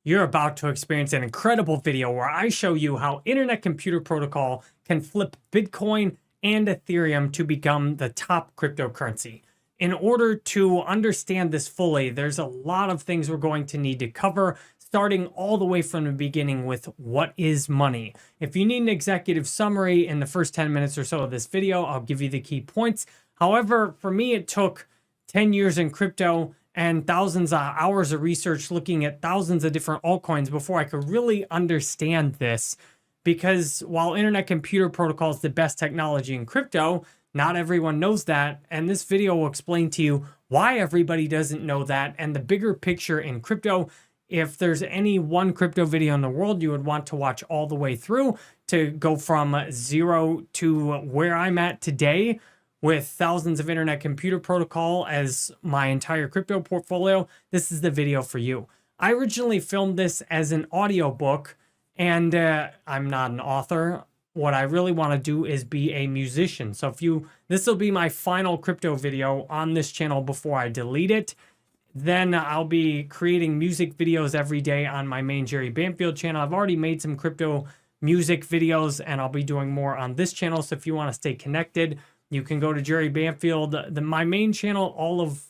You're about to experience an incredible video where I show you how Internet Computer Protocol can flip Bitcoin and Ethereum to become the top cryptocurrency. In order to understand this fully, there's a lot of things we're going to need to cover, starting all the way from the beginning with what is money. If you need an executive summary in the first 10 minutes or so of this video, I'll give you the key points. However, for me, it took 10 years in crypto and thousands of hours of research looking at thousands of different altcoins before I could really understand this. Because while Internet Computer Protocol is the best technology in crypto, not everyone knows that. And this video will explain to you why everybody doesn't know that and the bigger picture in crypto. If there's any one crypto video in the world you would want to watch all the way through to go from zero to where I'm at today, with thousands of Internet Computer Protocol as my entire crypto portfolio, this is the video for you. I originally filmed this as an audiobook, and I'm not an author. What I really want to do is be a musician. So this will be my final crypto video on this channel before I delete it. Then I'll be creating music videos every day on my main Jerry Banfield channel. I've already made some crypto music videos, and I'll be doing more on this channel. So if you want to stay connected, you can go to Jerry Banfield. My main channel, all of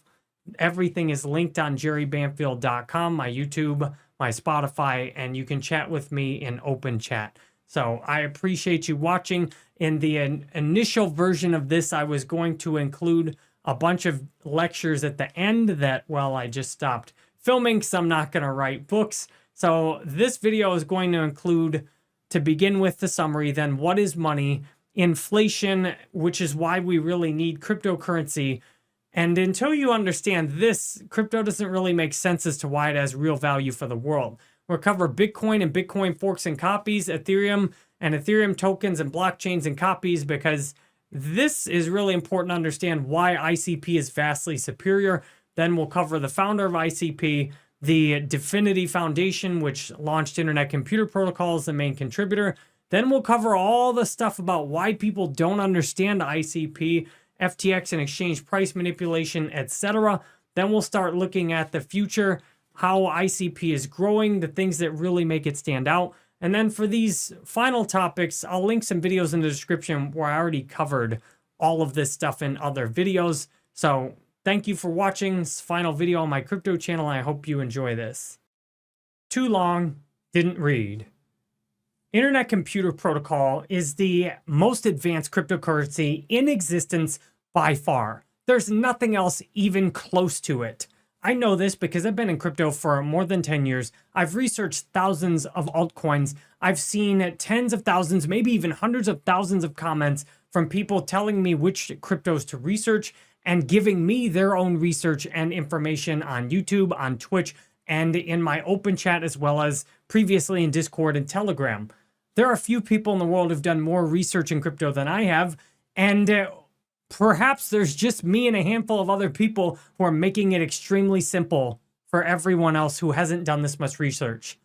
everything is linked on jerrybanfield.com, my YouTube, my Spotify, and you can chat with me in open chat. So I appreciate you watching. In the initial version of this, I was going to include a bunch of lectures at the end that, well, I just stopped filming because I'm not going to write books. So this video is going to include, to begin with, the summary, then what is money, inflation, which is why we really need cryptocurrency. And until you understand this, crypto doesn't really make sense as to why it has real value for the world. We'll cover Bitcoin and Bitcoin forks and copies, Ethereum and Ethereum tokens and blockchains and copies, because this is really important to understand why ICP is vastly superior. Then we'll cover the founder of ICP, the Dfinity Foundation, which launched Internet Computer Protocol as the main contributor. Then we'll cover all the stuff about why people don't understand ICP, FTX and exchange price manipulation, etc. Then we'll start looking at the future, how ICP is growing, the things that really make it stand out. And then for these final topics, I'll link some videos in the description where I already covered all of this stuff in other videos. So thank you for watching this final video on my crypto channel. I hope you enjoy this. Too long, didn't read. Internet Computer Protocol is the most advanced cryptocurrency in existence by far. There's nothing else even close to it. I know this because I've been in crypto for more than 10 years. I've researched thousands of altcoins. I've seen tens of thousands, maybe even hundreds of thousands of comments from people telling me which cryptos to research and giving me their own research and information on YouTube, on Twitch, and in my open chat, as well as previously in Discord and Telegram. There are a few people in the world who've done more research in crypto than I have, and perhaps there's just me and a handful of other people who are making it extremely simple for everyone else who hasn't done this much research.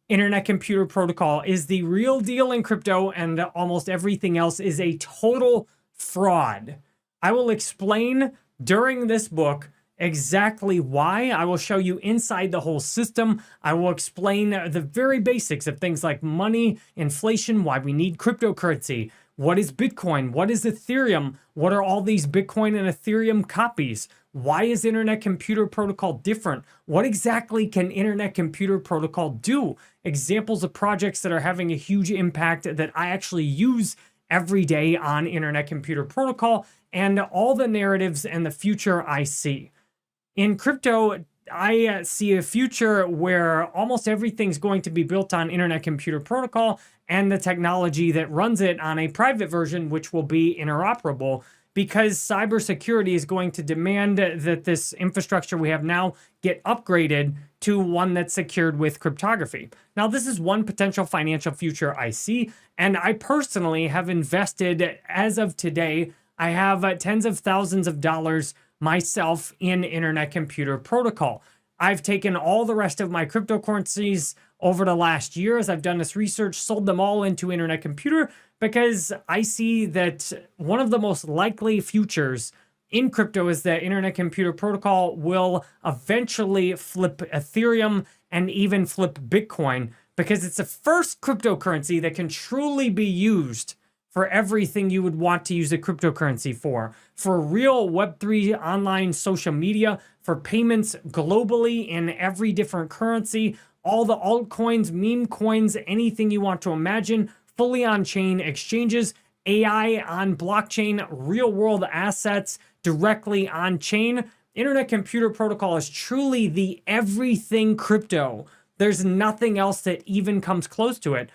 Internet Computer Protocol is the real deal in crypto, and almost everything else is a total fraud. I will explain during this book exactly why. I will show you inside the whole system. I will explain the very basics of things like money, inflation, why we need cryptocurrency. What is Bitcoin? What is Ethereum? What are all these Bitcoin and Ethereum copies? Why is Internet Computer Protocol different? What exactly can Internet Computer Protocol do? Examples of projects that are having a huge impact that I actually use every day on Internet Computer Protocol, and all the narratives and the future I see. In crypto, I see a future where almost everything's going to be built on Internet Computer Protocol and the technology that runs it on a private version, which will be interoperable, because cybersecurity is going to demand that this infrastructure we have now get upgraded to one that's secured with cryptography. Now, this is one potential financial future I see, and I personally have invested, as of today, I have tens of thousands of dollars myself in Internet Computer Protocol. I've taken all the rest of my cryptocurrencies over the last year as I've done this research, sold them all into Internet Computer, because I see that one of the most likely futures in crypto is that Internet Computer Protocol will eventually flip Ethereum and even flip Bitcoin, because it's the first cryptocurrency that can truly be used for everything you would want to use a cryptocurrency for real Web3 online social media, for payments globally in every different currency, all the altcoins, meme coins, anything you want to imagine, fully on-chain exchanges, AI on blockchain, real-world assets directly on-chain. Internet Computer Protocol is truly the everything crypto. There's nothing else that even comes close to it.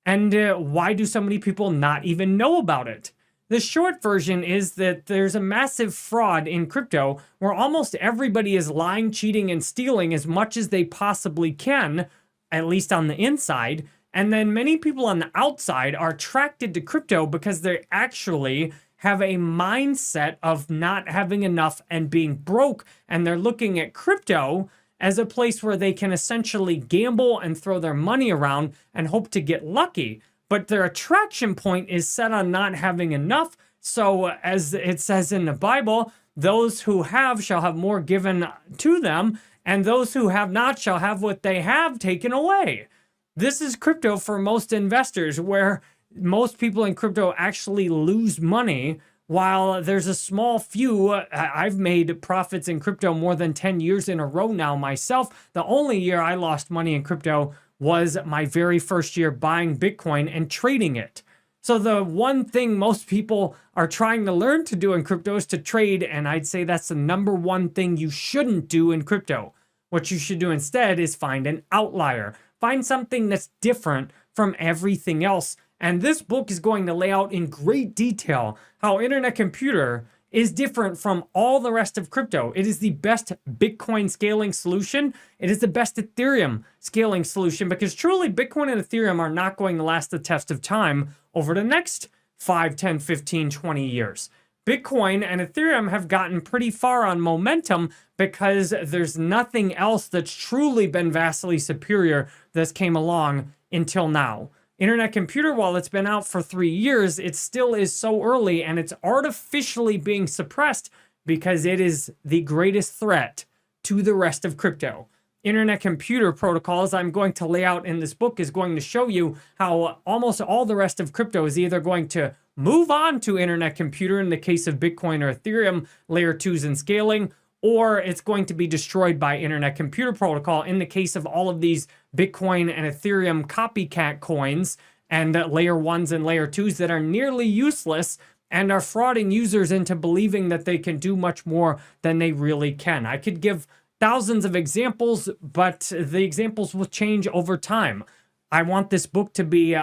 And why do so many people not even know about it? The short version is that there's a massive fraud in crypto where almost everybody is lying, cheating, and stealing as much as they possibly can, at least on the inside. And then many people on the outside are attracted to crypto because they actually have a mindset of not having enough and being broke. And they're looking at crypto as a place where they can essentially gamble and throw their money around and hope to get lucky. But their attraction point is set on not having enough. So as it says in the Bible, those who have shall have more given to them, and those who have not shall have what they have taken away. This is crypto for most investors, where most people in crypto actually lose money, while there's a small few. I've made profits in crypto more than 10 years in a row now myself. The only year I lost money in crypto was my very first year buying Bitcoin and trading it. So the one thing most people are trying to learn to do in crypto is to trade, and I'd say that's the number one thing you shouldn't do in crypto. What you should do instead is find an outlier. Find something that's different from everything else. And this book is going to lay out in great detail how Internet Computer is different from all the rest of crypto. It is the best Bitcoin scaling solution. It is the best Ethereum scaling solution, because truly Bitcoin and Ethereum are not going to last the test of time over the next 5, 10, 15, 20 years. Bitcoin and Ethereum have gotten pretty far on momentum because there's nothing else that's truly been vastly superior that's came along until now. Internet Computer, while it's been out for 3 years, it still is so early, and it's artificially being suppressed because it is the greatest threat to the rest of crypto. Internet Computer Protocols I'm going to lay out in this book is going to show you how almost all the rest of crypto is either going to move on to Internet Computer in the case of Bitcoin or Ethereum, layer 2s and scaling, or it's going to be destroyed by Internet Computer Protocol in the case of all of these Bitcoin and Ethereum copycat coins and layer 1s and layer 2s that are nearly useless and are frauding users into believing that they can do much more than they really can. I could give thousands of examples, but the examples will change over time. I want this book to be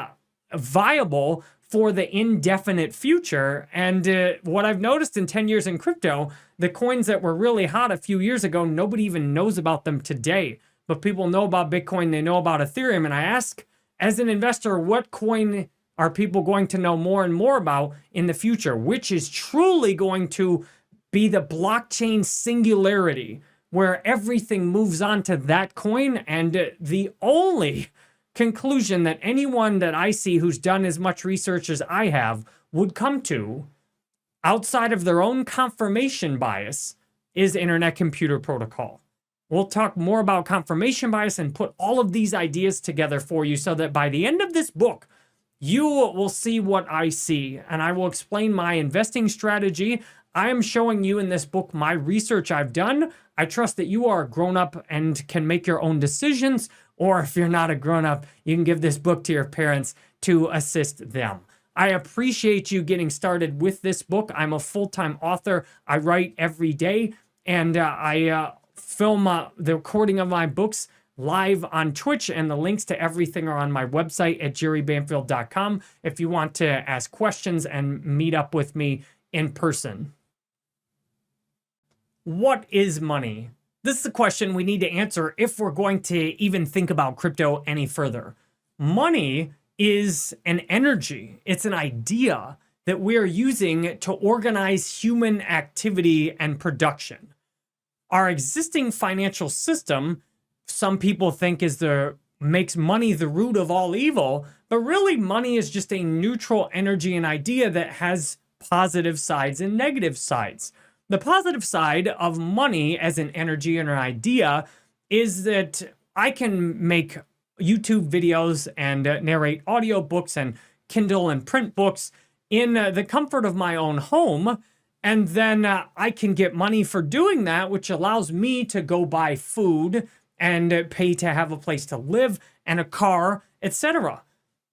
viable for the indefinite future. And what I've noticed in 10 years in crypto, the coins that were really hot a few years ago, nobody even knows about them today. But people know about Bitcoin, they know about Ethereum. And I ask, as an investor, what coin are people going to know more and more about in the future? Which is truly going to be the blockchain singularity, where everything moves on to that coin. And the only conclusion that anyone that I see who's done as much research as I have would come to, outside of their own confirmation bias, is Internet Computer Protocol. We'll talk more about confirmation bias and put all of these ideas together for you so that by the end of this book, you will see what I see, and I will explain my investing strategy. I am showing you in this book my research I've done. I trust that you are a grown-up and can make your own decisions, or if you're not a grown-up, you can give this book to your parents to assist them. I appreciate you getting started with this book. I'm a full-time author. I write every day, and I film the recording of my books live on Twitch, and the links to everything are on my website at jerrybanfield.com if you want to ask questions and meet up with me in person. What is money? This is the question we need to answer if we're going to even think about crypto any further. Money is an energy. It's an idea that we're using to organize human activity and production. Our existing financial system, some people think makes money the root of all evil, but really money is just a neutral energy and idea that has positive sides and negative sides. The positive side of money as an energy and an idea is that I can make YouTube videos and narrate audiobooks and Kindle and print books in the comfort of my own home. And then I can get money for doing that, which allows me to go buy food and pay to have a place to live and a car, etc.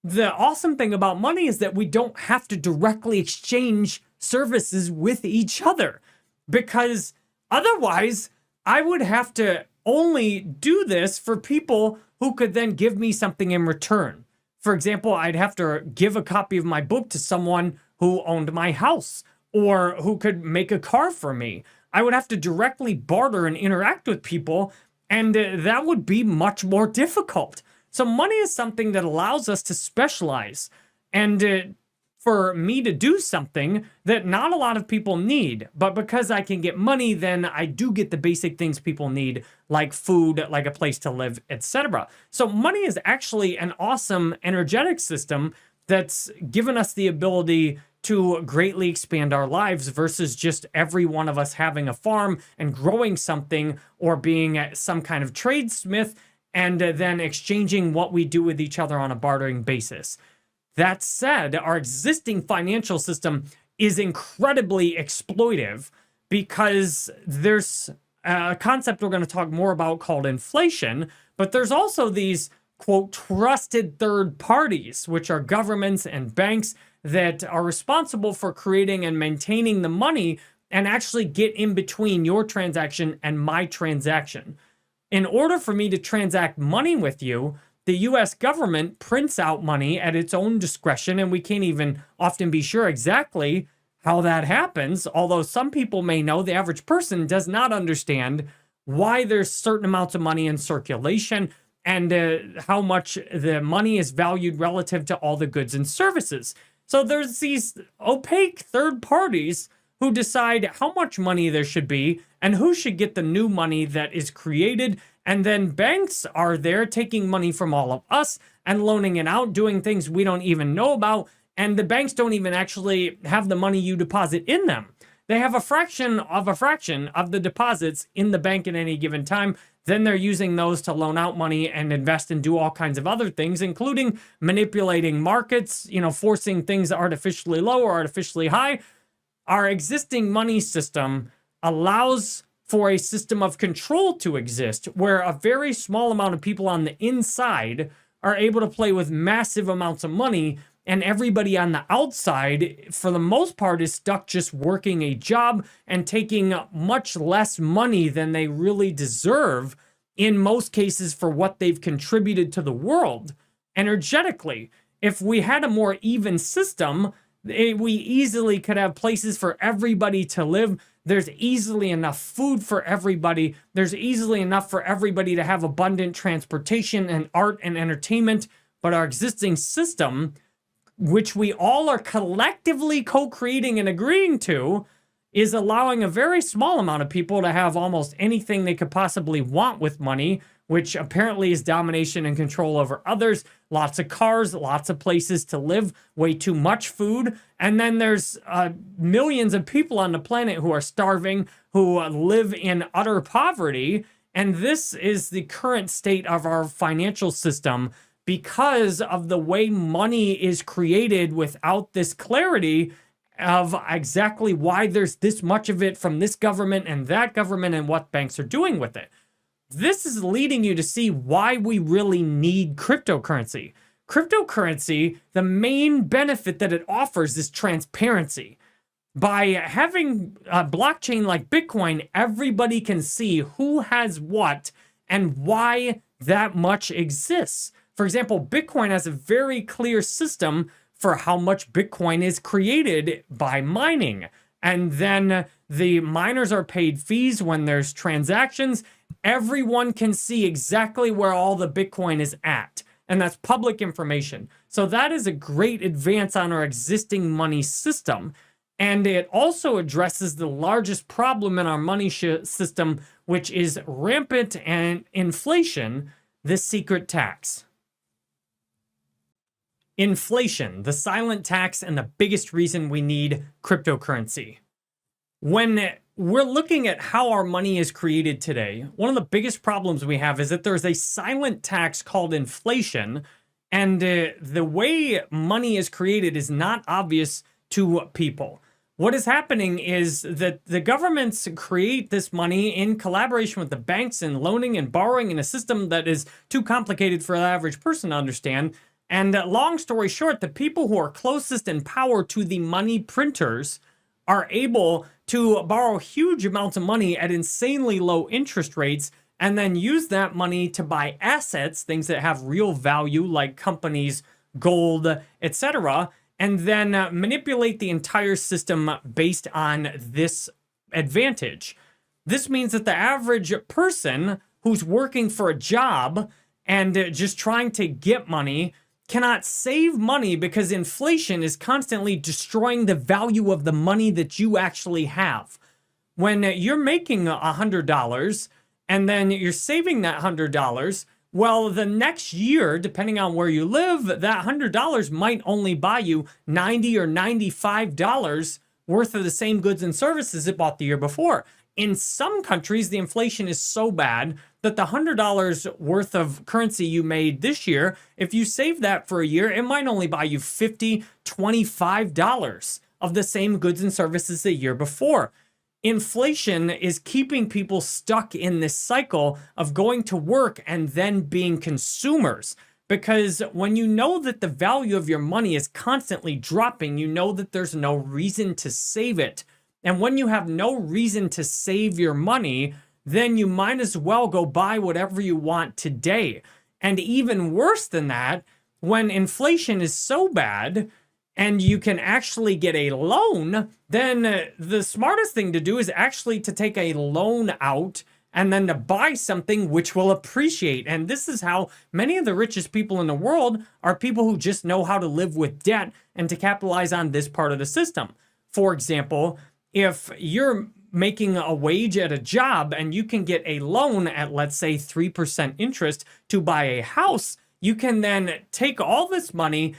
The awesome thing about money is that we don't have to directly exchange services with each other, because otherwise I would have to only do this for people who could then give me something in return. For example, I'd have to give a copy of my book to someone who owned my house or who could make a car for me. I would have to directly barter and interact with people, and that would be much more difficult. So money is something that allows us to specialize, and for me to do something that not a lot of people need. But because I can get money, then I do get the basic things people need, like food, like a place to live, etc. So money is actually an awesome energetic system that's given us the ability to greatly expand our lives versus just every one of us having a farm and growing something or being some kind of tradesmith and then exchanging what we do with each other on a bartering basis. That said, our existing financial system is incredibly exploitive because there's a concept we're going to talk more about called inflation, but there's also these, quote, trusted third parties, which are governments and banks that are responsible for creating and maintaining the money and actually get in between your transaction and my transaction. In order for me to transact money with you, the US government prints out money at its own discretion, and we can't even often be sure exactly how that happens, although some people may know. The average person does not understand why there's certain amounts of money in circulation and how much the money is valued relative to all the goods and services. So there's these opaque third parties who decide how much money there should be and who should get the new money that is created. And then banks are there taking money from all of us and loaning it out, doing things we don't even know about. And the banks don't even actually have the money you deposit in them. They have a fraction of the deposits in the bank at any given time. Then they're using those to loan out money and invest and do all kinds of other things, including manipulating markets, forcing things artificially low or artificially high. Our existing money system allows for a system of control to exist where a very small amount of people on the inside are able to play with massive amounts of money, and everybody on the outside, for the most part, is stuck just working a job and taking much less money than they really deserve, in most cases, for what they've contributed to the world energetically. If we had a more even system, we easily could have places for everybody to live. There's easily enough food for everybody. There's easily enough for everybody to have abundant transportation and art and entertainment. But our existing system, which we all are collectively co-creating and agreeing to, is allowing a very small amount of people to have almost anything they could possibly want with money, which apparently is domination and control over others. Lots of cars, lots of places to live, way too much food. And then there's millions of people on the planet who are starving, who live in utter poverty. And this is the current state of our financial system because of the way money is created without this clarity of exactly why there's this much of it from this government and what banks are doing with it. This is leading you to see why we really need cryptocurrency. Cryptocurrency, the main benefit that it offers is transparency. By having a blockchain like Bitcoin, everybody can see who has what and why that much exists. For example, Bitcoin has a very clear system for how much Bitcoin is created by mining. And then the miners are paid fees when there's transactions. Everyone can see exactly where all the Bitcoin is at. And that's public information. So that is a great advance on our existing money system. And it also addresses the largest problem in our money system, which is rampant and inflation, the secret tax. Inflation, the silent tax, and the biggest reason we need cryptocurrency. When we're looking at how our money is created today. One of the biggest problems we have is that there's a silent tax called inflation, and the way money is created is not obvious to people. What is happening is that the governments create this money in collaboration with the banks and loaning and borrowing in a system that is too complicated for the average person to understand. And long story short, the people who are closest in power to the money printers are able to borrow huge amounts of money at insanely low interest rates and then use that money to buy assets, things that have real value like companies, gold, etc., and then manipulate the entire system based on this advantage. This means that the average person who's working for a job and just trying to get money cannot save money because inflation is constantly destroying the value of the money that you actually have. When you're making $100 and then you're saving that $100, well, the next year, depending on where you live, that $100 might only buy you $90 or $95 worth of the same goods and services it bought the year before. In some countries, the inflation is so bad that the $100 worth of currency you made this year, if you save that for a year, it might only buy you $50, $25 of the same goods and services the year before. Inflation is keeping people stuck in this cycle of going to work and then being consumers. Because when you know that the value of your money is constantly dropping, you know that there's no reason to save it. And when you have no reason to save your money, then you might as well go buy whatever you want today. And even worse than that, when inflation is so bad and you can actually get a loan, then the smartest thing to do is actually to take a loan out and then to buy something which will appreciate. And this is how many of the richest people in the world are people who just know how to live with debt and to capitalize on this part of the system. For example, if you're making a wage at a job and you can get a loan at, let's say, 3% interest to buy a house, you can then take all this money,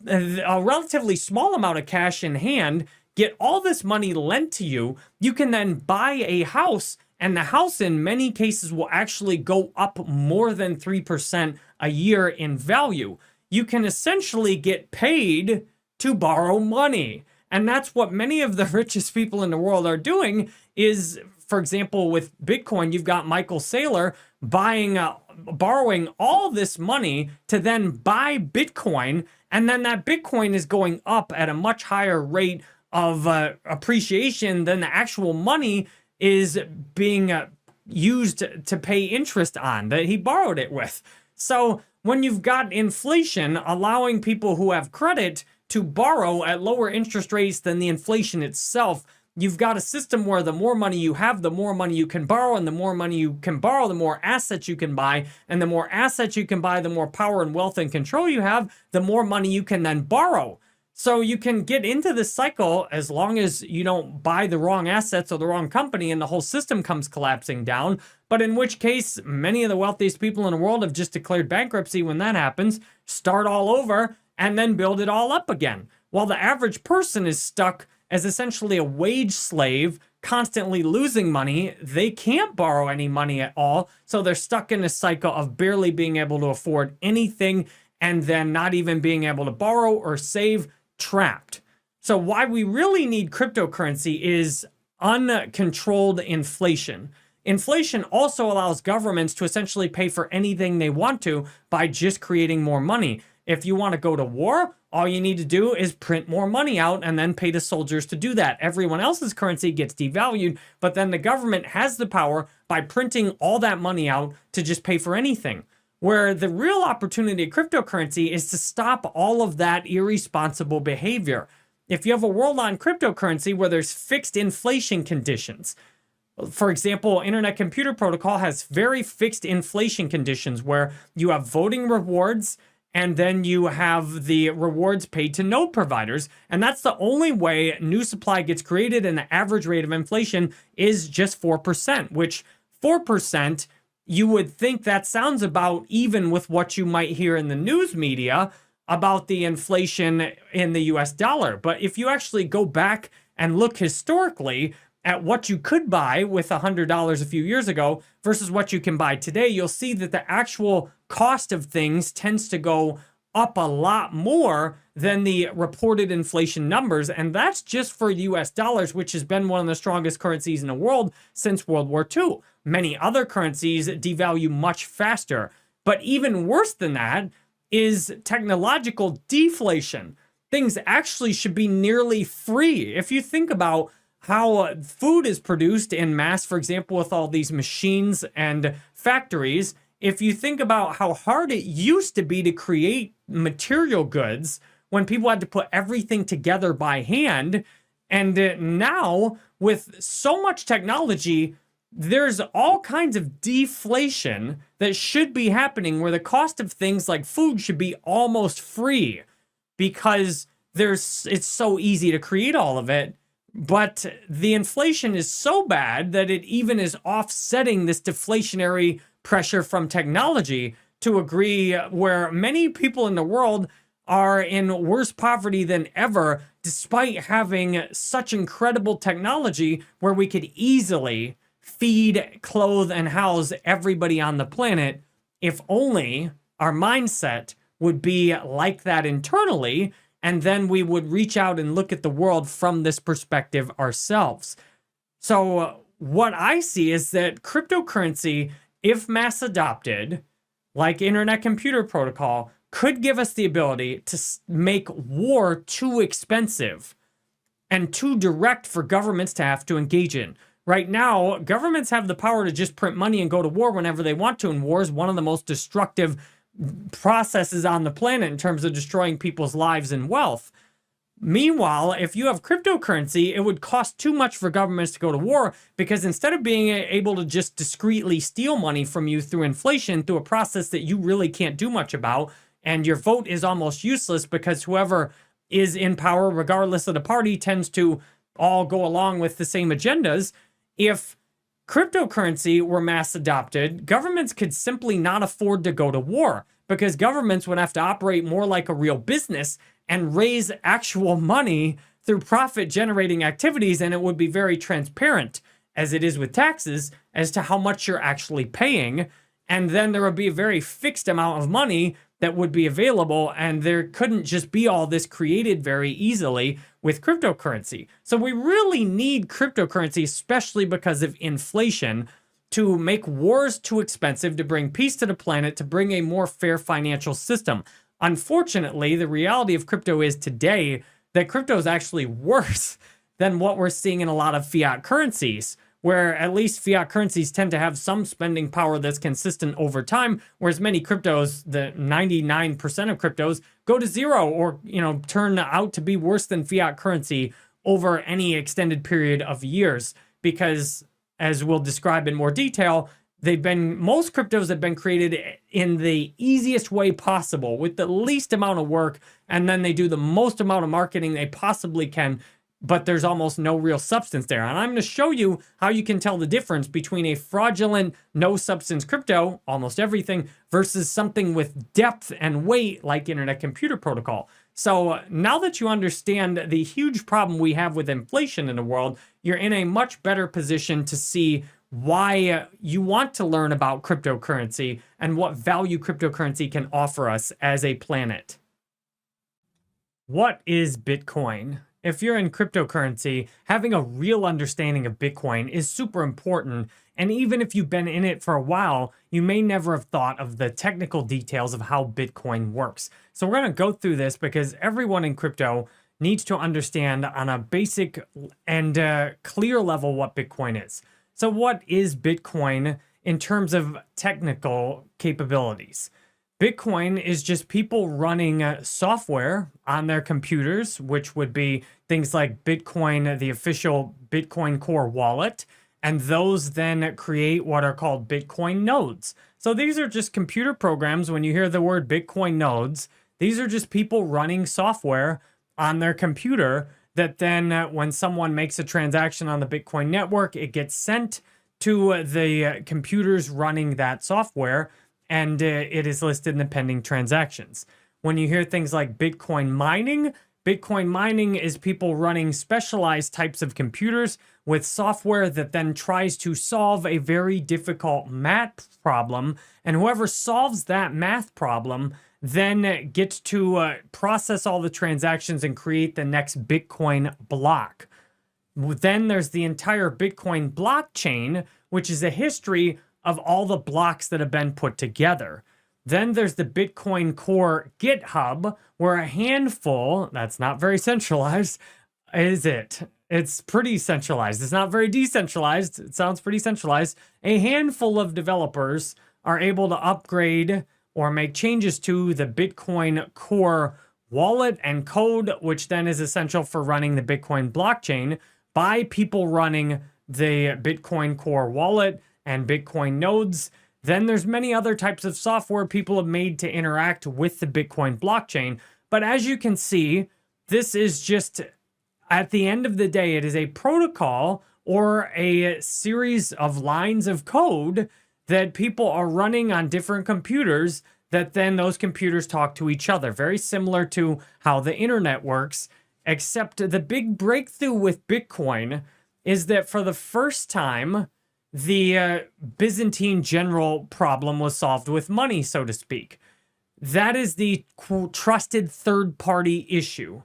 a relatively small amount of cash in hand, get all this money lent to you. You can then buy a house, and the house in many cases will actually go up more than 3% a year in value. You can essentially get paid to borrow money. And that's what many of the richest people in the world are doing is, for example, with Bitcoin, you've got Michael Saylor borrowing all this money to then buy Bitcoin, and then that Bitcoin is going up at a much higher rate of appreciation than the actual money is being used to pay interest on that he borrowed it with. So when you've got inflation allowing people who have credit to borrow at lower interest rates than the inflation itself, you've got a system where the more money you have, the more money you can borrow, and the more money you can borrow, the more assets you can buy, and the more assets you can buy, the more power and wealth and control you have, the more money you can then borrow. So you can get into this cycle as long as you don't buy the wrong assets or the wrong company and the whole system comes collapsing down. But in which case, many of the wealthiest people in the world have just declared bankruptcy when that happens, start all over, and then build it all up again. While the average person is stuck as essentially a wage slave, constantly losing money, they can't borrow any money at all, so they're stuck in a cycle of barely being able to afford anything and then not even being able to borrow or save, trapped. So why we really need cryptocurrency is uncontrolled inflation. Inflation also allows governments to essentially pay for anything they want to by just creating more money. If you want to go to war, all you need to do is print more money out and then pay the soldiers to do that. Everyone else's currency gets devalued, but then the government has the power by printing all that money out to just pay for anything. Where the real opportunity of cryptocurrency is to stop all of that irresponsible behavior. If you have a world on cryptocurrency where there's fixed inflation conditions, for example, Internet Computer Protocol has very fixed inflation conditions where you have voting rewards and then you have the rewards paid to node providers. And that's the only way new supply gets created, and the average rate of inflation is just 4%, which 4%, you would think that sounds about even with what you might hear in the news media about the inflation in the US dollar. But if you actually go back and look historically at what you could buy with $100 a few years ago versus what you can buy today, you'll see that the actual cost of things tends to go up a lot more than the reported inflation numbers. And that's just for US dollars, which has been one of the strongest currencies in the world since World War II. Many other currencies devalue much faster. But even worse than that is technological deflation. Things actually should be nearly free. If you think about how food is produced in mass, for example, with all these machines and factories, if you think about how hard it used to be to create material goods when people had to put everything together by hand, and now with so much technology, there's all kinds of deflation that should be happening where the cost of things like food should be almost free because it's so easy to create all of it. But the inflation is so bad that it even is offsetting this deflationary pressure from technology to agree where many people in the world are in worse poverty than ever, despite having such incredible technology where we could easily feed, clothe, and house everybody on the planet if only our mindset would be like that internally, and then we would reach out and look at the world from this perspective ourselves. So what I see is that cryptocurrency, if mass adopted, like Internet Computer Protocol, could give us the ability to make war too expensive and too direct for governments to have to engage in. Right now, governments have the power to just print money and go to war whenever they want to, and war is one of the most destructive processes on the planet in terms of destroying people's lives and wealth. Meanwhile, if you have cryptocurrency, it would cost too much for governments to go to war because instead of being able to just discreetly steal money from you through inflation, through a process that you really can't do much about, and your vote is almost useless because whoever is in power, regardless of the party, tends to all go along with the same agendas. If cryptocurrency were mass adopted, governments could simply not afford to go to war because governments would have to operate more like a real business and raise actual money through profit generating activities, and it would be very transparent, as it is with taxes, as to how much you're actually paying. And then there would be a very fixed amount of money that would be available, and there couldn't just be all this created very easily with cryptocurrency. So we really need cryptocurrency, especially because of inflation, to make wars too expensive, to bring peace to the planet, to bring a more fair financial system. Unfortunately, the reality of crypto is today that crypto is actually worse than what we're seeing in a lot of fiat currencies, where at least fiat currencies tend to have some spending power that's consistent over time, whereas many cryptos, the 99% of cryptos, go to zero or, turn out to be worse than fiat currency over any extended period of years. Because, as we'll describe in more detail, most cryptos have been created in the easiest way possible with the least amount of work, and then they do the most amount of marketing they possibly can, but there's almost no real substance there. And I'm going to show you how you can tell the difference between a fraudulent, no substance crypto, almost everything, versus something with depth and weight like Internet Computer Protocol. So now that you understand the huge problem we have with inflation in the world, you're in a much better position to see why you want to learn about cryptocurrency and what value cryptocurrency can offer us as a planet. What is Bitcoin? If you're in cryptocurrency, having a real understanding of Bitcoin is super important. And even if you've been in it for a while, you may never have thought of the technical details of how Bitcoin works. So we're going to go through this because everyone in crypto needs to understand on a basic and clear level what Bitcoin is. So what is Bitcoin in terms of technical capabilities? Bitcoin is just people running software on their computers, which would be things like Bitcoin, the official Bitcoin Core wallet, and those then create what are called Bitcoin nodes. So these are just computer programs. When you hear the word Bitcoin nodes, these are just people running software on their computer that then when someone makes a transaction on the Bitcoin network, it gets sent to the computers running that software, and it is listed in the pending transactions. When you hear things like Bitcoin mining, Bitcoin mining is people running specialized types of computers with software that then tries to solve a very difficult math problem. And whoever solves that math problem then gets to process all the transactions and create the next Bitcoin block. Then there's the entire Bitcoin blockchain, which is a history of all the blocks that have been put together. Then there's the Bitcoin Core GitHub, where a handful, that's not very centralized, is it? It's pretty centralized. It's not very decentralized. It sounds pretty centralized. A handful of developers are able to upgrade or make changes to the Bitcoin Core wallet and code, which then is essential for running the Bitcoin blockchain by people running the Bitcoin Core wallet and Bitcoin nodes. Then there's many other types of software people have made to interact with the Bitcoin blockchain. But as you can see, this is just, at the end of the day, it is a protocol or a series of lines of code that people are running on different computers that then those computers talk to each other. Very similar to how the internet works, except the big breakthrough with Bitcoin is that for the first time, the Byzantine general problem was solved with money, so to speak. That is the quote, trusted third-party issue.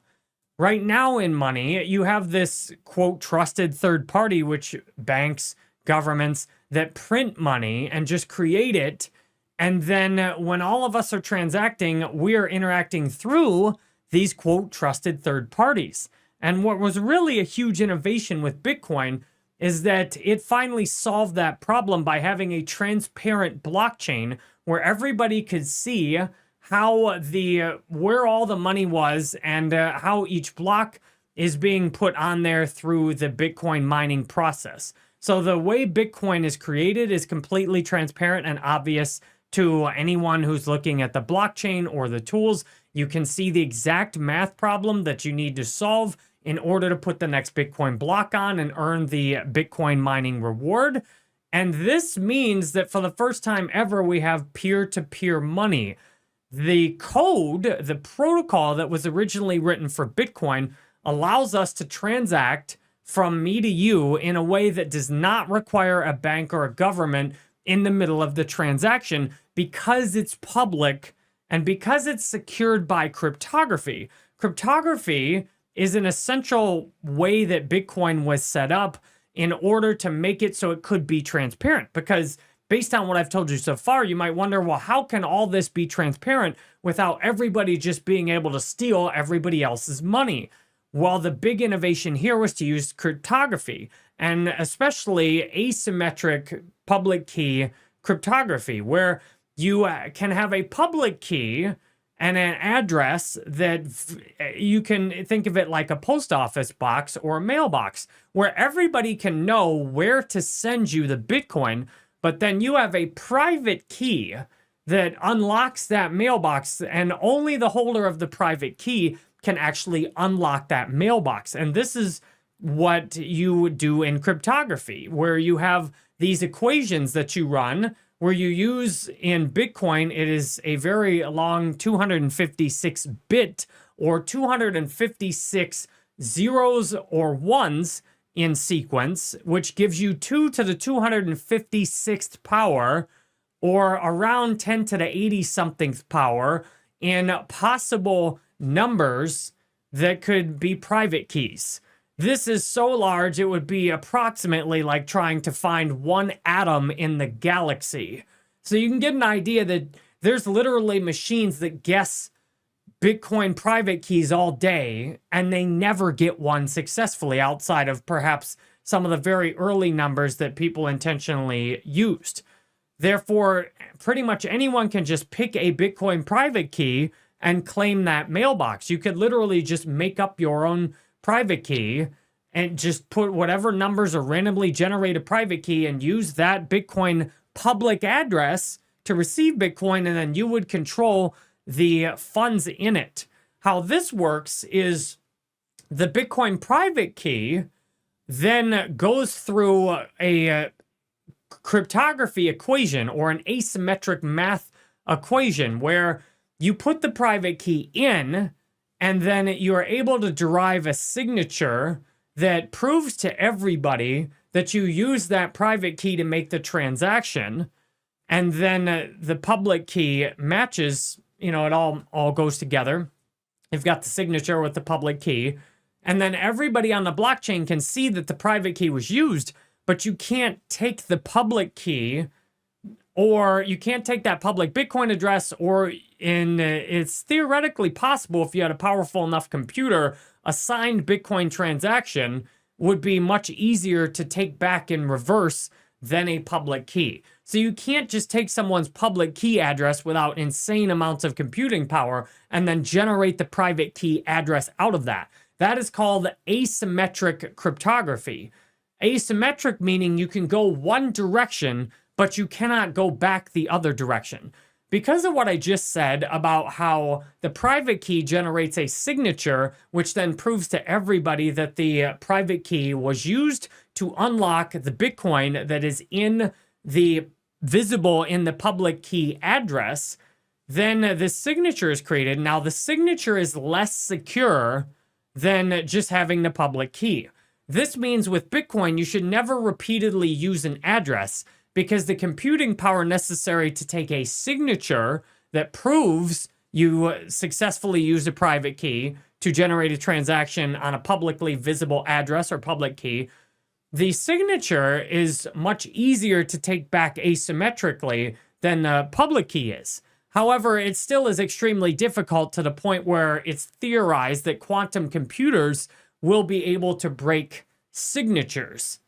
Right now in money, you have this, quote, trusted third party, which banks, governments that print money and just create it. And then when all of us are transacting, we are interacting through these, quote, trusted third parties. And what was really a huge innovation with Bitcoin is that it finally solved that problem by having a transparent blockchain where everybody could see how where all the money was and how each block is being put on there through the Bitcoin mining process. So the way Bitcoin is created is completely transparent and obvious to anyone who's looking at the blockchain or the tools. You can see the exact math problem that you need to solve in order to put the next Bitcoin block on and earn the Bitcoin mining reward. And this means that for the first time ever, we have peer-to-peer money. The code, the protocol that was originally written for Bitcoin allows us to transact from me to you in a way that does not require a bank or a government in the middle of the transaction because it's public and because it's secured by cryptography. Cryptography is an essential way that Bitcoin was set up in order to make it so it could be transparent. Because based on what I've told you so far, you might wonder, well, how can all this be transparent without everybody just being able to steal everybody else's money? Well, the big innovation here was to use cryptography, and especially asymmetric public key cryptography, where you can have a public key and an address that you can think of it like a post office box or a mailbox, where everybody can know where to send you the Bitcoin, but then you have a private key that unlocks that mailbox, and only the holder of the private key can actually unlock that mailbox. And this is what you do in cryptography, where you have these equations that you run, where you use in Bitcoin, it is a very long 256-bit or 256 zeros or ones in sequence, which gives you 2 to the 256th power, or around 10 to the 80-somethingth power in possible numbers that could be private keys. This is so large, it would be approximately like trying to find one atom in the galaxy. So you can get an idea that there's literally machines that guess Bitcoin private keys all day, and they never get one successfully outside of perhaps some of the very early numbers that people intentionally used. Therefore, pretty much anyone can just pick a Bitcoin private key and claim that mailbox. You could literally just make up your own private key and just put whatever numbers or randomly generate a private key and use that Bitcoin public address to receive Bitcoin, and then you would control the funds in it. How this works is the Bitcoin private key then goes through a cryptography equation or an asymmetric math equation where you put the private key in, And then you are able to derive a signature that proves to everybody that you use that private key to make the transaction. And then the public key matches, it all goes together. You've got the signature with the public key. And then everybody on the blockchain can see that the private key was used, but you can't take the public key, or you can't take that public Bitcoin address, or it's theoretically possible if you had a powerful enough computer, a signed Bitcoin transaction would be much easier to take back in reverse than a public key. So you can't just take someone's public key address without insane amounts of computing power and then generate the private key address out of that. That is called asymmetric cryptography. Asymmetric meaning you can go one direction, but you cannot go back the other direction. Because of what I just said about how the private key generates a signature, which then proves to everybody that the private key was used to unlock the Bitcoin that is visible in the public key address, then the signature is created. Now, the signature is less secure than just having the public key. This means with Bitcoin, you should never repeatedly use an address, because the computing power necessary to take a signature that proves you successfully used a private key to generate a transaction on a publicly visible address or public key, the signature is much easier to take back asymmetrically than the public key is. However, it still is extremely difficult to the point where it's theorized that quantum computers will be able to break signatures,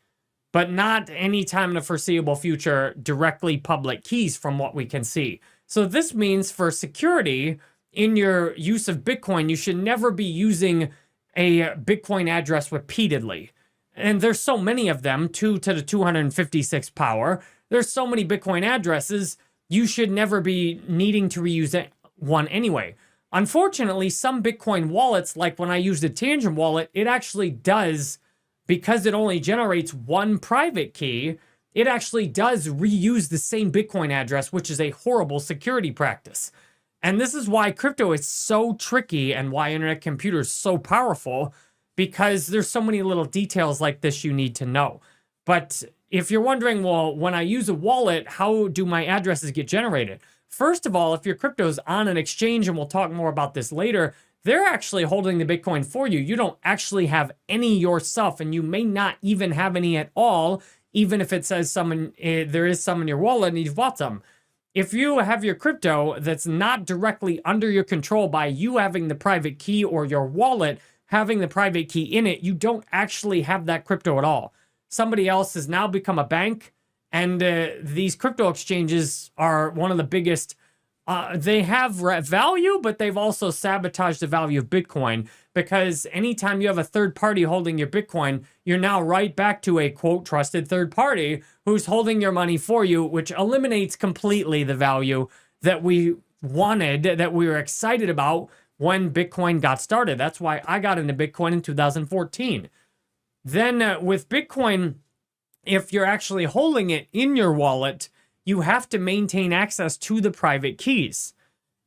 but not anytime in the foreseeable future directly public keys from what we can see. So this means for security in your use of Bitcoin, you should never be using a Bitcoin address repeatedly. And there's so many of them, 2 to the 256 power. There's so many Bitcoin addresses, you should never be needing to reuse one anyway. Unfortunately, some Bitcoin wallets, like when I use the Tangent wallet, it actually does, because it only generates one private key, it actually does reuse the same Bitcoin address, which is a horrible security practice. And this is why crypto is so tricky and why internet computers are so powerful, because there's so many little details like this you need to know. But if you're wondering, well, when I use a wallet, how do my addresses get generated? First of all, if your crypto is on an exchange, and we'll talk more about this later, they're actually holding the Bitcoin for you. You don't actually have any yourself, and you may not even have any at all, even if it says there is some in your wallet and you've bought some. If you have your crypto that's not directly under your control by you having the private key or your wallet having the private key in it, you don't actually have that crypto at all. Somebody else has now become a bank, and these crypto exchanges are one of the biggest. They have value, but they've also sabotaged the value of Bitcoin, because anytime you have a third party holding your Bitcoin, you're now right back to a quote trusted third party who's holding your money for you, which eliminates completely the value that we wanted, that we were excited about when Bitcoin got started. That's why I got into Bitcoin in 2014. Then with Bitcoin, if you're actually holding it in your wallet, you have to maintain access to the private keys.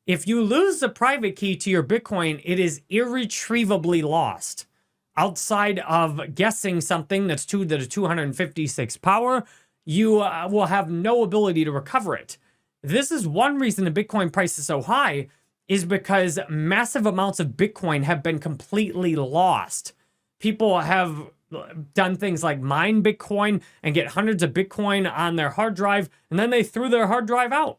If you lose the private key to your Bitcoin, it is irretrievably lost. Outside of guessing something that's 2 to the 256 power, you will have no ability to recover it. This is one reason the Bitcoin price is so high, is because massive amounts of Bitcoin have been completely lost. People have done things like mine Bitcoin and get hundreds of Bitcoin on their hard drive, and then they threw their hard drive out.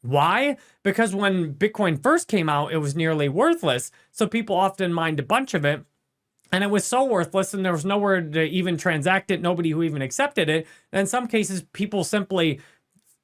Why? Because when Bitcoin first came out, it was nearly worthless, so people often mined a bunch of it, and it was so worthless, and there was nowhere to even transact it, nobody who even accepted it. And in some cases, people simply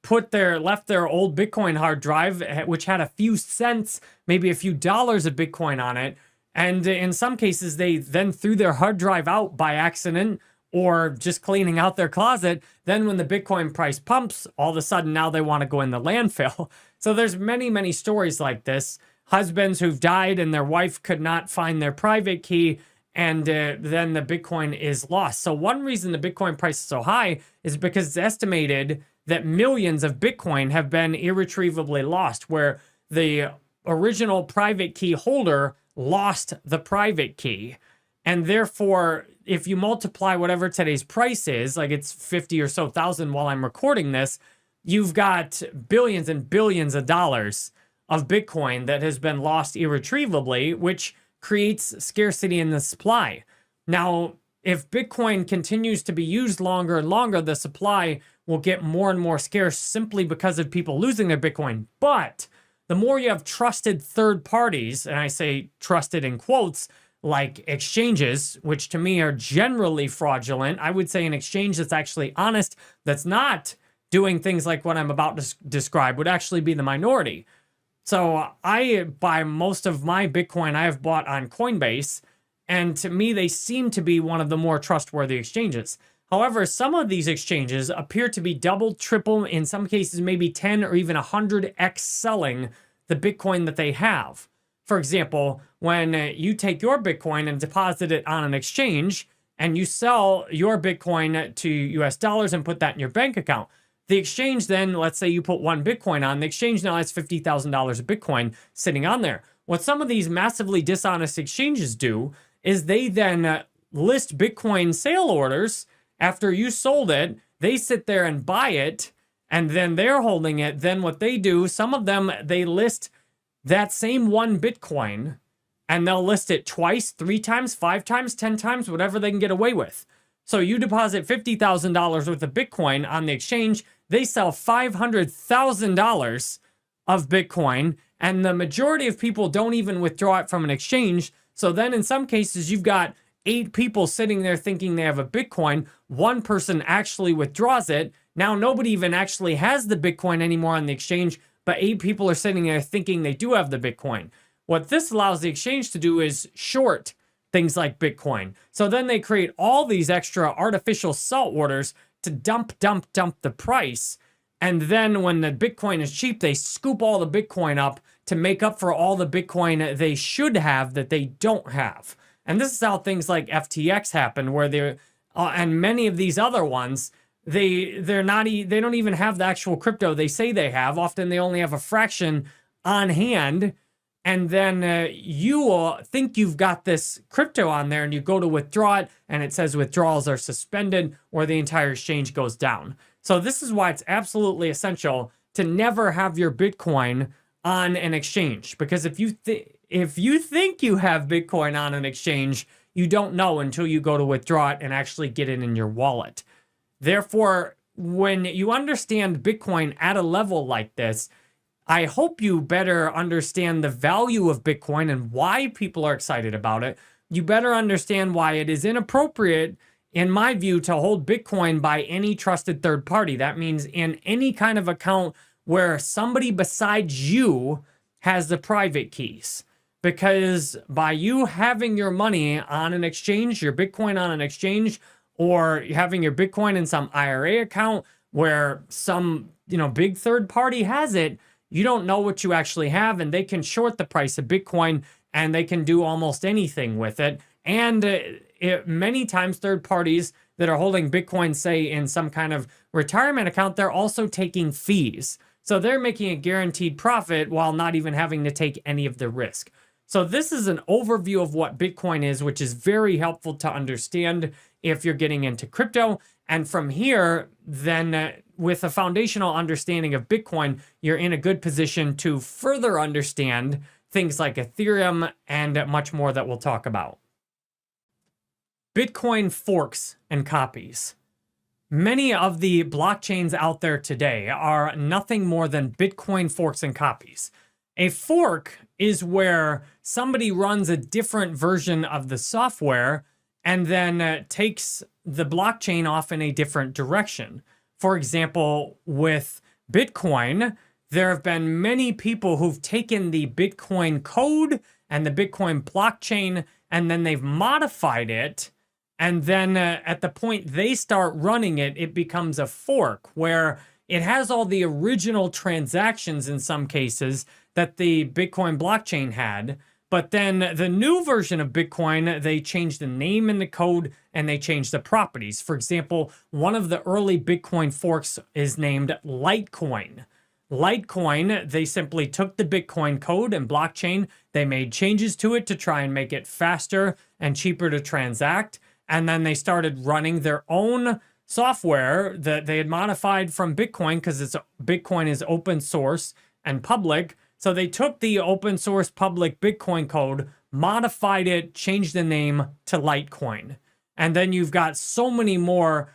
left their old Bitcoin hard drive, which had a few cents, maybe a few dollars of Bitcoin on it, and in some cases, they then threw their hard drive out by accident or just cleaning out their closet. Then when the Bitcoin price pumps, all of a sudden now they want to go in the landfill. So there's many, many stories like this. Husbands who've died and their wife could not find their private key, and then the Bitcoin is lost. So one reason the Bitcoin price is so high is because it's estimated that millions of Bitcoin have been irretrievably lost, where the original private key holder lost the private key. And therefore, if you multiply whatever today's price is, like it's 50 or so thousand while I'm recording this, you've got billions and billions of dollars of Bitcoin that has been lost irretrievably, which creates scarcity in the supply. Now, if Bitcoin continues to be used longer and longer, the supply will get more and more scarce simply because of people losing their Bitcoin. But the more you have trusted third parties, and I say trusted in quotes, like exchanges, which to me are generally fraudulent. I would say an exchange that's actually honest, that's not doing things like what I'm about to describe, would actually be the minority. So I buy most of my Bitcoin I have bought on Coinbase, and to me, they seem to be one of the more trustworthy exchanges. However, some of these exchanges appear to be double, triple, in some cases, maybe 10 or even 100x selling the Bitcoin that they have. For example, when you take your Bitcoin and deposit it on an exchange and you sell your Bitcoin to US dollars and put that in your bank account, the exchange then, let's say you put one Bitcoin on, the exchange now has $50,000 of Bitcoin sitting on there. What some of these massively dishonest exchanges do is they then list Bitcoin sale orders after you sold it. They sit there and buy it, and then they're holding it. Then what they do, some of them, they list that same one Bitcoin, and they'll list it twice, 3 times, 5 times, 10 times, whatever they can get away with. So you deposit $50,000 worth of Bitcoin on the exchange, they sell $500,000 of Bitcoin, and the majority of people don't even withdraw it from an exchange. So then in some cases, you've got 8 people sitting there thinking they have a Bitcoin. One person actually withdraws it. Now nobody even actually has the Bitcoin anymore on the exchange, but 8 people are sitting there thinking they do have the Bitcoin. What this allows the exchange to do is short things like Bitcoin. So then they create all these extra artificial sell orders to dump the price. And then when the Bitcoin is cheap, they scoop all the Bitcoin up to make up for all the Bitcoin they should have that they don't have. And this is how things like FTX happen, where they're, and many of these other ones, they don't even have the actual crypto they say they have. Often they only have a fraction on hand. And then you will think you've got this crypto on there and you go to withdraw it and it says withdrawals are suspended or the entire exchange goes down. So this is why it's absolutely essential to never have your Bitcoin on an exchange. Because if you think you have Bitcoin on an exchange, you don't know until you go to withdraw it and actually get it in your wallet. Therefore, when you understand Bitcoin at a level like this, I hope you better understand the value of Bitcoin and why people are excited about it. You better understand why it is inappropriate, in my view, to hold Bitcoin by any trusted third party. That means in any kind of account where somebody besides you has the private keys. Because by you having your money on an exchange, your Bitcoin on an exchange, or having your Bitcoin in some IRA account where some, big third party has it, you don't know what you actually have, and they can short the price of Bitcoin and they can do almost anything with it. And many times third parties that are holding Bitcoin, say in some kind of retirement account, they're also taking fees. So they're making a guaranteed profit while not even having to take any of the risk. So this is an overview of what Bitcoin is, which is very helpful to understand if you're getting into crypto. And from here, then with a foundational understanding of Bitcoin, you're in a good position to further understand things like Ethereum and much more that we'll talk about. Bitcoin forks and copies. Many of the blockchains out there today are nothing more than Bitcoin forks and copies. A fork is where somebody runs a different version of the software and then takes the blockchain off in a different direction. For example, with Bitcoin, there have been many people who've taken the Bitcoin code and the Bitcoin blockchain, and then they've modified it. And then at the point they start running it, it becomes a fork where it has all the original transactions in some cases that the Bitcoin blockchain had. But then the new version of Bitcoin, they changed the name in the code and they changed the properties. For example, one of the early Bitcoin forks is named Litecoin. Litecoin, they simply took the Bitcoin code and blockchain, they made changes to it to try and make it faster and cheaper to transact, and then they started running their own software that they had modified from Bitcoin because Bitcoin is open source and public. So they took the open source public Bitcoin code, modified it, changed the name to Litecoin. And then you've got so many more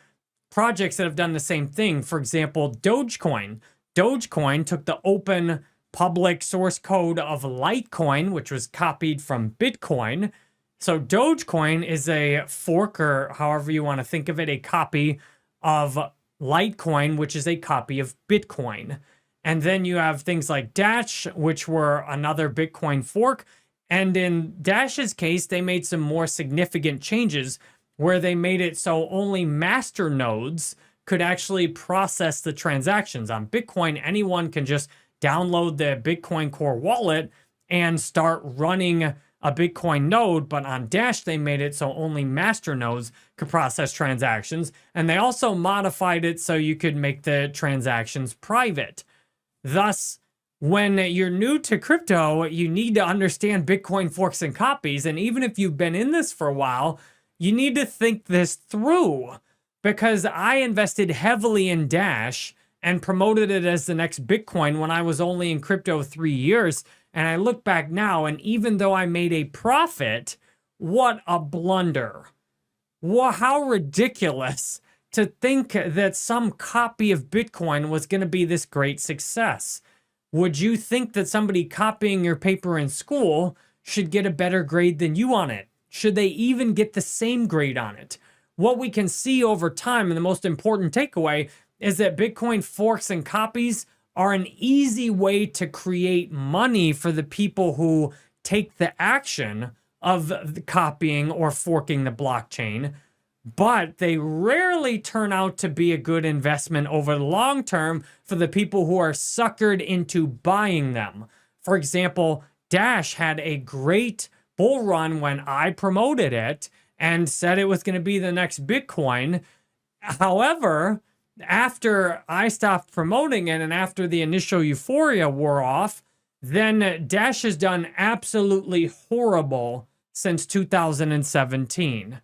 projects that have done the same thing. For example, Dogecoin. Dogecoin took the open public source code of Litecoin, which was copied from Bitcoin. So Dogecoin is a fork, or however you want to think of it, a copy of Litecoin, which is a copy of Bitcoin. And then you have things like Dash, which were another Bitcoin fork. And in Dash's case, they made some more significant changes where they made it so only master nodes could actually process the transactions. On Bitcoin, anyone can just download the Bitcoin Core wallet and start running a Bitcoin node, but on Dash, they made it so only master nodes could process transactions. And they also modified it so you could make the transactions private. Thus, when you're new to crypto, you need to understand Bitcoin forks and copies. And even if you've been in this for a while, you need to think this through, because I invested heavily in Dash and promoted it as the next Bitcoin when I was only in crypto 3 years. And I look back now, and even though I made a profit, what a blunder. How ridiculous to think that some copy of Bitcoin was going to be this great success. Would you think that somebody copying your paper in school should get a better grade than you on it? Should they even get the same grade on it? What we can see over time, and the most important takeaway, is that Bitcoin forks and copies are an easy way to create money for the people who take the action of the copying or forking the blockchain, but they rarely turn out to be a good investment over the long term for the people who are suckered into buying them. For example, Dash had a great bull run when I promoted it and said it was going to be the next Bitcoin. However, after I stopped promoting it and after the initial euphoria wore off, then Dash has done absolutely horrible since 2017.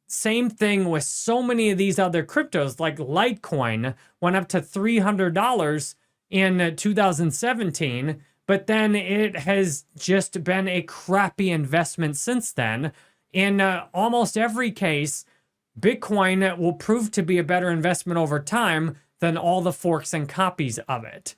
Same thing with so many of these other cryptos, like Litecoin went up to $300 in 2017, but then it has just been a crappy investment since then. In almost every case, Bitcoin will prove to be a better investment over time than all the forks and copies of it.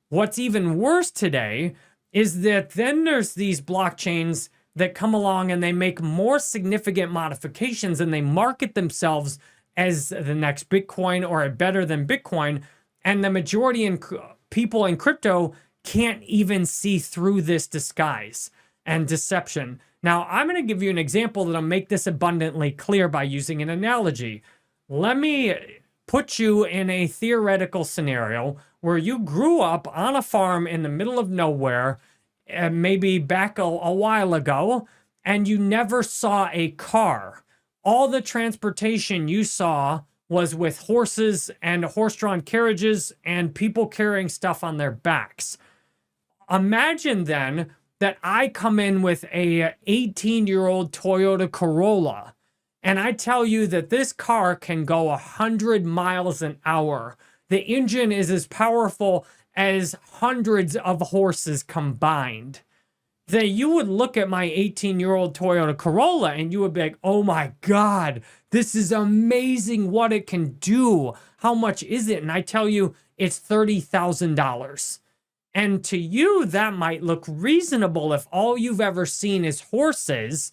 What's even worse today is that then there's these blockchains that come along and they make more significant modifications and they market themselves as the next Bitcoin or a better than Bitcoin. And the majority in people in crypto can't even see through this disguise and deception. Now, I'm going to give you an example that'll make this abundantly clear by using an analogy. Let me put you in a theoretical scenario where you grew up on a farm in the middle of nowhere, maybe back a while ago, and you never saw a car. All the transportation you saw was with horses and horse-drawn carriages and people carrying stuff on their backs. Imagine then that I come in with a 18-year-old Toyota Corolla, and I tell you that this car can go 100 miles an hour. The engine is as powerful as hundreds of horses combined. Then you would look at my 18-year-old Toyota Corolla and you would be like, oh my God, this is amazing what it can do. How much is it? And I tell you, it's $30,000. And to you, that might look reasonable if all you've ever seen is horses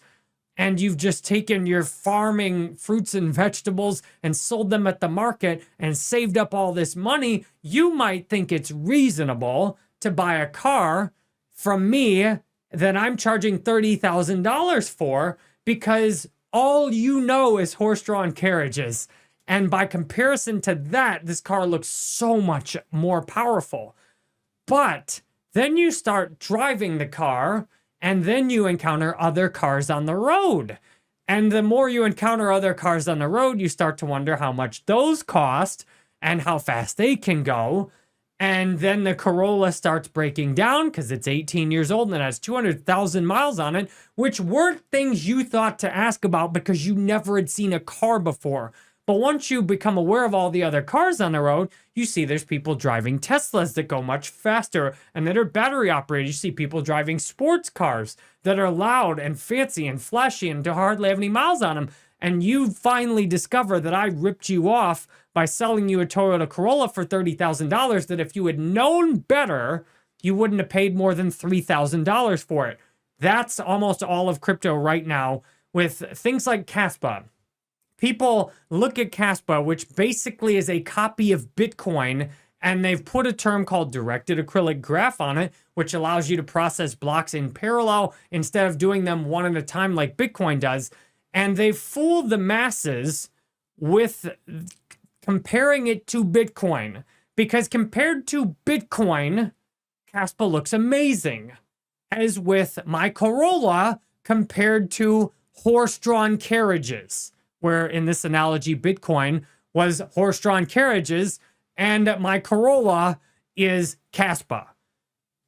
and you've just taken your farming fruits and vegetables and sold them at the market and saved up all this money. You might think it's reasonable to buy a car from me that I'm charging $30,000 for because all you know is horse-drawn carriages. And by comparison to that, this car looks so much more powerful. But then you start driving the car and then you encounter other cars on the road. And the more you encounter other cars on the road, you start to wonder how much those cost and how fast they can go. And then the Corolla starts breaking down because it's 18 years old and it has 200,000 miles on it, which weren't things you thought to ask about because you never had seen a car before. But once you become aware of all the other cars on the road, you see there's people driving Teslas that go much faster and that are battery operated. You see people driving sports cars that are loud and fancy and flashy and hardly have any miles on them. And you finally discover that I ripped you off by selling you a Toyota Corolla for $30,000, that if you had known better, you wouldn't have paid more than $3,000 for it. That's almost all of crypto right now with things like Caspa. People look at Caspa, which basically is a copy of Bitcoin, and they've put a term called directed acrylic graph on it, which allows you to process blocks in parallel instead of doing them one at a time like Bitcoin does. And they've fooled the masses with comparing it to Bitcoin, because compared to Bitcoin, Caspa looks amazing. As with my Corolla compared to horse-drawn carriages, where in this analogy, Bitcoin was horse-drawn carriages and my Corolla is Caspa.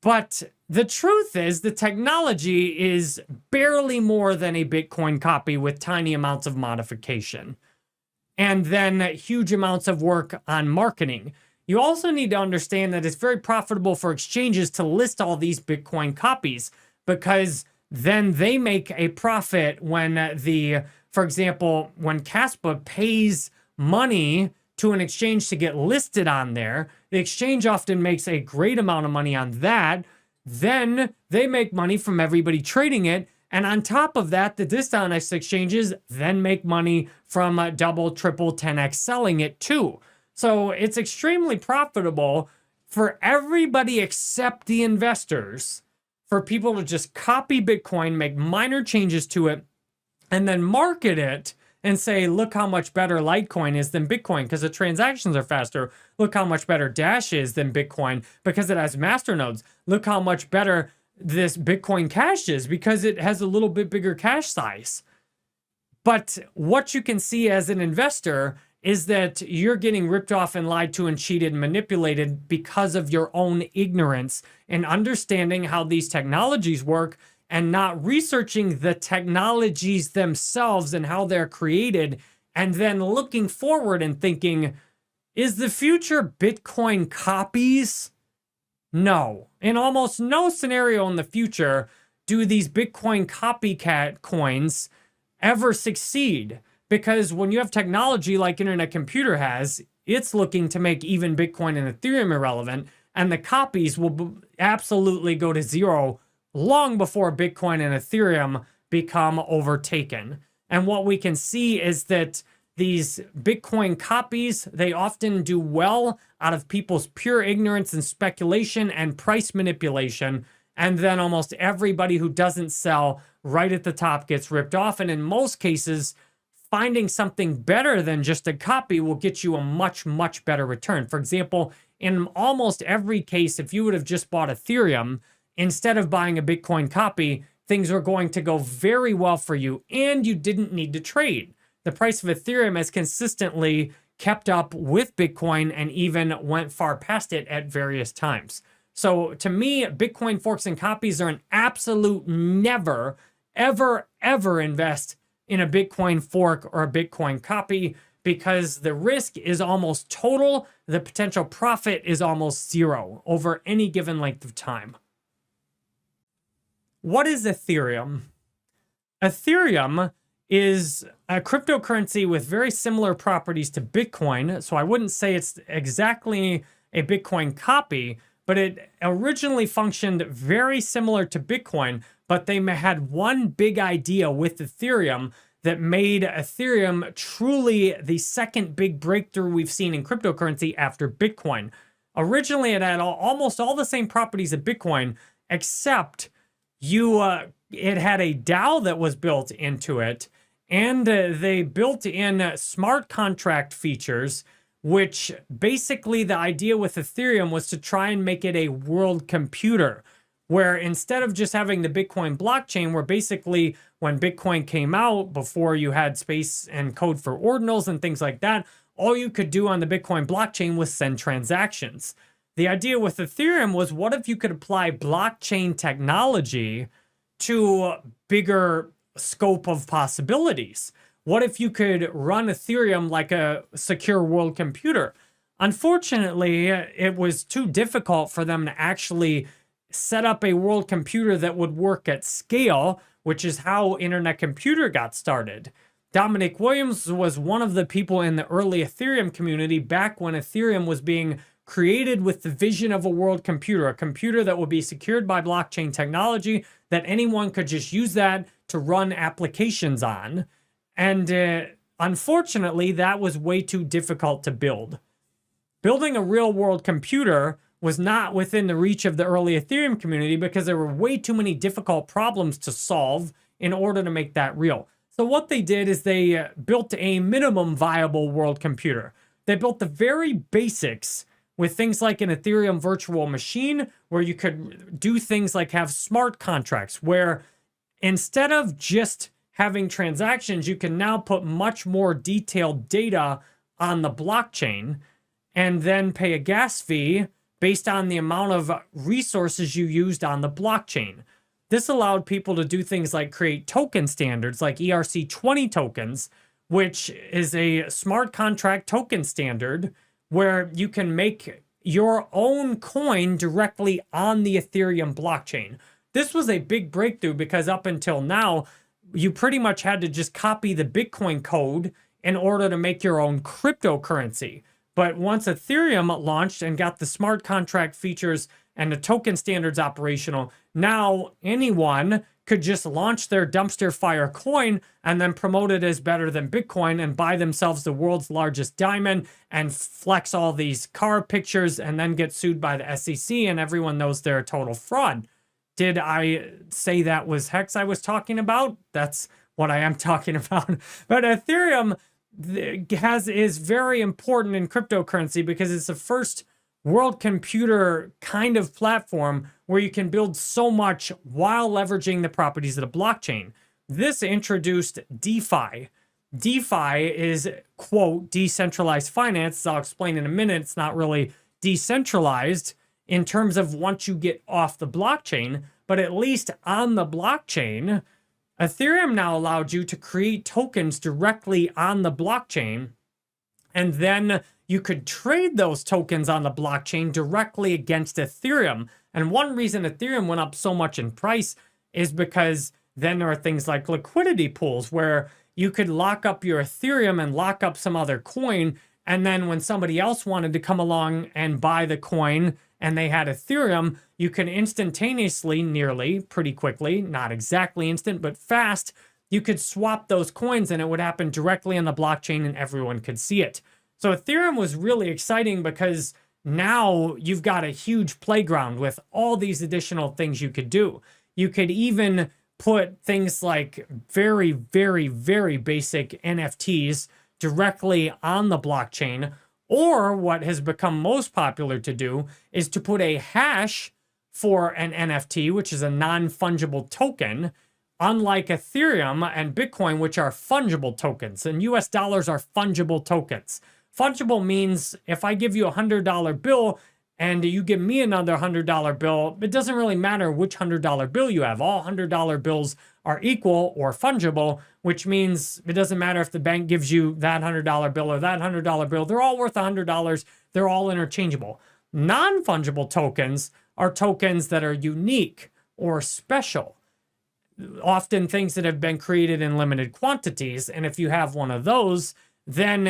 But the truth is the technology is barely more than a Bitcoin copy with tiny amounts of modification. And then huge amounts of work on marketing. You also need to understand that it's very profitable for exchanges to list all these Bitcoin copies, because then they make a profit when for example, when Caspa pays money to an exchange to get listed on there, the exchange often makes a great amount of money on that. Then they make money from everybody trading it. And on top of that, the dishonest exchanges then make money from double, triple, 10x selling it too. So it's extremely profitable for everybody except the investors, for people to just copy Bitcoin, make minor changes to it, and then market it and say, look how much better Litecoin is than Bitcoin because the transactions are faster. Look how much better Dash is than Bitcoin because it has masternodes. Look how much better this Bitcoin Cash is because it has a little bit bigger cache size. But what you can see as an investor is that you're getting ripped off and lied to and cheated and manipulated because of your own ignorance and understanding how these technologies work and not researching the technologies themselves and how they're created, and then looking forward and thinking, is the future Bitcoin copies? No. In almost no scenario in the future do these Bitcoin copycat coins ever succeed. Because when you have technology like Internet Computer has, it's looking to make even Bitcoin and Ethereum irrelevant, and the copies will absolutely go to zero long before Bitcoin and Ethereum become overtaken. And what we can see is that these Bitcoin copies, they often do well out of people's pure ignorance and speculation and price manipulation. And then almost everybody who doesn't sell right at the top gets ripped off. And in most cases, finding something better than just a copy will get you a much, much better return. For example, in almost every case, if you would have just bought Ethereum, instead of buying a Bitcoin copy, things are going to go very well for you and you didn't need to trade. The price of Ethereum has consistently kept up with Bitcoin and even went far past it at various times. So to me, Bitcoin forks and copies are an absolute never, ever, ever invest in a Bitcoin fork or a Bitcoin copy, because the risk is almost total. The potential profit is almost zero over any given length of time. What is Ethereum? Ethereum is a cryptocurrency with very similar properties to Bitcoin. So I wouldn't say it's exactly a Bitcoin copy, but it originally functioned very similar to Bitcoin, but they had one big idea with Ethereum that made Ethereum truly the second big breakthrough we've seen in cryptocurrency after Bitcoin. Originally, it had almost all the same properties as Bitcoin, except it had a DAO that was built into it, and they built in smart contract features, which basically the idea with Ethereum was to try and make it a world computer, where instead of just having the Bitcoin blockchain, where basically when Bitcoin came out, before you had space and code for ordinals and things like that, all you could do on the Bitcoin blockchain was send transactions. The idea with Ethereum was, what if you could apply blockchain technology to bigger scope of possibilities? What if you could run Ethereum like a secure world computer? Unfortunately, it was too difficult for them to actually set up a world computer that would work at scale, which is how Internet Computer got started. Dominic Williams was one of the people in the early Ethereum community back when Ethereum was being created with the vision of a world computer, a computer that would be secured by blockchain technology, that anyone could just use that to run applications on. And unfortunately, that was way too difficult to build. Building a real world computer was not within the reach of the early Ethereum community because there were way too many difficult problems to solve in order to make that real. So what they did is they built a minimum viable world computer. They built the very basics with things like an Ethereum virtual machine, where you could do things like have smart contracts, where instead of just having transactions, you can now put much more detailed data on the blockchain and then pay a gas fee based on the amount of resources you used on the blockchain. This allowed people to do things like create token standards like ERC20 tokens, which is a smart contract token standard where you can make your own coin directly on the Ethereum blockchain. This was a big breakthrough because up until now, you pretty much had to just copy the Bitcoin code in order to make your own cryptocurrency. But once Ethereum launched and got the smart contract features and the token standards operational, now anyone could just launch their dumpster fire coin and then promote it as better than Bitcoin and buy themselves the world's largest diamond and flex all these car pictures and then get sued by the SEC, and everyone knows they're a total fraud. Did I say that was Hex I was talking about? That's what I am talking about. But Ethereum is very important in cryptocurrency because it's the first world computer kind of platform where you can build so much while leveraging the properties of the blockchain. This introduced DeFi. DeFi is, quote, decentralized finance. As I'll explain in a minute, it's not really decentralized in terms of once you get off the blockchain, but at least on the blockchain, Ethereum now allowed you to create tokens directly on the blockchain, and then you could trade those tokens on the blockchain directly against Ethereum. And one reason Ethereum went up so much in price is because then there are things like liquidity pools where you could lock up your Ethereum and lock up some other coin. And then when somebody else wanted to come along and buy the coin and they had Ethereum, you can instantaneously, nearly, pretty quickly, not exactly instant, but fast, you could swap those coins and it would happen directly on the blockchain and everyone could see it. So Ethereum was really exciting because now you've got a huge playground with all these additional things you could do. You could even put things like very, very, very basic NFTs directly on the blockchain. Or what has become most popular to do is to put a hash for an NFT, which is a non-fungible token, unlike Ethereum and Bitcoin, which are fungible tokens. And US dollars are fungible tokens. Fungible means if I give you a $100 bill and you give me another $100 bill, it doesn't really matter which $100 bill you have. All $100 bills are equal or fungible, which means it doesn't matter if the bank gives you that $100 bill or that $100 bill. They're all worth $100. They're all interchangeable. Non-fungible tokens are tokens that are unique or special. Often things that have been created in limited quantities. And if you have one of those, then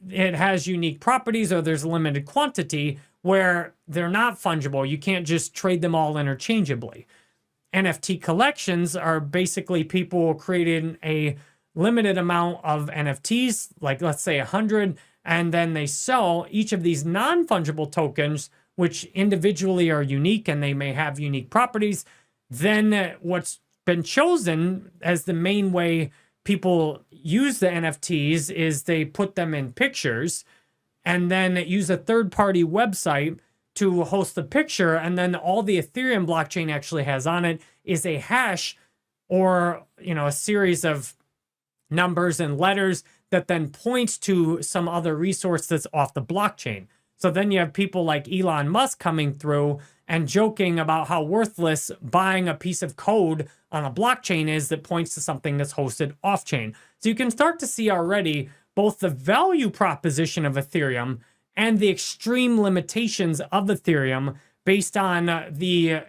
it has unique properties, or there's a limited quantity where they're not fungible. You can't just trade them all interchangeably. NFT collections are basically people creating a limited amount of NFTs, like let's say 100, and then they sell each of these non-fungible tokens, which individually are unique and they may have unique properties. Then what's been chosen as the main way people use the NFTs is they put them in pictures and then use a third-party website to host the picture, and then all the Ethereum blockchain actually has on it is a hash or, a series of numbers and letters that then points to some other resource that's off the blockchain. So then you have people like Elon Musk coming through and joking about how worthless buying a piece of code on a blockchain is that points to something that's hosted off-chain. So you can start to see already both the value proposition of Ethereum and the extreme limitations of Ethereum based on the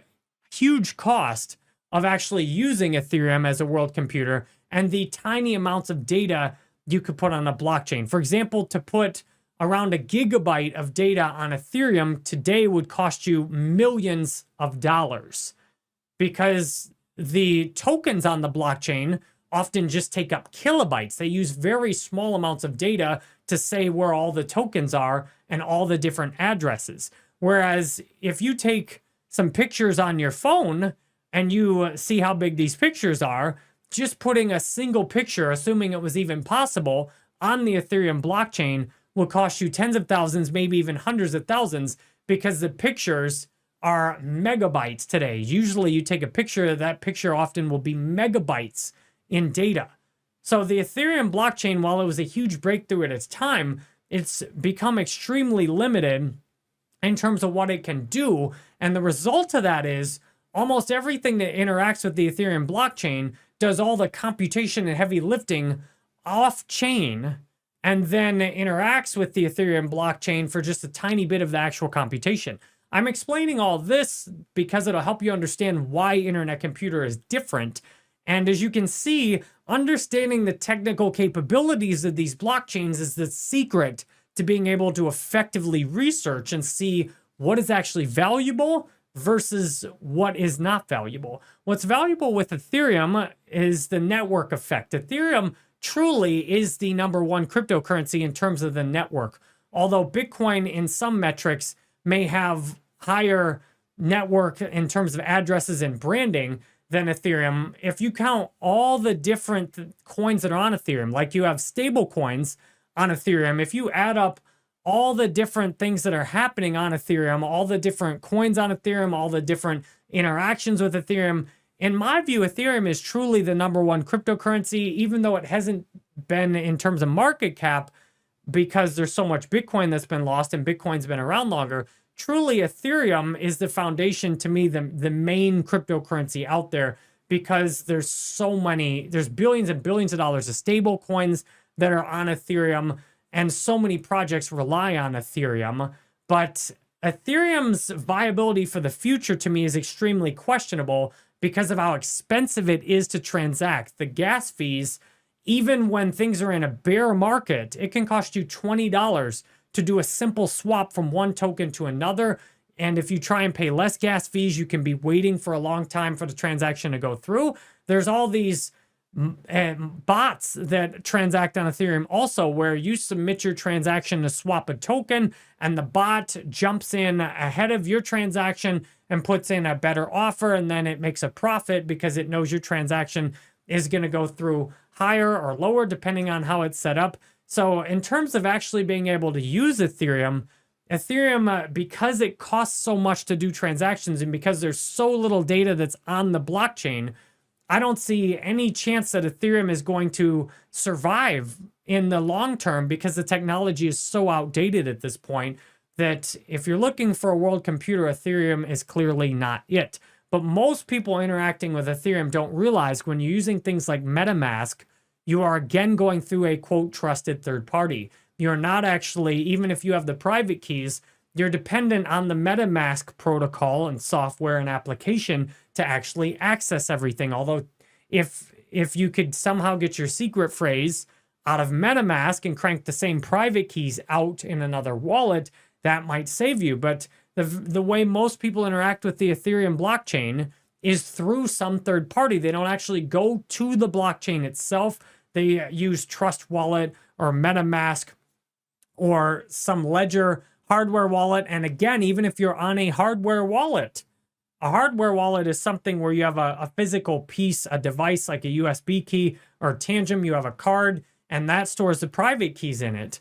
huge cost of actually using Ethereum as a world computer and the tiny amounts of data you could put on a blockchain. For example, to put around a gigabyte of data on Ethereum today would cost you millions of dollars because the tokens on the blockchain often just take up kilobytes. They use very small amounts of data to say where all the tokens are and all the different addresses. Whereas if you take some pictures on your phone and you see how big these pictures are, just putting a single picture, assuming it was even possible, on the Ethereum blockchain will cost you tens of thousands, maybe even hundreds of thousands, because the pictures are megabytes today. Usually you take a picture, that picture often will be megabytes in data. So the Ethereum blockchain, while it was a huge breakthrough at its time, it's become extremely limited in terms of what it can do. And the result of that is almost everything that interacts with the Ethereum blockchain does all the computation and heavy lifting off-chain and then interacts with the Ethereum blockchain for just a tiny bit of the actual computation. I'm explaining all this because it'll help you understand why internet computer is different. And as you can see, understanding the technical capabilities of these blockchains is the secret to being able to effectively research and see what is actually valuable versus what is not valuable. What's valuable with Ethereum is the network effect. Ethereum truly is the #1 cryptocurrency in terms of the network. Although Bitcoin in some metrics may have higher network in terms of addresses and branding than Ethereum, if you count all the different coins that are on Ethereum, like you have stable coins on Ethereum, if you add up all the different things that are happening on Ethereum, all the different coins on Ethereum, all the different interactions with Ethereum, in my view, Ethereum is truly the #1 cryptocurrency, even though it hasn't been in terms of market cap because there's so much Bitcoin that's been lost and Bitcoin's been around longer. Truly, Ethereum is the foundation, to me, the main cryptocurrency out there because there's so many, there's billions and billions of dollars of stable coins that are on Ethereum, and so many projects rely on Ethereum. But Ethereum's viability for the future, to me, is extremely questionable because of how expensive it is to transact. The gas fees, even when things are in a bear market, it can cost you $20 to do a simple swap from one token to another. And if you try and pay less gas fees, you can be waiting for a long time for the transaction to go through. There's all these bots that transact on Ethereum also, where you submit your transaction to swap a token and the bot jumps in ahead of your transaction and puts in a better offer, and then it makes a profit because it knows your transaction is going to go through higher or lower depending on how it's set up. So in terms of actually being able to use Ethereum, because it costs so much to do transactions and because there's so little data that's on the blockchain, I don't see any chance that Ethereum is going to survive in the long term because the technology is so outdated at this point that if you're looking for a world computer, Ethereum is clearly not it. But most people interacting with Ethereum don't realize when you're using things like MetaMask, you are again going through a quote trusted third party. You're not actually, even if you have the private keys, you're dependent on the MetaMask protocol and software and application to actually access everything. Although if you could somehow get your secret phrase out of MetaMask and crank the same private keys out in another wallet, that might save you. But the way most people interact with the Ethereum blockchain is through some third party. They don't actually go to the blockchain itself. They use Trust Wallet or MetaMask or some Ledger hardware wallet. And again, even if you're on a hardware wallet is something where you have a physical piece, a device like a USB key or Tangent, you have a card, and that stores the private keys in it.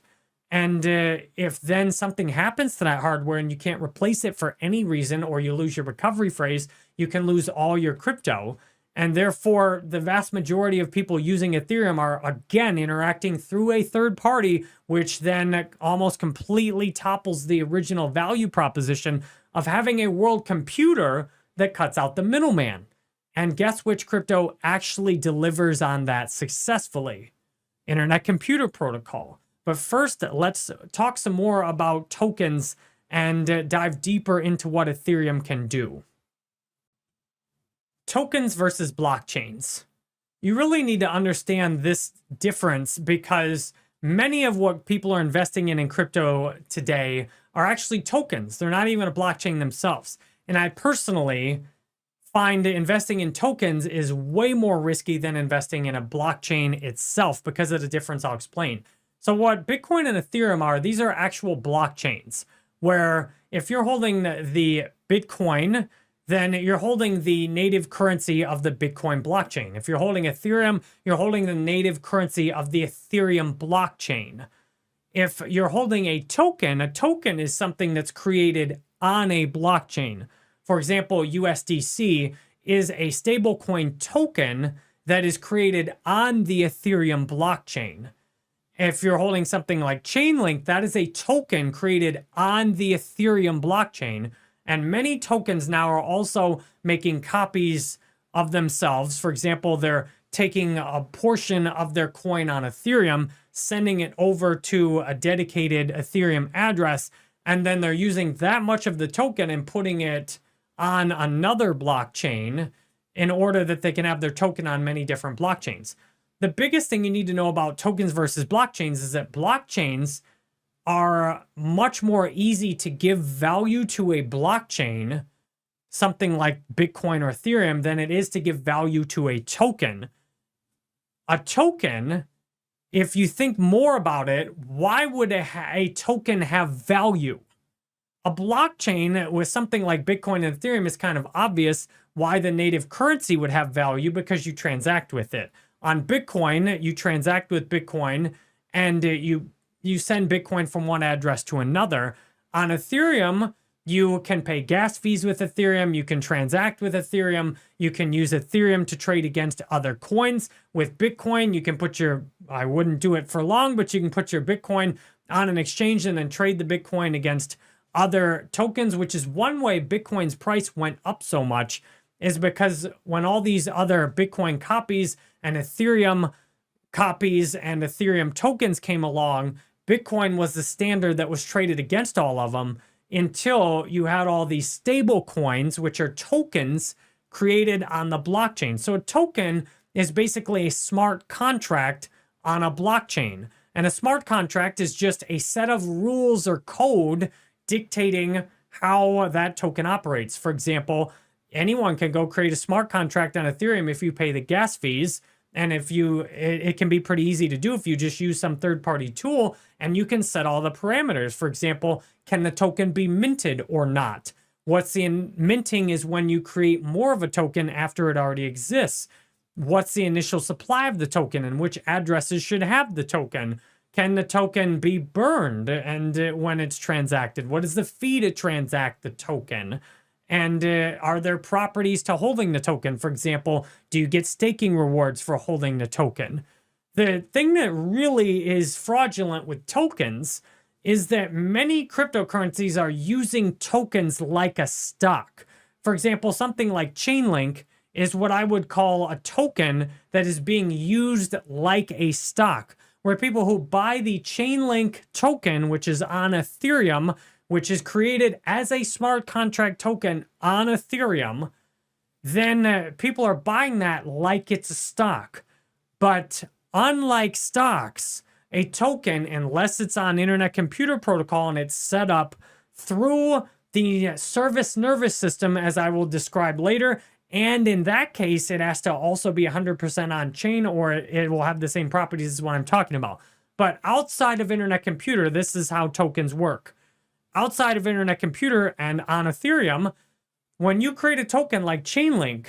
And if then something happens to that hardware and you can't replace it for any reason, or you lose your recovery phrase, you can lose all your crypto. And therefore, the vast majority of people using Ethereum are, again, interacting through a third party, which then almost completely topples the original value proposition of having a world computer that cuts out the middleman. And guess which crypto actually delivers on that successfully? Internet Computer Protocol. But first, let's talk some more about tokens and dive deeper into what Ethereum can do. Tokens versus blockchains. You really need to understand this difference because many of what people are investing in crypto today are actually tokens. They're not even a blockchain themselves. And I personally find investing in tokens is way more risky than investing in a blockchain itself because of the difference I'll explain. So what Bitcoin and Ethereum are, these are actual blockchains where if you're holding the Bitcoin, then you're holding the native currency of the Bitcoin blockchain. If you're holding Ethereum, you're holding the native currency of the Ethereum blockchain. If you're holding a token is something that's created on a blockchain. For example, USDC is a stablecoin token that is created on the Ethereum blockchain. If you're holding something like Chainlink, that is a token created on the Ethereum blockchain. And many tokens now are also making copies of themselves. For example, they're taking a portion of their coin on Ethereum, sending it over to a dedicated Ethereum address, and then they're using that much of the token and putting it on another blockchain in order that they can have their token on many different blockchains. The biggest thing you need to know about tokens versus blockchains is that blockchains are much more easy to give value to a blockchain, something like Bitcoin or Ethereum, than it is to give value to a token. A token, if you think more about it, why would a token have value? A blockchain with something like Bitcoin and Ethereum is kind of obvious why the native currency would have value because you transact with it. On Bitcoin, you transact with Bitcoin and you send Bitcoin from one address to another. On Ethereum, you can pay gas fees with Ethereum. You can transact with Ethereum. You can use Ethereum to trade against other coins. With Bitcoin, you can put I wouldn't do it for long, but you can put your Bitcoin on an exchange and then trade the Bitcoin against other tokens, which is one way Bitcoin's price went up so much, is because when all these other Bitcoin copies and Ethereum copies and Ethereum tokens came along, Bitcoin was the standard that was traded against all of them until you had all these stable coins, which are tokens created on the blockchain. So a token is basically a smart contract on a blockchain. And a smart contract is just a set of rules or code dictating how that token operates. For example, anyone can go create a smart contract on Ethereum if you pay the gas fees. And it can be pretty easy to do if you just use some third-party tool and you can set all the parameters. For example, can the token be minted or not? What's the minting is when you create more of a token after it already exists. What's the initial supply of the token and which addresses should have the token? Can the token be burned and when it's transacted? What is the fee to transact the token? And are there properties to holding the token? For example, do you get staking rewards for holding the token? The thing that really is fraudulent with tokens is that many cryptocurrencies are using tokens like a stock. For example, something like Chainlink is what I would call a token that is being used like a stock, where people who buy the Chainlink token, which is on Ethereum, which is created as a smart contract token on Ethereum, then people are buying that like it's a stock. But unlike stocks, a token, unless it's on Internet Computer Protocol and it's set up through the service nervous system, as I will describe later, and in that case, it has to also be 100% on chain or it will have the same properties as what I'm talking about. But outside of Internet Computer, this is how tokens work. Outside of Internet Computer and on Ethereum, when you create a token like Chainlink,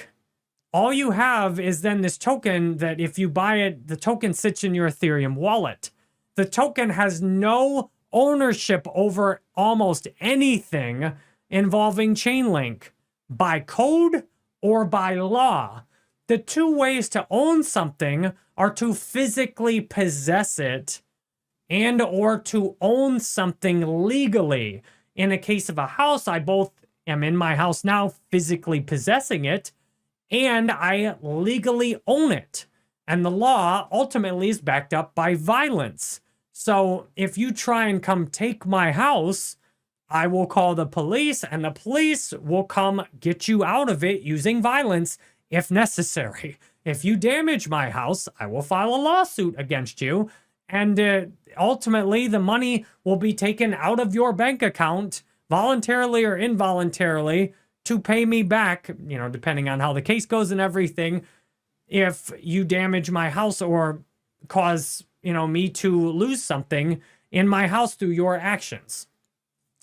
all you have is then this token that if you buy it, the token sits in your Ethereum wallet. The token has no ownership over almost anything involving Chainlink by code or by law. The two ways to own something are to physically possess it and or to own something legally. In a case of a house, I both am in my house now physically possessing it, and I legally own it. And the law ultimately is backed up by violence. So if you try and come take my house, I will call the police, and the police will come get you out of it using violence if necessary. If you damage my house, I will file a lawsuit against you, and ultimately the money will be taken out of your bank account voluntarily or involuntarily to pay me back, depending on how the case goes and everything, if you damage my house or cause, me to lose something in my house through your actions.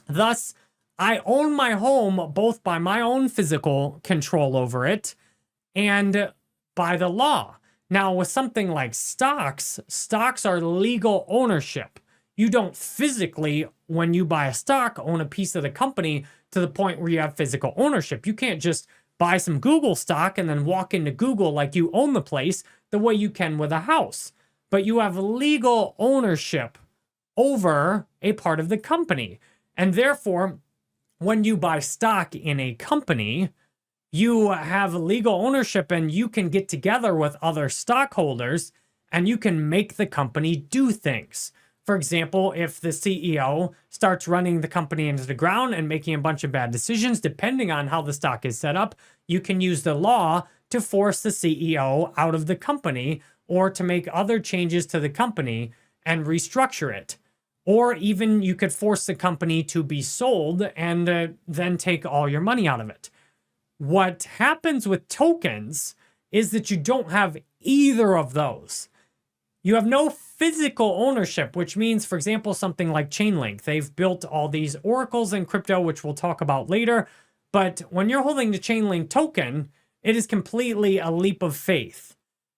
Thus, I own my home both by my own physical control over it and by the law. Now, with something like stocks are legal ownership. You don't physically, when you buy a stock, own a piece of the company to the point where you have physical ownership. You can't just buy some Google stock and then walk into Google like you own the place the way you can with a house. But you have legal ownership over a part of the company. And therefore, when you buy stock in a company, you have legal ownership and you can get together with other stockholders and you can make the company do things. For example, if the CEO starts running the company into the ground and making a bunch of bad decisions, depending on how the stock is set up, you can use the law to force the CEO out of the company or to make other changes to the company and restructure it. Or even you could force the company to be sold and then take all your money out of it. What happens with tokens is that you don't have either of those. You have no physical ownership, which means, for example, something like Chainlink. They've built all these oracles in crypto, which we'll talk about later. But when you're holding the Chainlink token, it is completely a leap of faith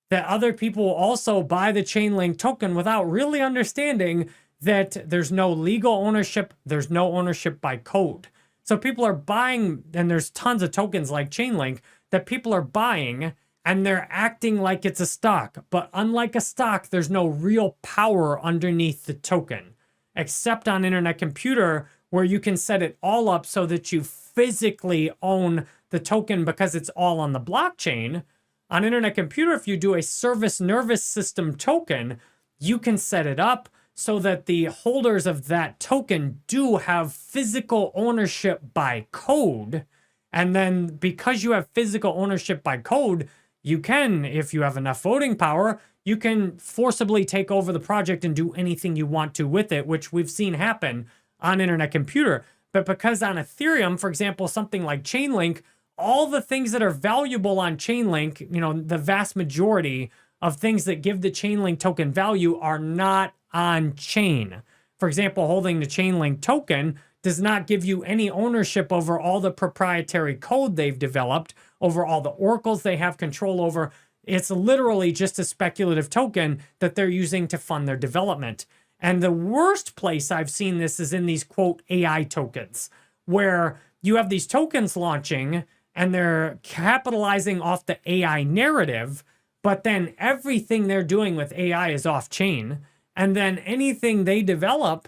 that other people will also buy the Chainlink token without really understanding that there's no legal ownership, there's no ownership by code. So people are buying, and there's tons of tokens like Chainlink that people are buying, and they're acting like it's a stock. But unlike a stock, there's no real power underneath the token, except on Internet Computer, where you can set it all up so that you physically own the token because it's all on the blockchain. On Internet Computer, if you do a service nervous system token, you can set it up so that the holders of that token do have physical ownership by code. And then because you have physical ownership by code, you can, if you have enough voting power, you can forcibly take over the project and do anything you want to with it, which we've seen happen on Internet Computer. But because on Ethereum, for example, something like Chainlink, all the things that are valuable on Chainlink, the vast majority of things that give the Chainlink token value are not on chain. For example, holding the Chainlink token does not give you any ownership over all the proprietary code they've developed, over all the oracles they have control over. It's literally just a speculative token that they're using to fund their development. And the worst place I've seen this is in these, quote, AI tokens, where you have these tokens launching and they're capitalizing off the AI narrative, but then everything they're doing with AI is off chain. And then anything they develop,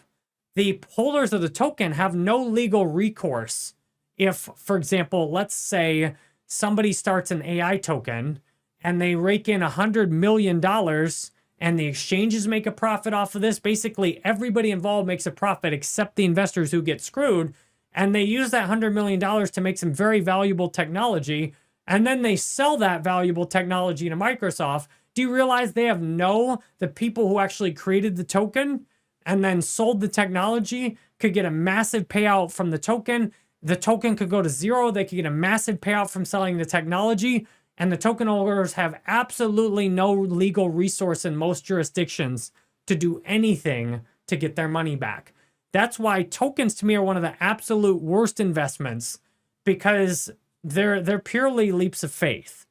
the holders of the token have no legal recourse. If, for example, let's say somebody starts an AI token and they rake in $100 million and the exchanges make a profit off of this, basically everybody involved makes a profit except the investors who get screwed. And they use that $100 million to make some very valuable technology. And then they sell that valuable technology to Microsoft. Do you realize they have the people who actually created the token and then sold the technology could get a massive payout from the token. The token could go to zero. They could get a massive payout from selling the technology. And the token holders have absolutely no legal resource in most jurisdictions to do anything to get their money back. That's why tokens to me are one of the absolute worst investments, because they're purely leaps of faith.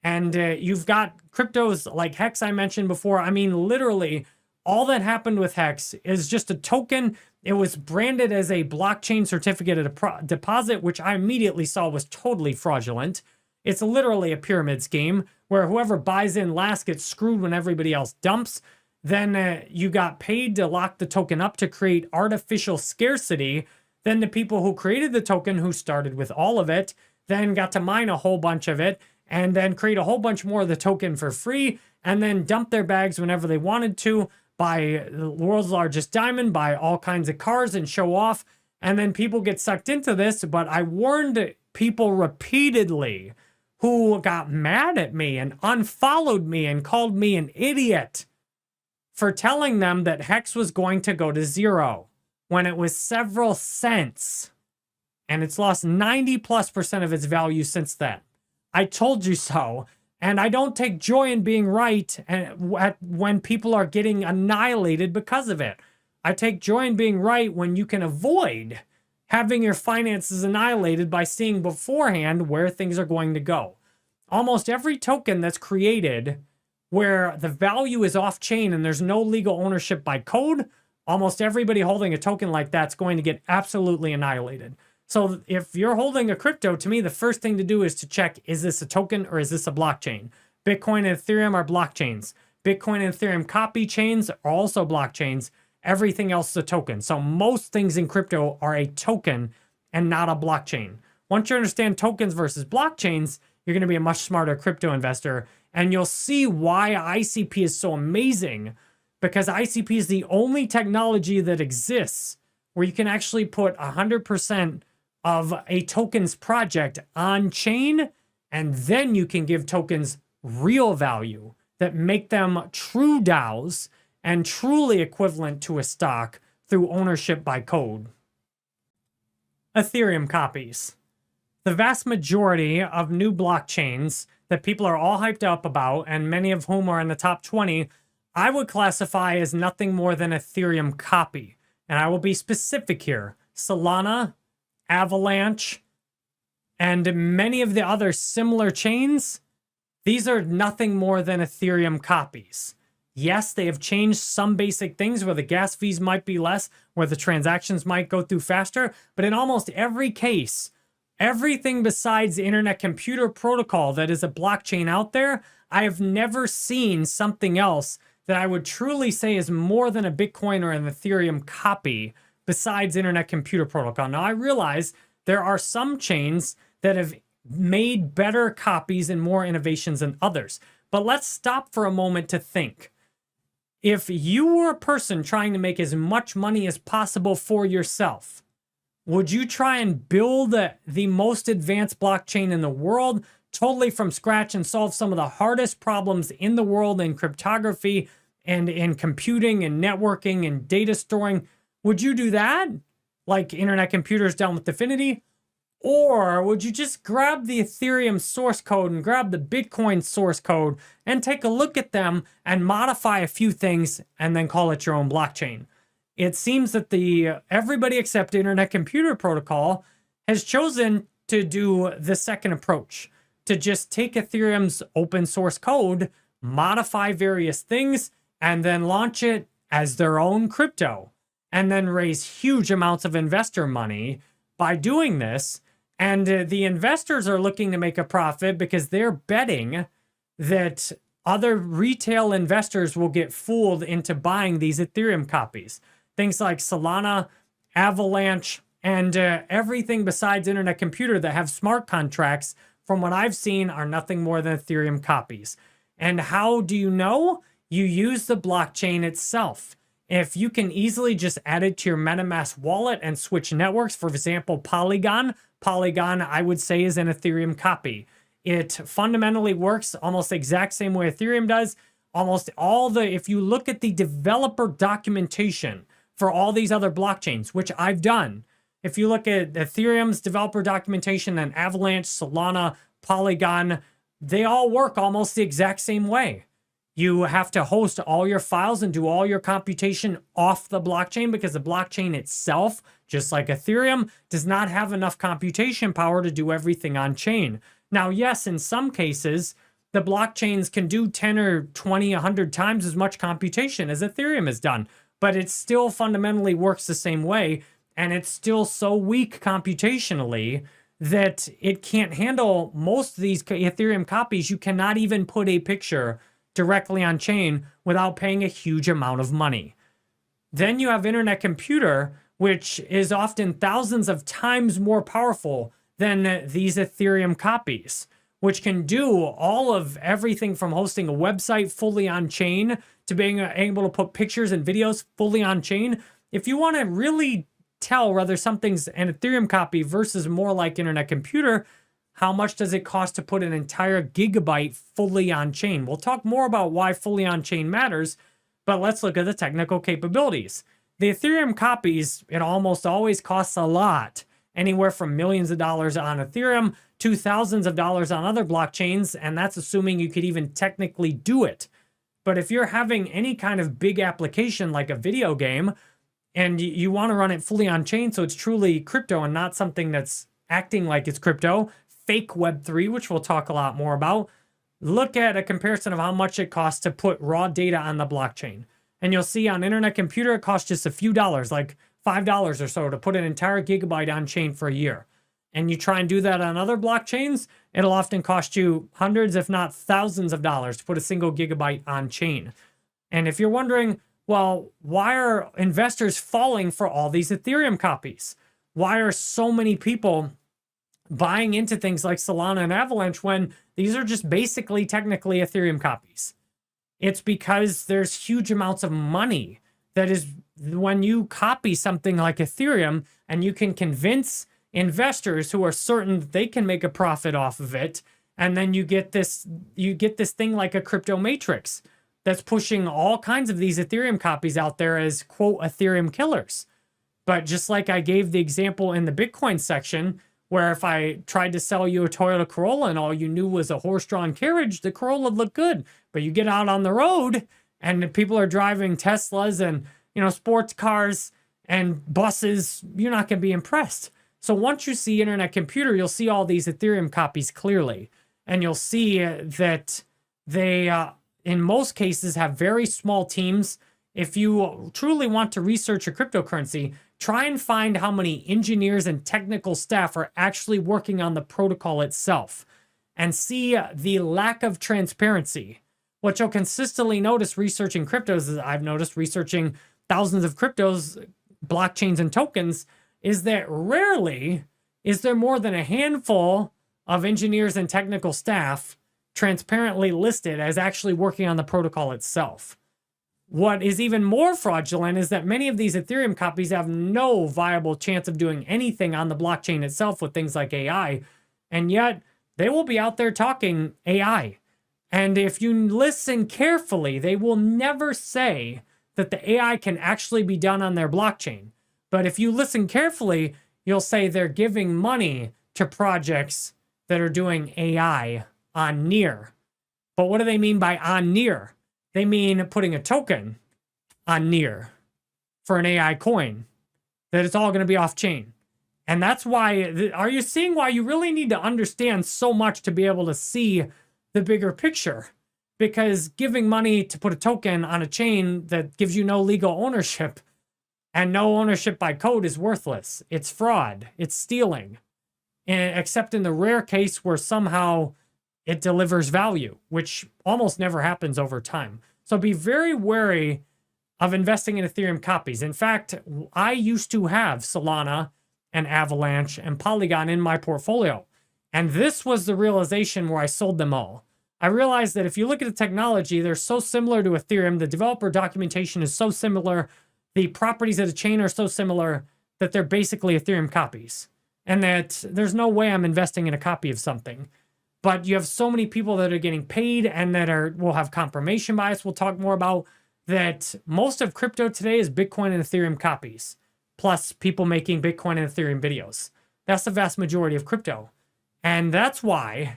And you've got cryptos like Hex I mentioned before. I mean, literally, all that happened with Hex is just a token. It was branded as a blockchain certificate of deposit, which I immediately saw was totally fraudulent. It's literally a pyramid scheme where whoever buys in last gets screwed when everybody else dumps. Then you got paid to lock the token up to create artificial scarcity. Then the people who created the token, who started with all of it, then got to mine a whole bunch of it and then create a whole bunch more of the token for free and then dump their bags whenever they wanted to, buy the world's largest diamond, buy all kinds of cars and show off. And then people get sucked into this. But I warned people repeatedly who got mad at me and unfollowed me and called me an idiot for telling them that Hex was going to go to zero when it was several cents. And it's lost 90+% of its value since then. I told you so. And I don't take joy in being right when people are getting annihilated because of it. I take joy in being right when you can avoid having your finances annihilated by seeing beforehand where things are going to go. Almost every token that's created where the value is off-chain and there's no legal ownership by code, almost everybody holding a token like that's going to get absolutely annihilated. So if you're holding a crypto, to me, the first thing to do is to check, is this a token or is this a blockchain? Bitcoin and Ethereum are blockchains. Bitcoin and Ethereum copy chains are also blockchains. Everything else is a token. So most things in crypto are a token and not a blockchain. Once you understand tokens versus blockchains, you're going to be a much smarter crypto investor. And you'll see why ICP is so amazing, because ICP is the only technology that exists where you can actually put 100% of a token's project on chain, and then you can give tokens real value that make them true DAOs and truly equivalent to a stock through ownership by code. Ethereum copies. The vast majority of new blockchains that people are all hyped up about, and many of whom are in the top 20, I would classify as nothing more than Ethereum copy. And I will be specific here. Solana, Avalanche, and many of the other similar chains, these are nothing more than Ethereum copies. Yes, they have changed some basic things where the gas fees might be less, where the transactions might go through faster, but in almost every case, everything besides the Internet Computer Protocol that is a blockchain out there, I have never seen something else that I would truly say is more than a Bitcoin or an Ethereum copy besides Internet Computer Protocol. Now, I realize there are some chains that have made better copies and more innovations than others. But let's stop for a moment to think. If you were a person trying to make as much money as possible for yourself, would you try and build the most advanced blockchain in the world totally from scratch and solve some of the hardest problems in the world in cryptography and in computing and networking and data storing? Would you do that? Like Internet Computers done with Dfinity? Or would you just grab the Ethereum source code and grab the Bitcoin source code and take a look at them and modify a few things and then call it your own blockchain? It seems that everybody except Internet Computer Protocol has chosen to do the second approach, to just take Ethereum's open source code, modify various things, and then launch it as their own crypto, and then raise huge amounts of investor money by doing this. And the investors are looking to make a profit because they're betting that other retail investors will get fooled into buying these Ethereum copies. Things like Solana, Avalanche, and everything besides Internet Computer that have smart contracts, from what I've seen, are nothing more than Ethereum copies. And how do you know? You use the blockchain itself. If you can easily just add it to your MetaMask wallet and switch networks, for example, Polygon, I would say, is an Ethereum copy. It fundamentally works almost the exact same way Ethereum does. If you look at the developer documentation for all these other blockchains, which I've done, if you look at Ethereum's developer documentation and Avalanche, Solana, Polygon, they all work almost the exact same way. You have to host all your files and do all your computation off the blockchain because the blockchain itself, just like Ethereum, does not have enough computation power to do everything on chain. Now, yes, in some cases, the blockchains can do 10 or 20, 100 times as much computation as Ethereum has done, but it still fundamentally works the same way, and it's still so weak computationally that it can't handle most of these Ethereum copies. You cannot even put a picture directly on chain without paying a huge amount of money. Then you have Internet Computer, which is often thousands of times more powerful than these Ethereum copies, which can do all of everything from hosting a website fully on chain to being able to put pictures and videos fully on chain. If you want to really tell whether something's an Ethereum copy versus more like Internet Computer, how much does it cost to put an entire gigabyte fully on chain? We'll talk more about why fully on chain matters, but let's look at the technical capabilities. The Ethereum copies, it almost always costs a lot, anywhere from millions of dollars on Ethereum to thousands of dollars on other blockchains, and that's assuming you could even technically do it. But if you're having any kind of big application like a video game, and you want to run it fully on chain so it's truly crypto and not something that's acting like it's crypto, fake Web3, which we'll talk a lot more about, look at a comparison of how much it costs to put raw data on the blockchain. And you'll see on Internet Computer, it costs just a few dollars, like $5 or so, to put an entire gigabyte on chain for a year. And you try and do that on other blockchains, it'll often cost you hundreds, if not thousands of dollars to put a single gigabyte on chain. And if you're wondering, well, why are investors falling for all these Ethereum copies? Why are so many people buying into things like Solana and Avalanche when these are just basically technically Ethereum copies? It's because there's huge amounts of money that is when you copy something like Ethereum and you can convince investors who are certain that they can make a profit off of it, and then you get this thing like a crypto matrix that's pushing all kinds of these Ethereum copies out there as quote Ethereum killers. But just like I gave the example in the Bitcoin section, where if I tried to sell you a Toyota Corolla and all you knew was a horse-drawn carriage, the Corolla looked good. But you get out on the road and people are driving Teslas and, sports cars and buses, you're not going to be impressed. So once you see Internet Computer, you'll see all these Ethereum copies clearly. And you'll see that they, in most cases, have very small teams. If you truly want to research a cryptocurrency, try and find how many engineers and technical staff are actually working on the protocol itself and see the lack of transparency. What you'll consistently notice researching cryptos, as I've noticed researching thousands of cryptos, blockchains, and tokens, is that rarely is there more than a handful of engineers and technical staff transparently listed as actually working on the protocol itself. What is even more fraudulent is that many of these Ethereum copies have no viable chance of doing anything on the blockchain itself with things like AI, and yet they will be out there talking AI. And if you listen carefully, they will never say that the AI can actually be done on their blockchain. But if you listen carefully, you'll say they're giving money to projects that are doing AI on Near. But what do they mean by on Near? They mean putting a token on Near for an AI coin, that it's all going to be off chain. And that's why, are you seeing why you really need to understand so much to be able to see the bigger picture? Because giving money to put a token on a chain that gives you no legal ownership and no ownership by code is worthless. It's fraud. It's stealing. And except in the rare case where somehow it delivers value, which almost never happens over time. So be very wary of investing in Ethereum copies. In fact, I used to have Solana and Avalanche and Polygon in my portfolio. And this was the realization where I sold them all. I realized that if you look at the technology, they're so similar to Ethereum. The developer documentation is so similar. The properties of the chain are so similar that they're basically Ethereum copies. And that there's no way I'm investing in a copy of something. But you have so many people that are getting paid and that will have confirmation bias. We'll talk more about that. Most of crypto today is Bitcoin and Ethereum copies, plus people making Bitcoin and Ethereum videos. That's the vast majority of crypto. And that's why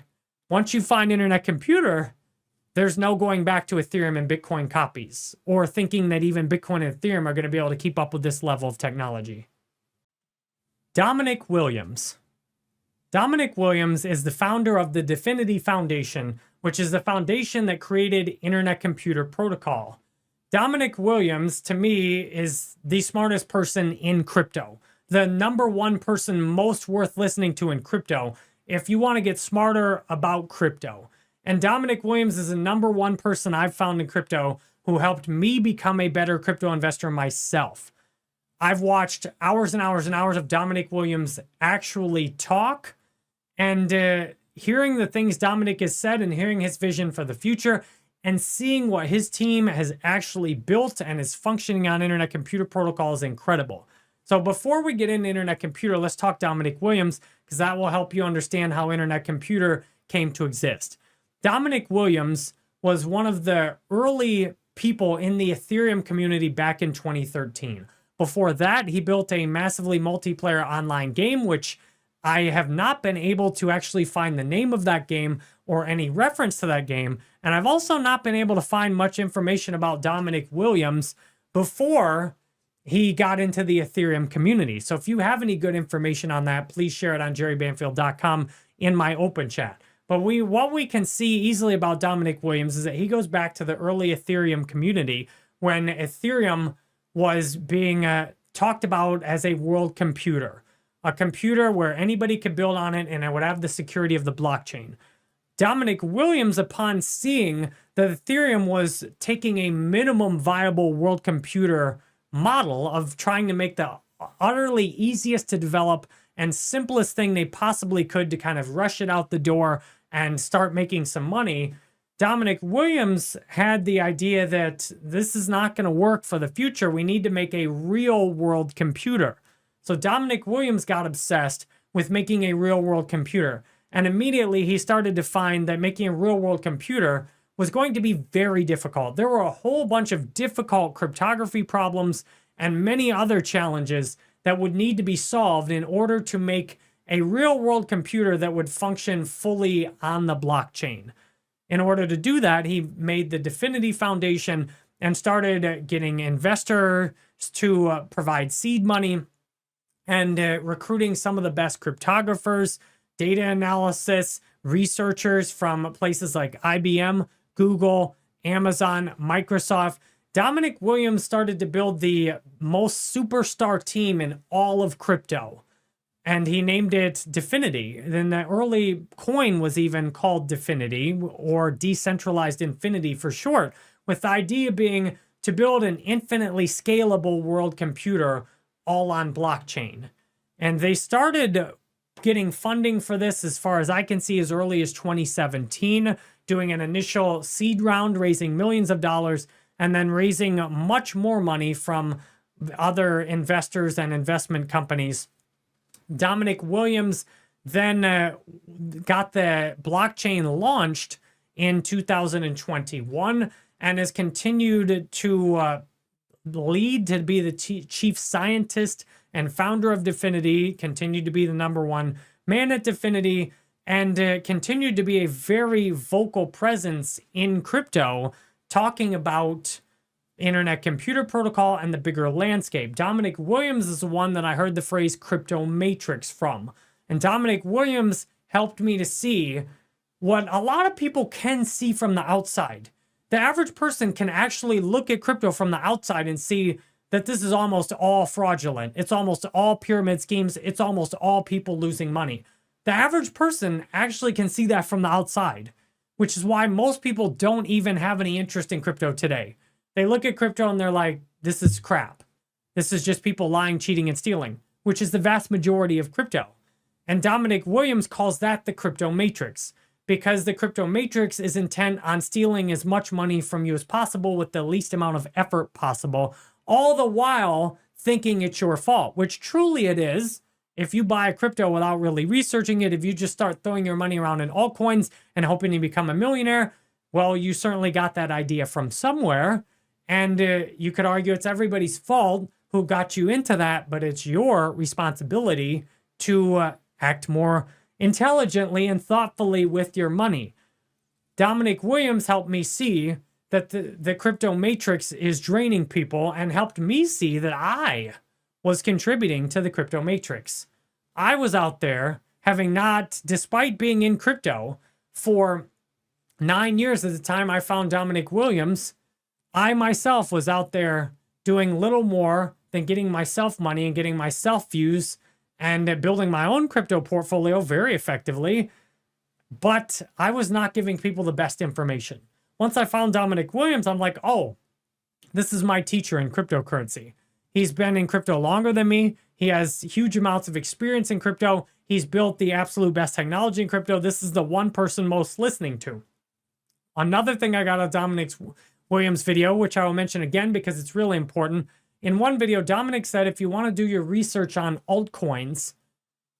once you find Internet Computer, there's no going back to Ethereum and Bitcoin copies or thinking that even Bitcoin and Ethereum are going to be able to keep up with this level of technology. Dominic Williams. Dominic Williams is the founder of the Dfinity Foundation, which is the foundation that created Internet Computer Protocol. Dominic Williams, to me, is the smartest person in crypto. the #1 person most worth listening to in crypto if you want to get smarter about crypto. And Dominic Williams is the #1 person I've found in crypto who helped me become a better crypto investor myself. I've watched hours and hours and hours of Dominic Williams actually talk, and hearing the things Dominic has said and hearing his vision for the future and seeing what his team has actually built and is functioning on internet computer protocol is incredible. So before we get into internet computer, let's talk Dominic Williams, because that will help you understand how internet computer came to exist. Dominic Williams was one of the early people in the Ethereum community back in 2013. Before that, he built a massively multiplayer online game, which I have not been able to actually find the name of that game or any reference to that game. And I've also not been able to find much information about Dominic Williams before he got into the Ethereum community. So if you have any good information on that, please share it on jerrybanfield.com in my open chat. But what we can see easily about Dominic Williams is that he goes back to the early Ethereum community when Ethereum was being talked about as a world computer, a computer where anybody could build on it and it would have the security of the blockchain. Dominic Williams, upon seeing that Ethereum was taking a minimum viable world computer model of trying to make the utterly easiest to develop and simplest thing they possibly could to kind of rush it out the door and start making some money, Dominic Williams had the idea that this is not going to work for the future. We need to make a real world computer. So Dominic Williams got obsessed with making a real world computer. And immediately he started to find that making a real world computer was going to be very difficult. There were a whole bunch of difficult cryptography problems and many other challenges that would need to be solved in order to make a real world computer that would function fully on the blockchain. In order to do that, he made the Dfinity Foundation and started getting investors to provide seed money and recruiting some of the best cryptographers, data analysis, researchers from places like IBM, Google, Amazon, Microsoft. Dominic Williams started to build the most superstar team in all of crypto, and he named it Dfinity. Then the early coin was even called Dfinity, or Decentralized Infinity for short, with the idea being to build an infinitely scalable world computer all on blockchain. And they started getting funding for this, as far as I can see, as early as 2017, doing an initial seed round, raising millions of dollars, and then raising much more money from other investors and investment companies. Dominic Williams then got the blockchain launched in 2021 and has continued to lead to be the chief scientist and founder of Dfinity, continued to be the #1 man at Dfinity, and continued to be a very vocal presence in crypto, talking about internet computer protocol and the bigger landscape. Dominic Williams is the one that I heard the phrase crypto matrix from. And Dominic Williams helped me to see what a lot of people can see from the outside. The average person can actually look at crypto from the outside and see that this is almost all fraudulent. It's almost all pyramid schemes. It's almost all people losing money. The average person actually can see that from the outside, which is why most people don't even have any interest in crypto today. They look at crypto and they're like, this is crap. This is just people lying, cheating, and stealing, which is the vast majority of crypto. And Dominic Williams calls that the crypto matrix, because the crypto matrix is intent on stealing as much money from you as possible with the least amount of effort possible, all the while thinking it's your fault, which truly it is. If you buy crypto without really researching it, if you just start throwing your money around in altcoins and hoping to become a millionaire, well, you certainly got that idea from somewhere. And you could argue it's everybody's fault who got you into that, but it's your responsibility to act more intelligently and thoughtfully with your money. Dominic Williams helped me see that the crypto matrix is draining people, and helped me see that I was contributing to the crypto matrix. I was out there having not, despite being in crypto for 9 years at the time I found Dominic Williams, I myself was out there doing little more than getting myself money and getting myself views and building my own crypto portfolio very effectively. But I was not giving people the best information. Once I found Dominic Williams, I'm like, oh, this is my teacher in cryptocurrency. He's been in crypto longer than me. He has huge amounts of experience in crypto. He's built the absolute best technology in crypto. This is the one person most listening to. Another thing I got out of Dominic Williams' video, which I will mention again because it's really important. In one video, Dominic said if you want to do your research on altcoins,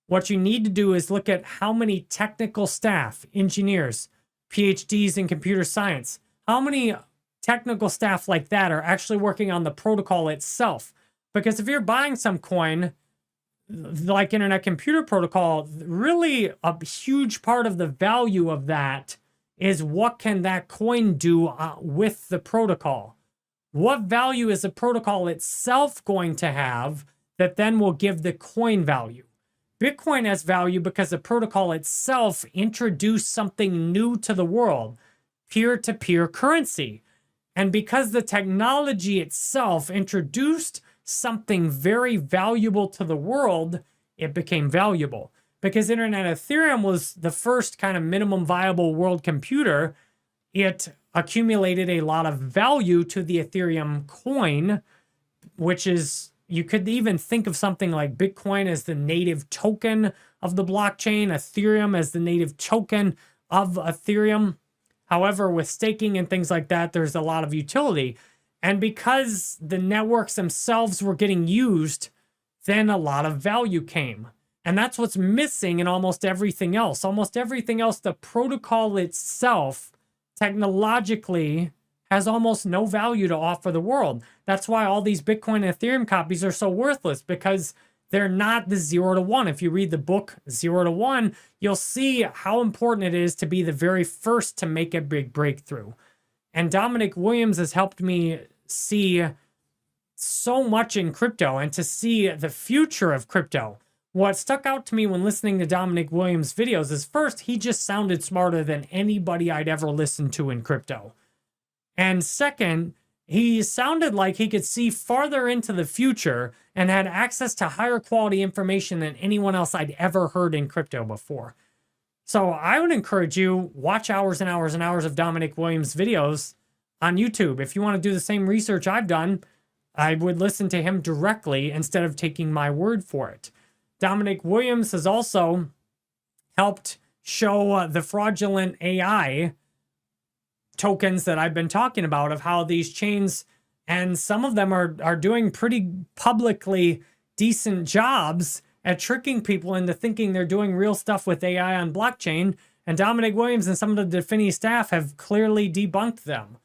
what you need to do is look at how many technical staff, engineers, PhDs in computer science, how many technical staff like that are actually working on the protocol itself. Because if you're buying some coin, like Internet Computer Protocol, really a huge part of the value of that is what can that coin do with the protocol? What value is the protocol itself going to have that then will give the coin value? Bitcoin has value because the protocol itself introduced something new to the world, peer-to-peer currency. And because the technology itself introduced something very valuable to the world, it became valuable. Because Internet Ethereum was the first kind of minimum viable world computer, it accumulated a lot of value to the Ethereum coin, which is, you could even think of something like Bitcoin as the native token of the blockchain, Ethereum as the native token of Ethereum. However, with staking and things like that, there's a lot of utility. And because the networks themselves were getting used, then a lot of value came. And that's what's missing in almost everything else. Almost everything else, the protocol itself, technologically, has almost no value to offer the world. That's why all these Bitcoin and Ethereum copies are so worthless, because they're not the 0 to 1. If you read the book 0 to 1, you'll see how important it is to be the very first to make a big breakthrough. And Dominic Williams has helped me see so much in crypto and to see the future of crypto. What stuck out to me when listening to Dominic Williams' videos is, first, he just sounded smarter than anybody I'd ever listened to in crypto. And second, he sounded like he could see farther into the future and had access to higher quality information than anyone else I'd ever heard in crypto before. So I would encourage you, watch hours and hours and hours of Dominic Williams' videos on YouTube. If you want to do the same research I've done, I would listen to him directly instead of taking my word for it. Dominic Williams has also helped show the fraudulent AI tokens that I've been talking about, of how these chains, and some of them are doing pretty publicly decent jobs at tricking people into thinking they're doing real stuff with AI on blockchain. And Dominic Williams and some of the Dfinity staff have clearly debunked them.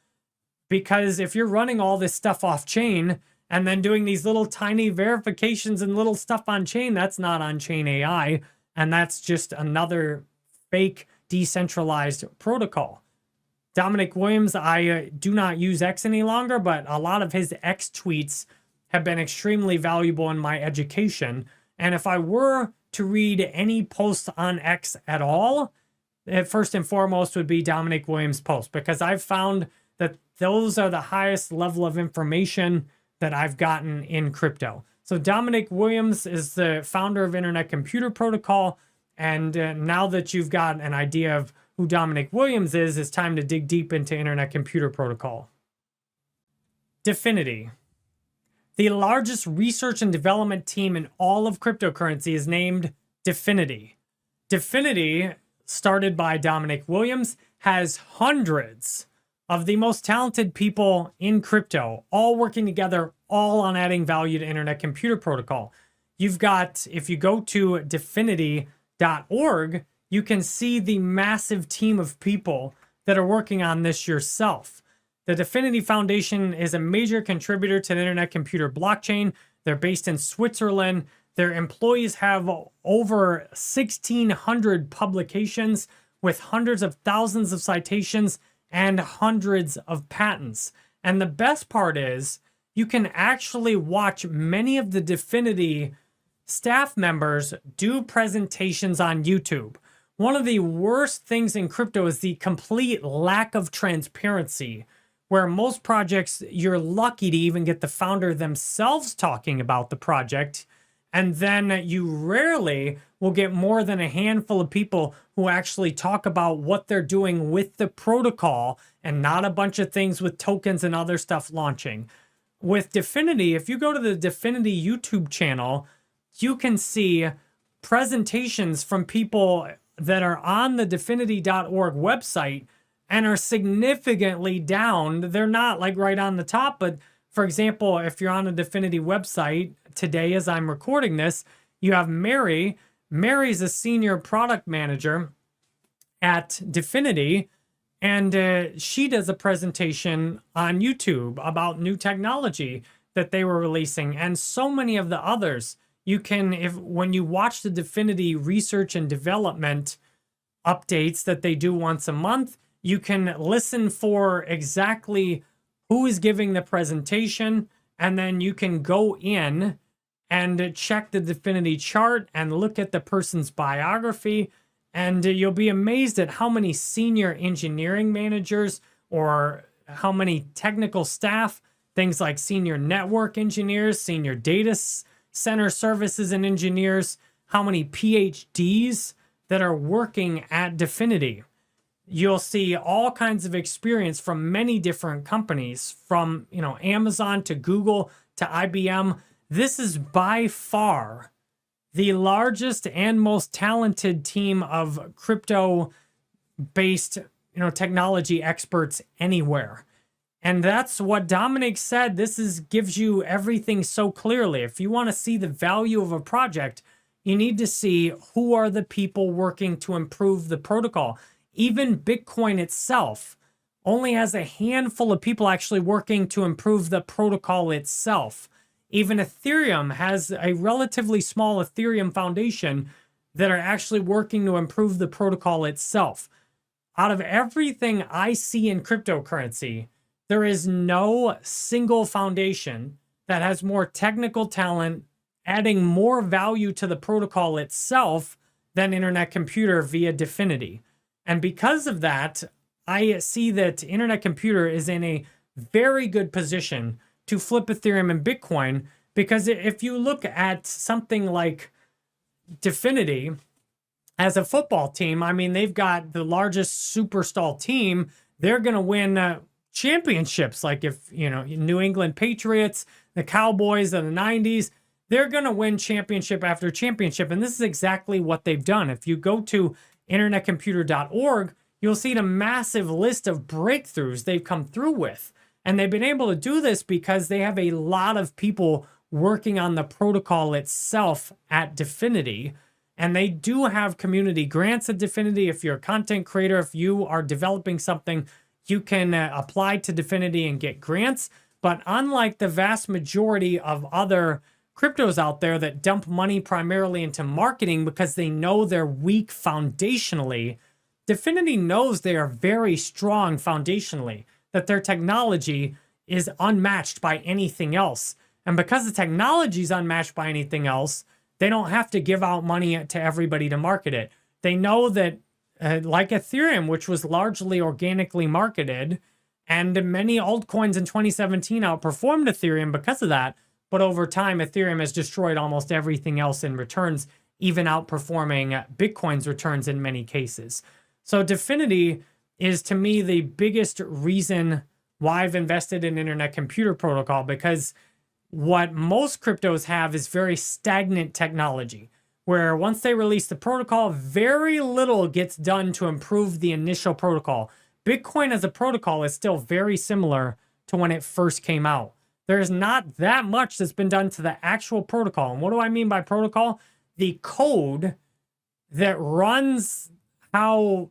Because if you're running all this stuff off chain and then doing these little tiny verifications and little stuff on chain, that's not on-chain AI. And that's just another fake decentralized protocol. Dominic Williams, I do not use X any longer, but a lot of his X tweets have been extremely valuable in my education. And if I were to read any post on X at all, first and foremost would be Dominic Williams' post, because I've found that those are the highest level of information that I've gotten in crypto. So Dominic Williams is the founder of Internet Computer Protocol. And now that you've got an idea of who Dominic Williams is, it's time to dig deep into Internet Computer Protocol. Dfinity. The largest research and development team in all of cryptocurrency is named Dfinity. Dfinity, started by Dominic Williams, has hundreds of the most talented people in crypto, all working together, all on adding value to Internet Computer Protocol. You've got, if you go to Dfinity.org, you can see the massive team of people that are working on this yourself. The Dfinity Foundation is a major contributor to the Internet Computer blockchain. They're based in Switzerland. Their employees have over 1,600 publications with hundreds of thousands of citations and hundreds of patents. And the best part is, you can actually watch many of the Dfinity staff members do presentations on YouTube. One of the worst things in crypto is the complete lack of transparency where most projects, you're lucky to even get the founder themselves talking about the project. And then you rarely will get more than a handful of people who actually talk about what they're doing with the protocol and not a bunch of things with tokens and other stuff launching. With Dfinity, if you go to the Dfinity YouTube channel, you can see presentations from people that are on the Dfinity.org website and are significantly down. They're not like right on the top, but for example, if you're on a Dfinity website today, as I'm recording this, you have Mary. Mary's a senior product manager at Dfinity, and she does a presentation on YouTube about new technology that they were releasing, and so many of the others. You can, when you watch the Dfinity research and development updates that they do once a month, you can listen for exactly who is giving the presentation, and then you can go in and check the Dfinity chart and look at the person's biography, and you'll be amazed at how many senior engineering managers or how many technical staff, things like senior network engineers, senior data center services and engineers, how many PhDs that are working at Dfinity. You'll see all kinds of experience from many different companies, from Amazon to Google to IBM. This is by far the largest and most talented team of crypto-based technology experts anywhere. And that's what Dominic said. This gives you everything so clearly. If you want to see the value of a project, you need to see who are the people working to improve the protocol. Even Bitcoin itself only has a handful of people actually working to improve the protocol itself. Even Ethereum has a relatively small Ethereum foundation that are actually working to improve the protocol itself. Out of everything I see in cryptocurrency, there is no single foundation that has more technical talent, adding more value to the protocol itself than Internet Computer via Dfinity. And because of that, I see that Internet Computer is in a very good position to flip Ethereum and Bitcoin, because if you look at something like Dfinity as a football team, I mean, they've got the largest superstar team. They're going to win championships. Like if, New England Patriots, the Cowboys of the 90s, they're going to win championship after championship. And this is exactly what they've done. If you go to internetcomputer.org, you'll see the massive list of breakthroughs they've come through with. And they've been able to do this because they have a lot of people working on the protocol itself at Dfinity. And they do have community grants at Dfinity. If you're a content creator, if you are developing something, you can apply to Dfinity and get grants. But unlike the vast majority of other cryptos out there that dump money primarily into marketing because they know they're weak foundationally, Dfinity knows they are very strong foundationally, that their technology is unmatched by anything else. And because the technology is unmatched by anything else, they don't have to give out money to everybody to market it. They know that, like Ethereum, which was largely organically marketed, and many altcoins in 2017 outperformed Ethereum because of that. But over time, Ethereum has destroyed almost everything else in returns, even outperforming Bitcoin's returns in many cases. So Dfinity is, to me, the biggest reason why I've invested in Internet Computer Protocol, because what most cryptos have is very stagnant technology, where once they release the protocol, very little gets done to improve the initial protocol. Bitcoin as a protocol is still very similar to when it first came out. There's not that much that's been done to the actual protocol. And what do I mean by protocol? The code that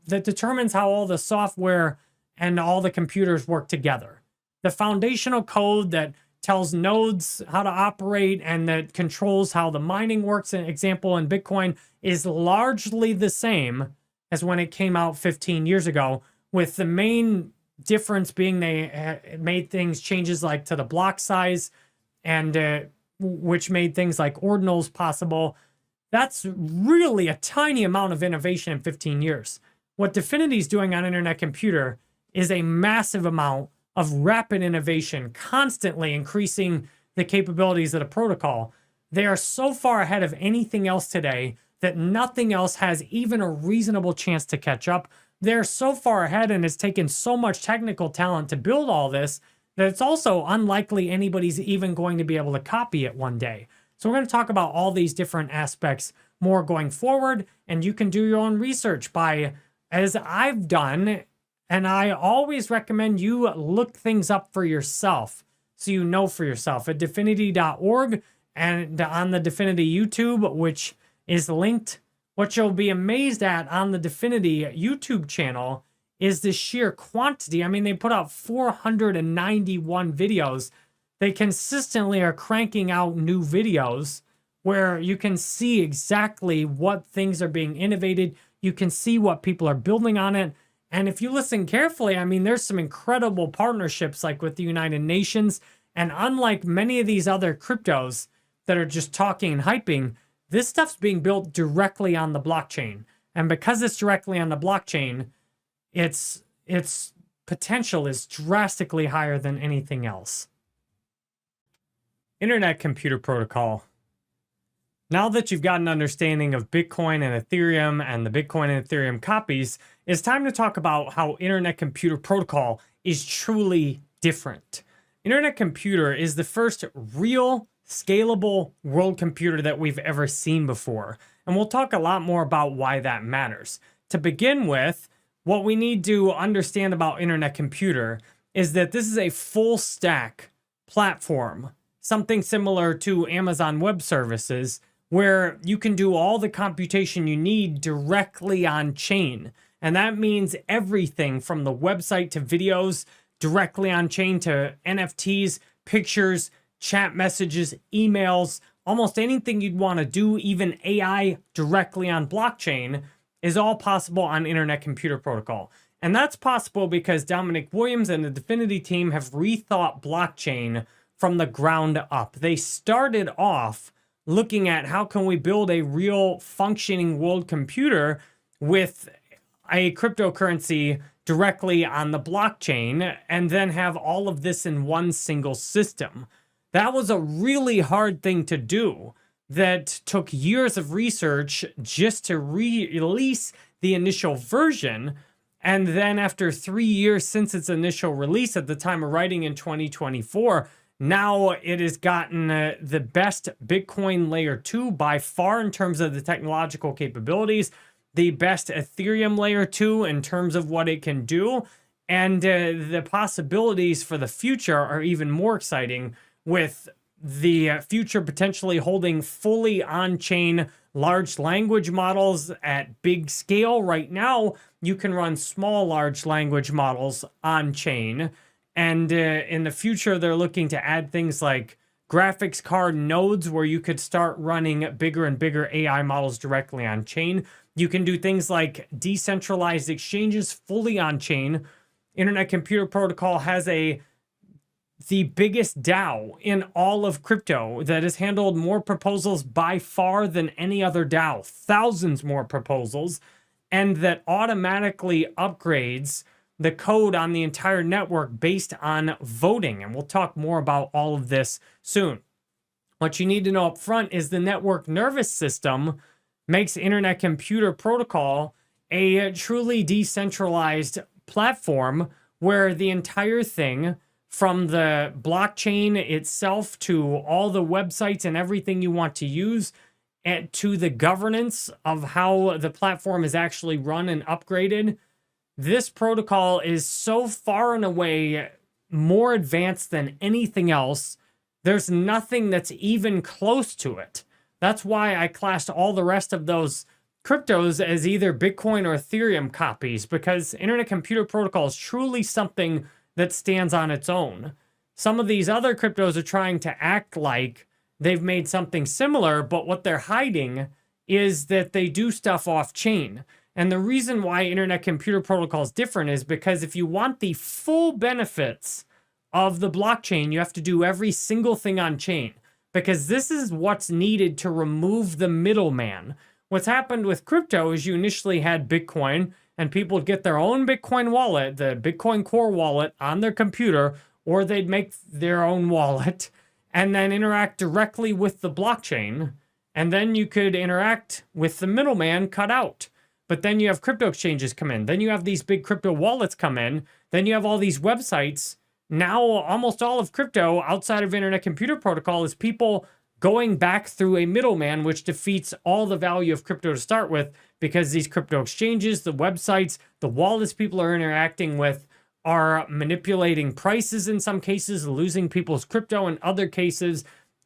determines how all the software and all the computers work together. The foundational code that tells nodes how to operate and that controls how the mining works, an example in Bitcoin, is largely the same as when it came out 15 years ago, with the main difference being they made changes like to the block size, and which made things like ordinals possible. That's really a tiny amount of innovation in 15 years. What Dfinity is doing on Internet Computer is a massive amount of rapid innovation, constantly increasing the capabilities of the protocol. They are so far ahead of anything else today that nothing else has even a reasonable chance to catch up. They're so far ahead, and it's taken so much technical talent to build all this that it's also unlikely anybody's even going to be able to copy it one day. So we're going to talk about all these different aspects more going forward, and you can do your own research by, as I've done, and I always recommend you look things up for yourself so you know for yourself at Dfinity.org and on the Dfinity YouTube, which is linked. What you'll be amazed at on the Dfinity YouTube channel is the sheer quantity. I mean, they put out 491 videos. They consistently are cranking out new videos where you can see exactly what things are being innovated. You can see what people are building on it. And if you listen carefully, I mean, there's some incredible partnerships like with the United Nations. And unlike many of these other cryptos that are just talking and hyping, this stuff's being built directly on the blockchain. And because it's directly on the blockchain, its potential is drastically higher than anything else. Internet Computer Protocol. Now that you've got an understanding of Bitcoin and Ethereum and the Bitcoin and Ethereum copies, it's time to talk about how Internet Computer Protocol is truly different. Internet Computer is the first real scalable world computer that we've ever seen before. And we'll talk a lot more about why that matters. To begin with, what we need to understand about Internet Computer is that this is a full stack platform, something similar to Amazon Web Services, where you can do all the computation you need directly on chain. And that means everything from the website to videos directly on chain to NFTs, pictures, chat messages, emails, almost anything you'd want to do, even AI directly on blockchain, is all possible on Internet Computer Protocol. And that's possible because Dominic Williams and the Dfinity team have rethought blockchain from the ground up. They started off looking at how can we build a real functioning world computer with a cryptocurrency directly on the blockchain and then have all of this in one single system. That was a really hard thing to do that took years of research just to release the initial version. And then after 3 years since its initial release at the time of writing in 2024, now it has gotten the best Bitcoin layer 2 by far in terms of the technological capabilities, the best Ethereum layer 2 in terms of what it can do, and the possibilities for the future are even more exciting, with the future potentially holding fully on-chain large language models at big scale. Right now, you can run small large language models on-chain. And in the future, they're looking to add things like graphics card nodes where you could start running bigger and bigger AI models directly on chain. You can do things like decentralized exchanges fully on chain. Internet Computer Protocol has the biggest DAO in all of crypto that has handled more proposals by far than any other DAO, thousands more proposals, and that automatically upgrades the code on the entire network based on voting. And we'll talk more about all of this soon. What you need to know up front is the network nervous system makes Internet Computer Protocol a truly decentralized platform where the entire thing, from the blockchain itself to all the websites and everything you want to use, and to the governance of how the platform is actually run and upgraded, this protocol is so far and away more advanced than anything else. There's nothing that's even close to it. That's why I classed all the rest of those cryptos as either Bitcoin or Ethereum copies, because Internet Computer Protocol is truly something that stands on its own. Some of these other cryptos are trying to act like they've made something similar, but what they're hiding is that they do stuff off-chain. And the reason why Internet Computer Protocol is different is because if you want the full benefits of the blockchain, you have to do every single thing on chain, because this is what's needed to remove the middleman. What's happened with crypto is you initially had Bitcoin, and people would get their own Bitcoin wallet, the Bitcoin Core wallet, on their computer, or they'd make their own wallet and then interact directly with the blockchain. And then you could interact with the middleman cut out. But then you have crypto exchanges come in. Then you have these big crypto wallets come in. Then you have all these websites. Now, almost all of crypto outside of Internet Computer Protocol is people going back through a middleman, which defeats all the value of crypto to start with, because these crypto exchanges, the websites, the wallets people are interacting with are manipulating prices in some cases, losing people's crypto in other cases,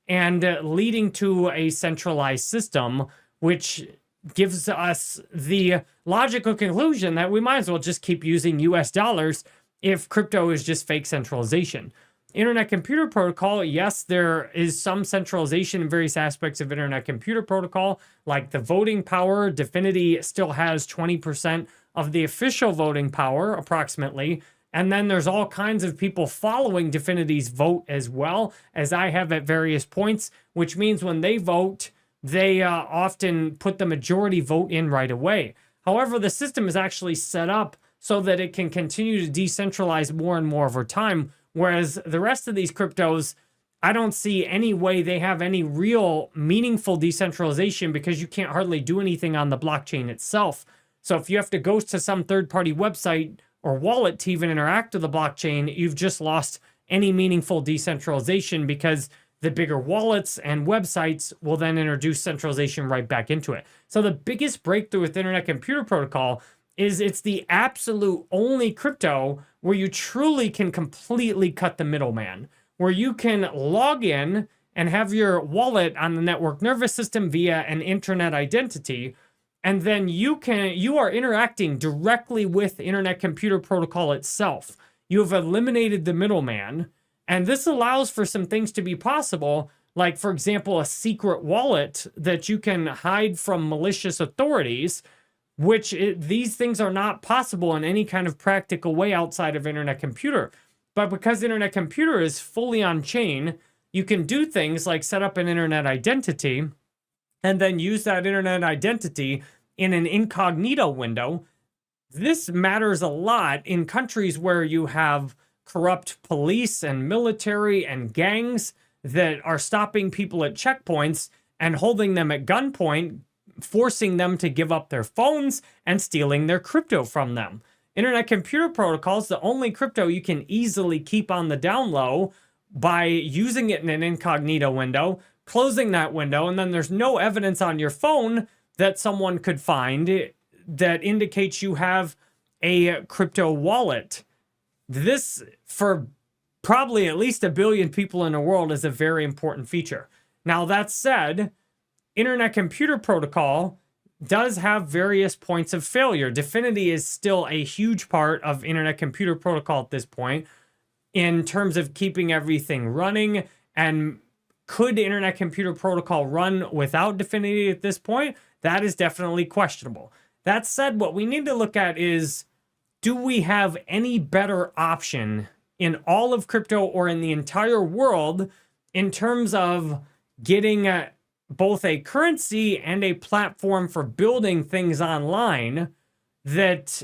and leading to a centralized system, which gives us the logical conclusion that we might as well just keep using US dollars if crypto is just fake centralization. Internet Computer Protocol, yes, there is some centralization in various aspects of Internet Computer Protocol, like the voting power. Dfinity still has 20% of the official voting power, approximately. And then there's all kinds of people following Dfinity's vote as well, as I have at various points, which means when they vote, they often put the majority vote in right away. However, the system is actually set up so that it can continue to decentralize more and more over time, whereas the rest of these cryptos, I don't see any way they have any real meaningful decentralization, because you can't hardly do anything on the blockchain itself. So if you have to go to some third-party website or wallet to even interact with the blockchain, you've just lost any meaningful decentralization, because the bigger wallets and websites will then introduce centralization right back into it. So the biggest breakthrough with Internet Computer Protocol is it's the absolute only crypto where you truly can completely cut the middleman, where you can log in and have your wallet on the network nervous system via an internet identity, and then you are interacting directly with Internet Computer Protocol itself. You have eliminated the middleman, and this allows for some things to be possible, like, for example, a secret wallet that you can hide from malicious authorities, which these things are not possible in any kind of practical way outside of Internet Computer. But because Internet Computer is fully on chain, you can do things like set up an internet identity and then use that internet identity in an incognito window. This matters a lot in countries where you have corrupt police and military and gangs that are stopping people at checkpoints and holding them at gunpoint, forcing them to give up their phones and stealing their crypto from them. Internet Computer Protocol is the only crypto you can easily keep on the down low by using it in an incognito window, closing that window, and then there's no evidence on your phone that someone could find that indicates you have a crypto wallet. This, for probably at least 1 billion people in the world, is a very important feature. Now, that said, Internet Computer Protocol does have various points of failure. Dfinity is still a huge part of Internet Computer Protocol at this point in terms of keeping everything running. And could Internet Computer Protocol run without Dfinity at this point? That is definitely questionable. That said, what we need to look at is, do we have any better option in all of crypto or in the entire world in terms of getting both a currency and a platform for building things online that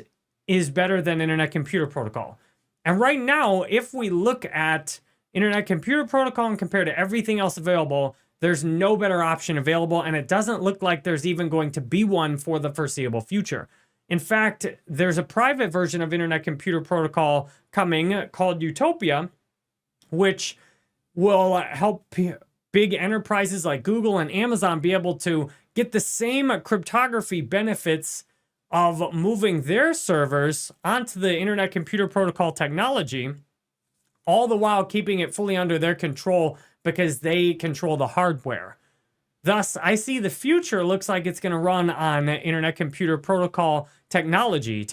is better than Internet Computer Protocol? And right now, if we look at Internet Computer Protocol and compare to everything else available, there's no better option available, and it doesn't look like there's even going to be one for the foreseeable future. In fact, there's a private version of Internet Computer Protocol coming called Utopia, which will help big enterprises like Google and Amazon be able to get the same cryptography benefits of moving their servers onto the Internet Computer Protocol technology, all the while keeping it fully under their control because they control the hardware. Thus, I see the future looks like it's going to run on Internet Computer Protocol technology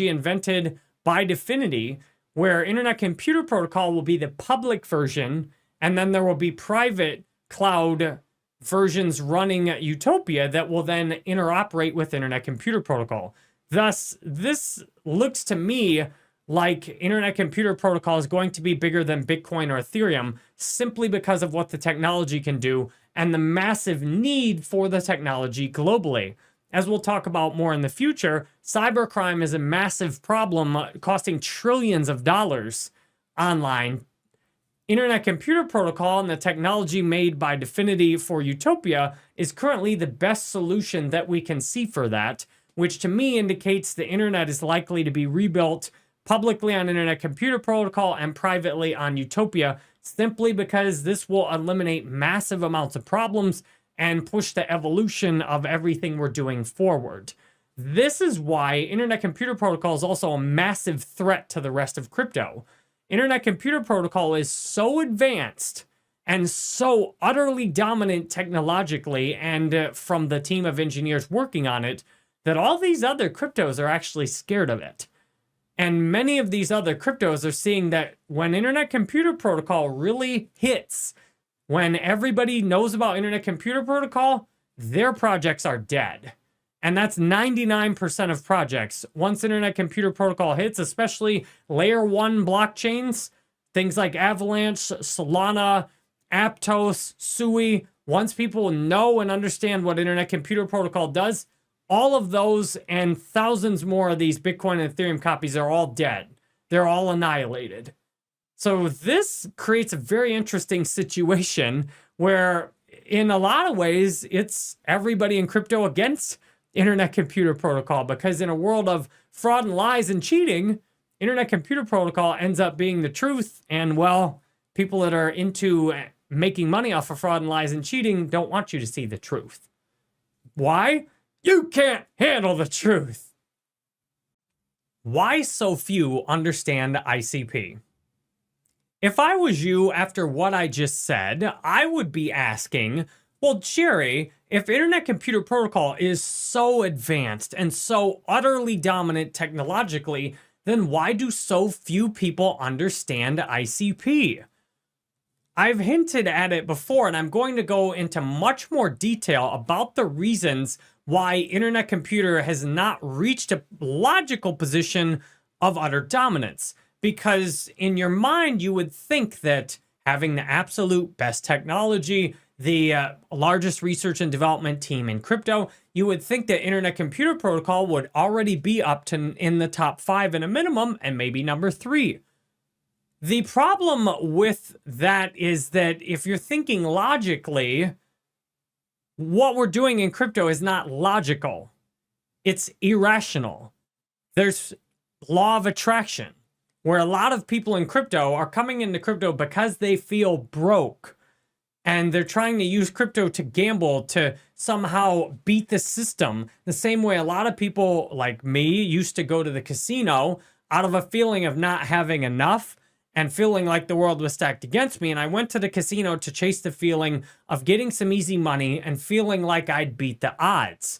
invented by Dfinity, where Internet Computer Protocol will be the public version, and then there will be private cloud versions running Utopia that will then interoperate with Internet Computer Protocol. Thus, this looks to me like Internet Computer Protocol is going to be bigger than Bitcoin or Ethereum, simply because of what the technology can do and the massive need for the technology globally. as we'll talk about more in the future, cybercrime is a massive problem costing trillions of dollars online. Internet Computer Protocol and the technology made by Dfinity for Utopia is currently the best solution that we can see for that, which to me indicates the internet is likely to be rebuilt publicly on Internet Computer Protocol and privately on Utopia, simply because this will eliminate massive amounts of problems and push the evolution of everything we're doing forward. This is why Internet Computer Protocol is also a massive threat to the rest of crypto. Internet Computer Protocol is so advanced and so utterly dominant technologically and from the team of engineers working on it that all these other cryptos are actually scared of it. And many of these other cryptos are seeing that when Internet Computer Protocol really hits, when everybody knows about Internet Computer Protocol, their projects are dead. And that's 99% of projects. Once Internet Computer Protocol hits, especially layer 1 blockchains, things like Avalanche, Solana, Aptos, Sui, once people know and understand what Internet Computer Protocol does, all of those and thousands more of these Bitcoin and Ethereum copies are all dead. They're all annihilated. So this creates a very interesting situation where in a lot of ways, it's everybody in crypto against Internet Computer Protocol, because in a world of fraud and lies and cheating, Internet Computer Protocol ends up being the truth. And well, people that are into making money off of fraud and lies and cheating don't want you to see the truth. Why? You can't handle the truth. Why so few understand ICP? If I was you after what I just said, I would be asking, well, Jerry, if Internet Computer Protocol is so advanced and so utterly dominant technologically, then why do so few people understand ICP? I've hinted at it before, and I'm going to go into much more detail about the reasons why Internet Computer has not reached a logical position of utter dominance. Because in your mind, you would think that having the absolute best technology, the largest research and development team in crypto, you would think that Internet Computer Protocol would already be up to in the top 5 in a minimum and maybe number 3. The problem with that is that if you're thinking logically, what we're doing in crypto is not logical. It's irrational. There's law of attraction, where a lot of people in crypto are coming into crypto because they feel broke. And they're trying to use crypto to gamble, to somehow beat the system. The same way a lot of people like me used to go to the casino out of a feeling of not having enough and feeling like the world was stacked against me. And I went to the casino to chase the feeling of getting some easy money and feeling like I'd beat the odds.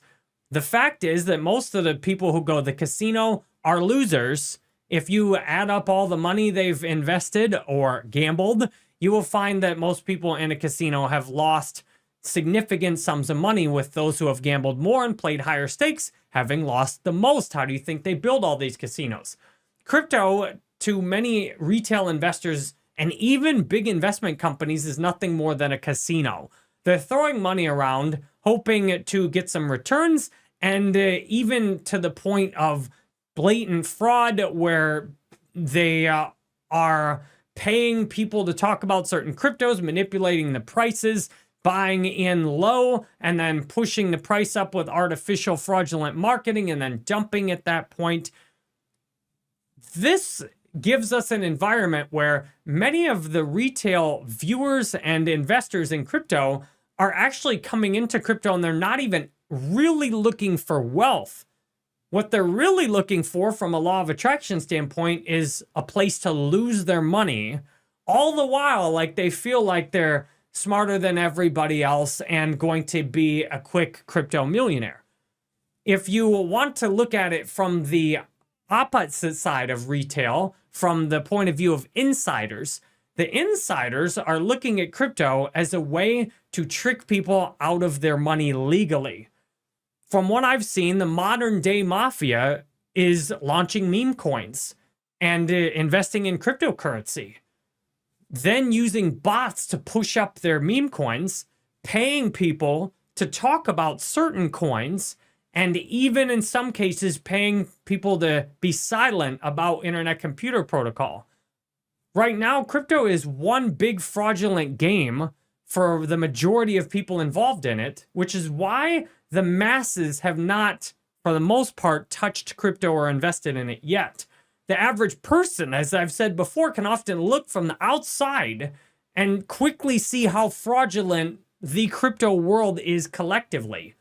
The fact is that most of the people who go to the casino are losers. If you add up all the money they've invested or gambled, you will find that most people in a casino have lost significant sums of money, with those who have gambled more and played higher stakes having lost the most. How do you think they build all these casinos? Crypto, to many retail investors and even big investment companies, is nothing more than a casino. They're throwing money around, hoping to get some returns, and even to the point of blatant fraud where they are paying people to talk about certain cryptos, manipulating the prices, buying in low, and then pushing the price up with artificial fraudulent marketing and then dumping at that point. This gives us an environment where many of the retail viewers and investors in crypto are actually coming into crypto and they're not even really looking for wealth. What they're really looking for from a law of attraction standpoint is a place to lose their money, all the while like they feel like they're smarter than everybody else and going to be a quick crypto millionaire. If you want to look at it from the opposite side of retail, from the point of view of insiders, the insiders are looking at crypto as a way to trick people out of their money legally. From what I've seen, the modern day mafia is launching meme coins and investing in cryptocurrency, then using bots to push up their meme coins, paying people to talk about certain coins, and even in some cases paying people to be silent about internet computer protocol. Right now, crypto is one big fraudulent game for the majority of people involved in it, which is why the masses have not, for the most part, touched crypto or invested in it yet. The average person, as I've said before, can often look from the outside and quickly see how fraudulent the crypto world is collectively,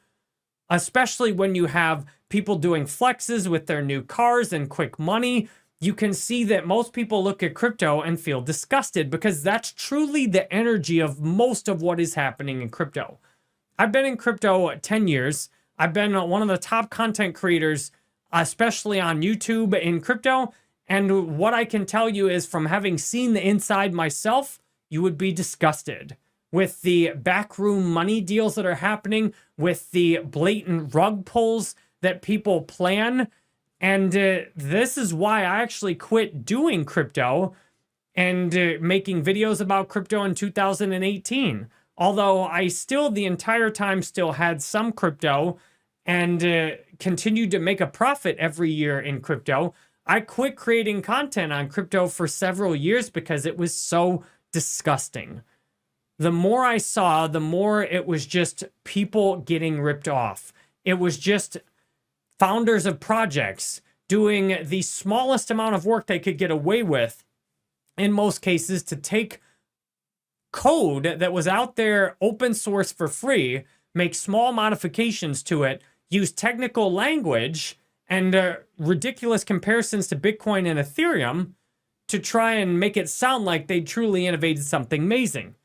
especially when you have people doing flexes with their new cars and quick money. You can see that most people look at crypto and feel disgusted because that's truly the energy of most of what is happening in crypto. I've been in crypto 10 years. I've been one of the top content creators, especially on YouTube in crypto. And what I can tell you is, from having seen the inside myself, you would be disgusted with the backroom money deals that are happening, with the blatant rug pulls that people plan. And this is why I actually quit doing crypto and making videos about crypto in 2018. Although I still, the entire time, still had some crypto and continued to make a profit every year in crypto. I quit creating content on crypto for several years because it was so disgusting. The more I saw, the more it was just people getting ripped off. It was just founders of projects doing the smallest amount of work they could get away with, in most cases, to take code that was out there open source for free, make small modifications to it, use technical language and ridiculous comparisons to Bitcoin and Ethereum to try and make it sound like they truly innovated something amazing.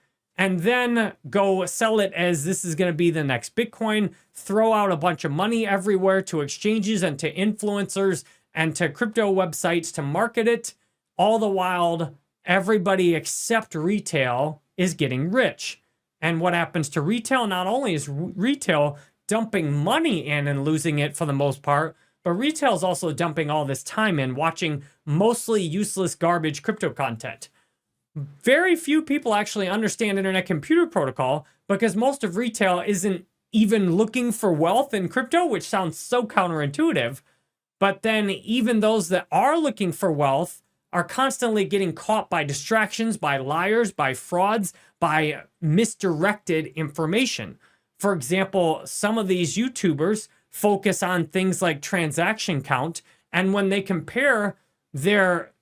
And then go sell it as this is going to be the next Bitcoin, throw out a bunch of money everywhere to exchanges and to influencers and to crypto websites to market it. All the while, everybody except retail is getting rich. And what happens to retail? Not only is retail dumping money in and losing it for the most part, but retail is also dumping all this time in watching mostly useless garbage crypto content. Very few people actually understand internet computer protocol because most of retail isn't even looking for wealth in crypto, which sounds so counterintuitive. But then even those that are looking for wealth are constantly getting caught by distractions, by liars, by frauds, by misdirected information. For example, some of these YouTubers focus on things like transaction count, and when they compare their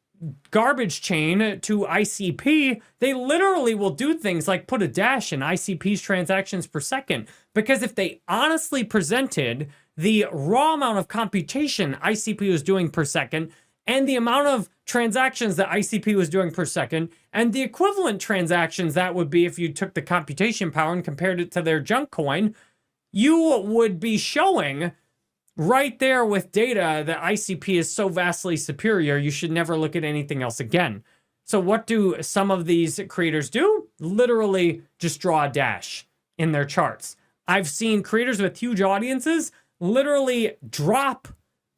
garbage chain to ICP, they literally will do things like put a dash in ICP's transactions per second. Because if they honestly presented the raw amount of computation ICP was doing per second and the amount of transactions that ICP was doing per second and the equivalent transactions that would be if you took the computation power and compared it to their junk coin, you would be showing right there with data that ICP is so vastly superior, you should never look at anything else again. So what do some of these creators do? Literally just draw a dash in their charts. I've seen creators with huge audiences literally drop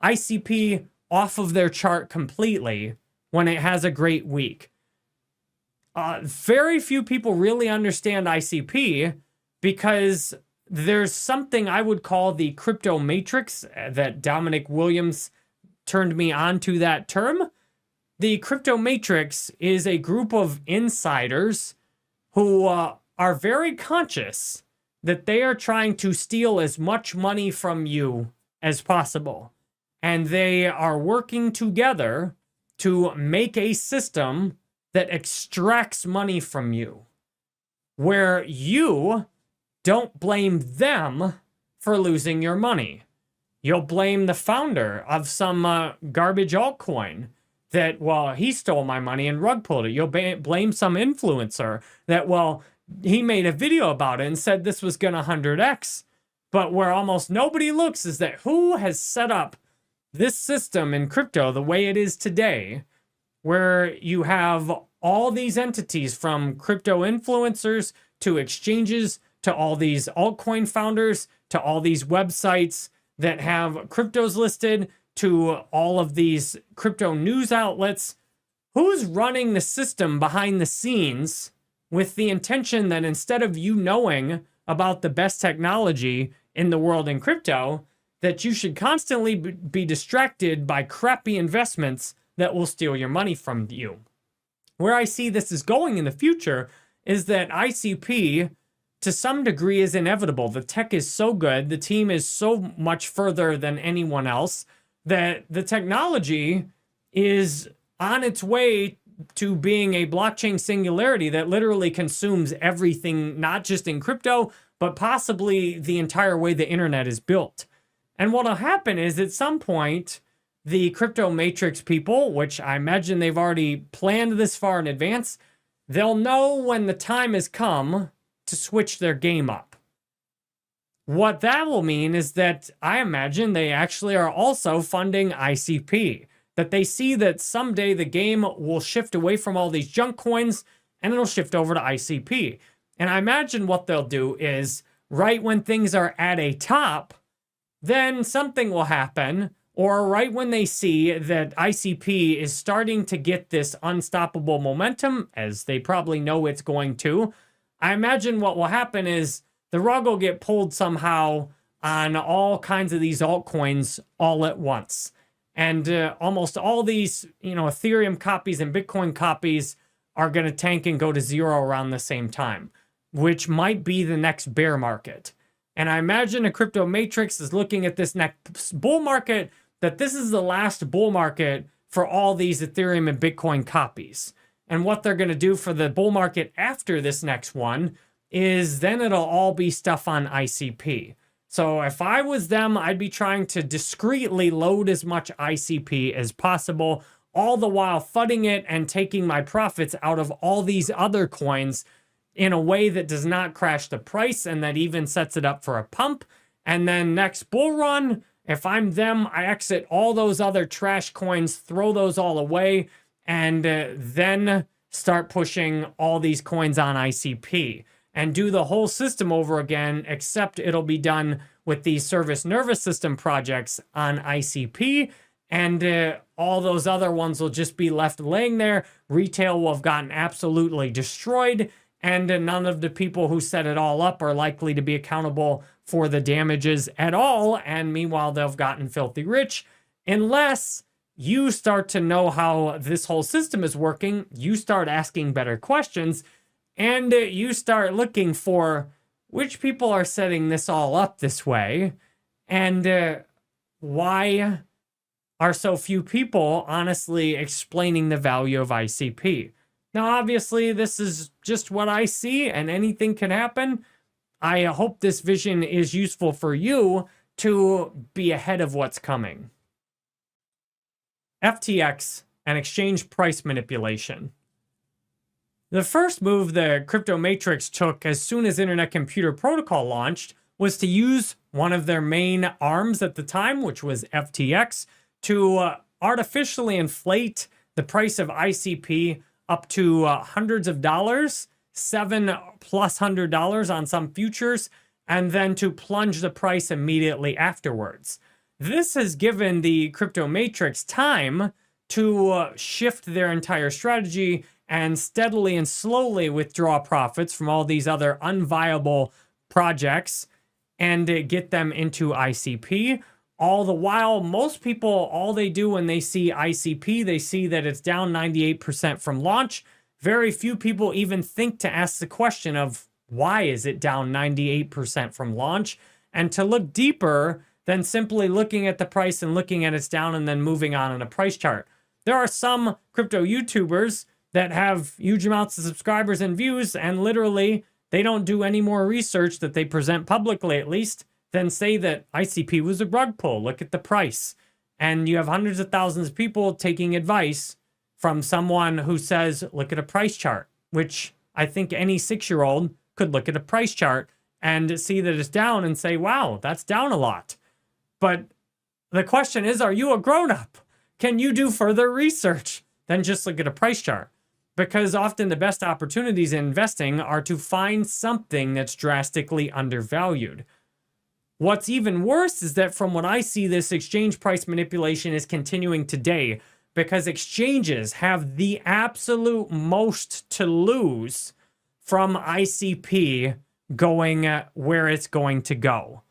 ICP off of their chart completely when it has a great week. Very few people really understand ICP because there's something I would call the crypto matrix that Dominic Williams turned me on to that term. The crypto matrix is a group of insiders who are very conscious that they are trying to steal as much money from you as possible. And they are working together to make a system that extracts money from you, where you don't blame them for losing your money. You'll blame the founder of some garbage altcoin that, well, he stole my money and rug pulled it. You'll blame some influencer that, well, he made a video about it and said this was going to 100x. But where almost nobody looks is that who has set up this system in crypto the way it is today, where you have all these entities from crypto influencers to exchanges to all these altcoin founders to all these websites that have cryptos listed to all of these crypto news outlets. Who's running the system behind the scenes with the intention that instead of you knowing about the best technology in the world in crypto, that you should constantly be distracted by crappy investments that will steal your money from you. Where I see this is going in the future is that ICP, to some degree, is inevitable. The tech is so good, the team is so much further than anyone else, that the technology is on its way to being a blockchain singularity that literally consumes everything, not just in crypto, but possibly the entire way the internet is built. And what'll happen is at some point, the crypto matrix people, which I imagine they've already planned this far in advance, they'll know when the time has come to switch their game up. What that will mean is that I imagine they actually are also funding ICP, that they see that someday the game will shift away from all these junk coins and it'll shift over to ICP. And I imagine what they'll do is right when things are at a top, then something will happen, or right when they see that ICP is starting to get this unstoppable momentum, as they probably know it's going to, I imagine what will happen is the rug will get pulled somehow on all kinds of these altcoins all at once. And almost all these, Ethereum copies and Bitcoin copies are going to tank and go to zero around the same time, which might be the next bear market. And I imagine a crypto matrix is looking at this next bull market, that this is the last bull market for all these Ethereum and Bitcoin copies. And what they're going to do for the bull market after this next one is then it'll all be stuff on ICP. So if I was them, I'd be trying to discreetly load as much ICP as possible, all the while fudding it and taking my profits out of all these other coins in a way that does not crash the price and that even sets it up for a pump. And then next bull run, if I'm them, I exit all those other trash coins, throw those all away, and then start pushing all these coins on ICP and do the whole system over again, except it'll be done with these service nervous system projects on ICP, and all those other ones will just be left laying there. Retail will have gotten absolutely destroyed, and none of the people who set it all up are likely to be accountable for the damages at all, and meanwhile they've gotten filthy rich, unless you start to know how this whole system is working, you start asking better questions, and you start looking for which people are setting this all up this way, and why are so few people honestly explaining the value of ICP. Now, obviously, this is just what I see, and anything can happen. I hope this vision is useful for you to be ahead of what's coming. FTX and exchange price manipulation. The first move the Crypto Matrix took as soon as Internet Computer Protocol launched was to use one of their main arms at the time, which was FTX, to artificially inflate the price of ICP up to hundreds of dollars, $700+ on some futures, and then to plunge the price immediately afterwards. This has given the Crypto Matrix time to shift their entire strategy and steadily and slowly withdraw profits from all these other unviable projects and get them into ICP. All the while, most people, all they do when they see ICP, they see that it's down 98% from launch. Very few people even think to ask the question of why is it down 98% from launch, and to look deeper than simply looking at the price and looking at it's down and then moving on in a price chart. There are some crypto YouTubers that have huge amounts of subscribers and views, and literally they don't do any more research that they present publicly, at least, than say that ICP was a rug pull. Look at the price. And you have hundreds of thousands of people taking advice from someone who says, look at a price chart, which I think any 6-year-old could look at a price chart and see that it's down and say, wow, that's down a lot. But the question is, are you a grown-up? Can you do further research than just look at a price chart? Because often the best opportunities in investing are to find something that's drastically undervalued. What's even worse is that from what I see, this exchange price manipulation is continuing today because exchanges have the absolute most to lose from ICP going where it's going to go.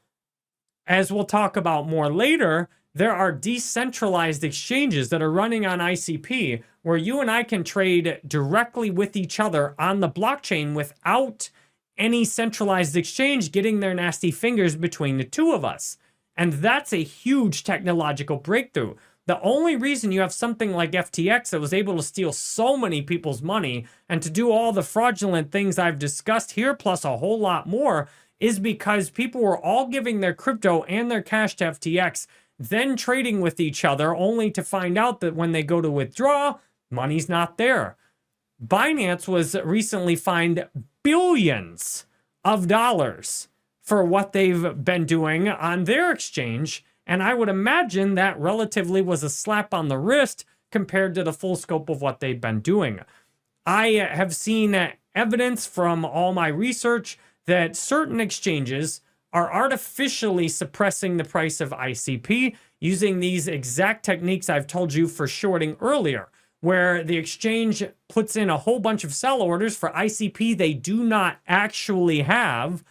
as we'll talk about more later, there are decentralized exchanges that are running on ICP where you and I can trade directly with each other on the blockchain without any centralized exchange getting their nasty fingers between the two of us. And that's a huge technological breakthrough. The only reason you have something like FTX that was able to steal so many people's money and to do all the fraudulent things I've discussed here, plus a whole lot more, is because people were all giving their crypto and their cash to FTX, then trading with each other, only to find out that when they go to withdraw, money's not there. Binance was recently fined billions of dollars for what they've been doing on their exchange, and I would imagine that relatively was a slap on the wrist compared to the full scope of what they've been doing. I have seen evidence from all my research that certain exchanges are artificially suppressing the price of ICP using these exact techniques I've told you for shorting earlier, where the exchange puts in a whole bunch of sell orders for ICP they do not actually have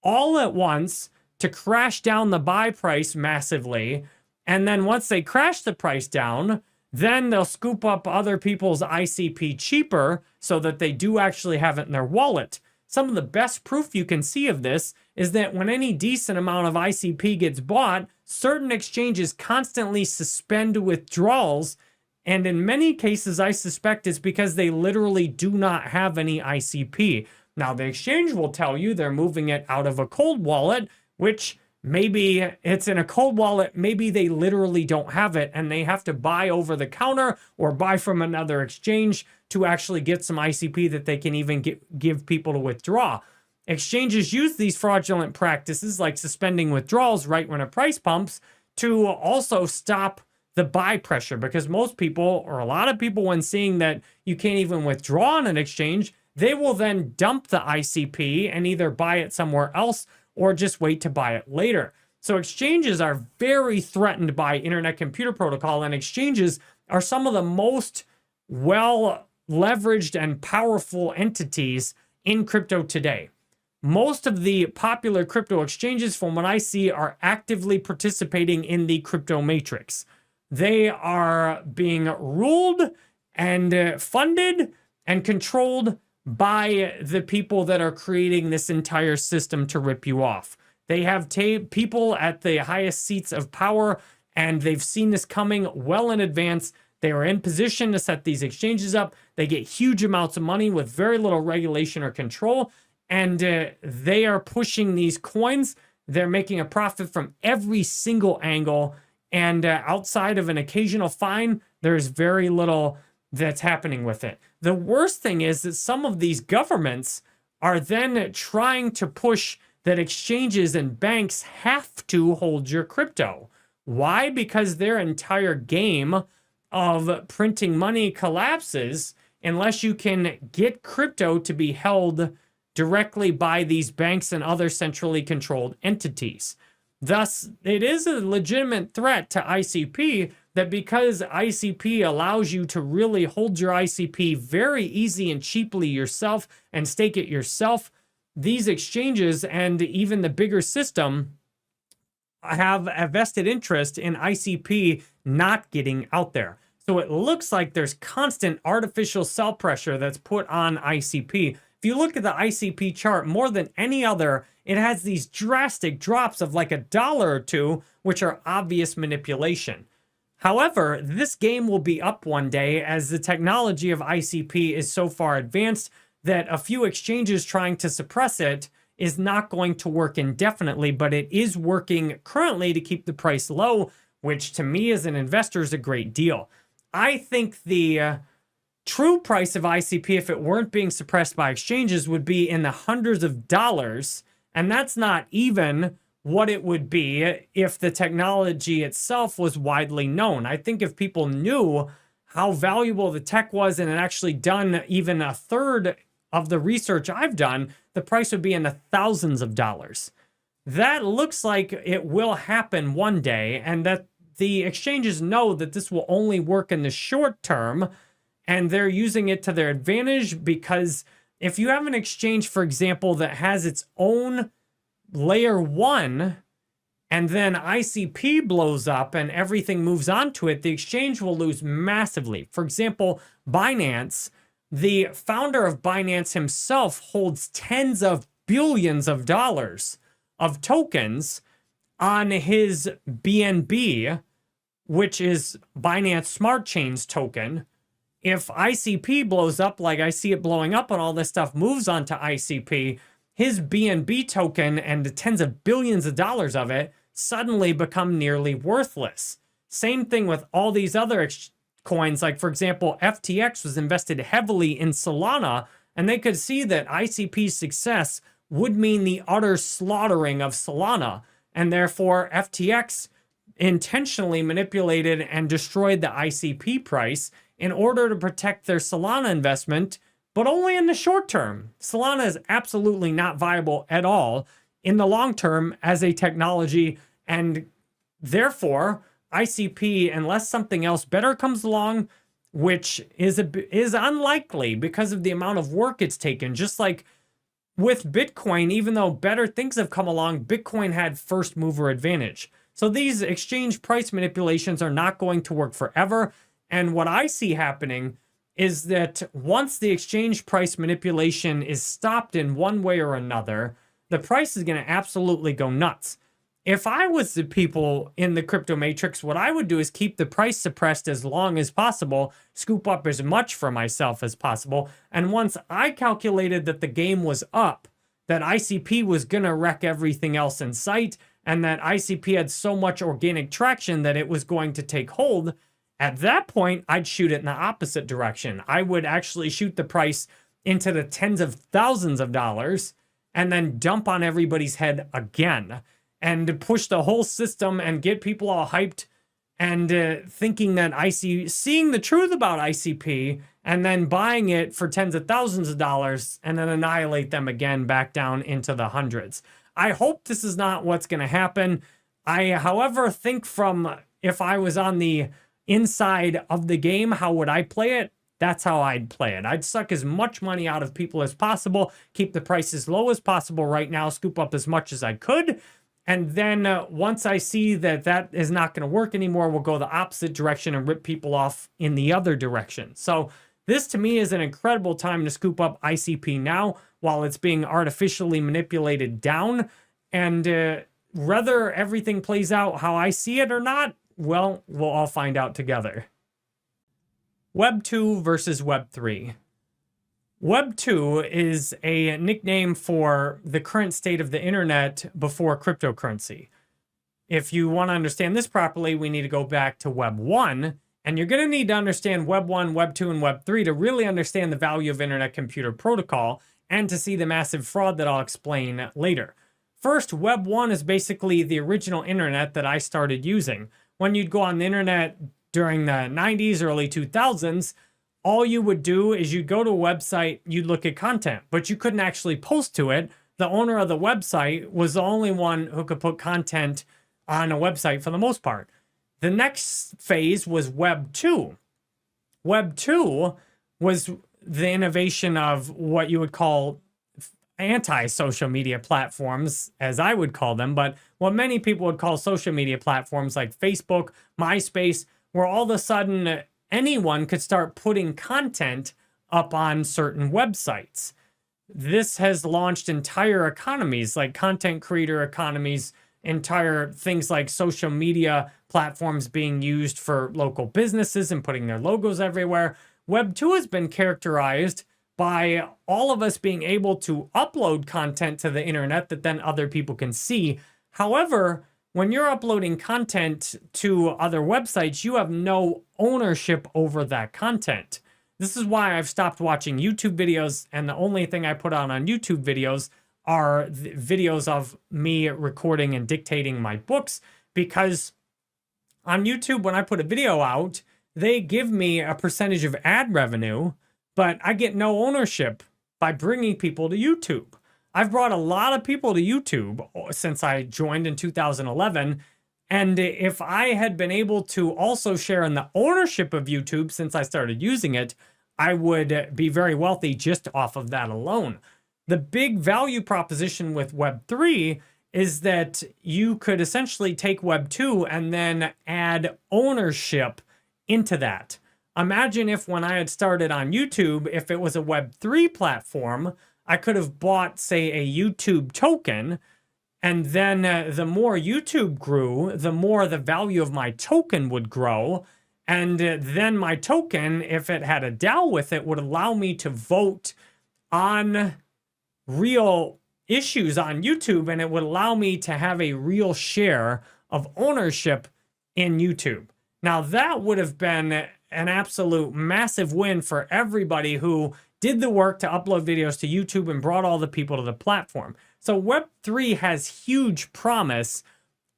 all at once to crash down the buy price massively. And then once they crash the price down, then they'll scoop up other people's ICP cheaper so that they do actually have it in their wallet. Some of the best proof you can see of this is that when any decent amount of ICP gets bought, certain exchanges constantly suspend withdrawals. And in many cases, I suspect it's because they literally do not have any ICP. Now, the exchange will tell you they're moving it out of a cold wallet, which maybe it's in a cold wallet, maybe they literally don't have it and they have to buy over the counter or buy from another exchange to actually get some ICP that they can even give people to withdraw. Exchanges use these fraudulent practices like suspending withdrawals right when a price pumps to also stop the buy pressure, because most people, or a lot of people, when seeing that you can't even withdraw on an exchange, they will then dump the ICP and either buy it somewhere else or just wait to buy it later. So exchanges are very threatened by Internet Computer Protocol, and exchanges are some of the most well-leveraged and powerful entities in crypto today. Most of the popular crypto exchanges, from what I see, are actively participating in the crypto matrix. They are being ruled and funded and controlled by the people that are creating this entire system to rip you off. They have people at the highest seats of power, and they've seen this coming well in advance. They are in position to set these exchanges up. They get huge amounts of money with very little regulation or control, and they are pushing these coins. They're making a profit from every single angle, and outside of an occasional fine, there's very little that's happening with it. The worst thing is that some of these governments are then trying to push that exchanges and banks have to hold your crypto. Why? Because their entire game of printing money collapses unless you can get crypto to be held directly by these banks and other centrally controlled entities. Thus, it is a legitimate threat to ICP that because ICP allows you to really hold your ICP very easy and cheaply yourself and stake it yourself, these exchanges and even the bigger system have a vested interest in ICP not getting out there. So it looks like there's constant artificial sell pressure that's put on ICP. If you look at the ICP chart, more than any other, it has these drastic drops of like $1 or $2, which are obvious manipulation. However, this game will be up one day as the technology of ICP is so far advanced that a few exchanges trying to suppress it is not going to work indefinitely, but it is working currently to keep the price low, which to me as an investor is a great deal. I think the true price of ICP, if it weren't being suppressed by exchanges, would be in the hundreds of dollars, and that's not even what it would be if the technology itself was widely known. I think if people knew how valuable the tech was and had actually done even a third of the research I've done, the price would be in the thousands of dollars. That looks like it will happen one day, and that the exchanges know that this will only work in the short term, and they're using it to their advantage, because if you have an exchange, for example, that has its own layer 1 and then ICP blows up and everything moves onto it, the exchange will lose massively. For example, Binance, the founder of Binance himself holds tens of billions of dollars of tokens on his BNB, which is Binance Smart Chains token. If ICP blows up like I see it blowing up and all this stuff moves onto ICP, his BNB token and the tens of billions of dollars of it suddenly become nearly worthless. Same thing with all these other coins. Like, for example, FTX was invested heavily in Solana, and they could see that ICP's success would mean the utter slaughtering of Solana. And therefore, FTX intentionally manipulated and destroyed the ICP price in order to protect their Solana investment, but only in the short term. Solana is absolutely not viable at all in the long term as a technology, and therefore ICP, unless something else better comes along, which is unlikely because of the amount of work it's taken. Just like with Bitcoin, even though better things have come along, Bitcoin had first mover advantage. So these exchange price manipulations are not going to work forever. And what I see happening is that once the exchange price manipulation is stopped in one way or another, the price is going to absolutely go nuts. If I was the people in the crypto matrix, what I would do is keep the price suppressed as long as possible, scoop up as much for myself as possible. And once I calculated that the game was up, that ICP was going to wreck everything else in sight, and that ICP had so much organic traction that it was going to take hold, at that point, I'd shoot it in the opposite direction. I would actually shoot the price into the tens of thousands of dollars and then dump on everybody's head again and push the whole system and get people all hyped and thinking that seeing the truth about ICP and then buying it for tens of thousands of dollars and then annihilate them again back down into the hundreds. I hope this is not what's going to happen. I, however, think from if I was on the inside of the game, how would I play it? That's how I'd play it. I'd suck as much money out of people as possible, keep the price as low as possible right now, scoop up as much as I could. And then once I see that that is not going to work anymore, we'll go the opposite direction and rip people off in the other direction. So this to me is an incredible time to scoop up ICP now while it's being artificially manipulated down. And whether everything plays out how I see it or not, well, we'll all find out together. Web 2 versus Web 3. Web 2 is a nickname for the current state of the internet before cryptocurrency. If you want to understand this properly, we need to go back to Web 1, and you're going to need to understand Web 1, Web 2, and Web 3 to really understand the value of Internet Computer Protocol and to see the massive fraud that I'll explain later. First, Web 1 is basically the original internet that I started using. When you'd go on the internet during the 90s, early 2000s, all you would do is you'd go to a website, you'd look at content, but you couldn't actually post to it. The owner of the website was the only one who could put content on a website for the most part. The next phase was Web 2. Web 2 was the innovation of what you would call anti-social media platforms, as I would call them, but what many people would call social media platforms like Facebook, MySpace, where all of a sudden anyone could start putting content up on certain websites. This has launched entire economies, like content creator economies, entire things like social media platforms being used for local businesses and putting their logos everywhere. Web 2 has been characterized by all of us being able to upload content to the internet that then other people can see. However, when you're uploading content to other websites, you have no ownership over that content. This is why I've stopped watching YouTube videos, and the only thing I put on YouTube videos are videos of me recording and dictating my books, because on YouTube, when I put a video out, they give me a percentage of ad revenue, but I get no ownership by bringing people to YouTube. I've brought a lot of people to YouTube since I joined in 2011. And if I had been able to also share in the ownership of YouTube since I started using it, I would be very wealthy just off of that alone. The big value proposition with Web 3 is that you could essentially take Web 2 and then add ownership into that. Imagine if when I had started on YouTube, if it was a Web 3 platform, I could have bought, say, a YouTube token, and then the more YouTube grew, the more the value of my token would grow. And then my token, if it had a DAO with it, would allow me to vote on real issues on YouTube, and it would allow me to have a real share of ownership in YouTube. Now, that would have been an absolute massive win for everybody who did the work to upload videos to YouTube and brought all the people to the platform. So Web3 has huge promise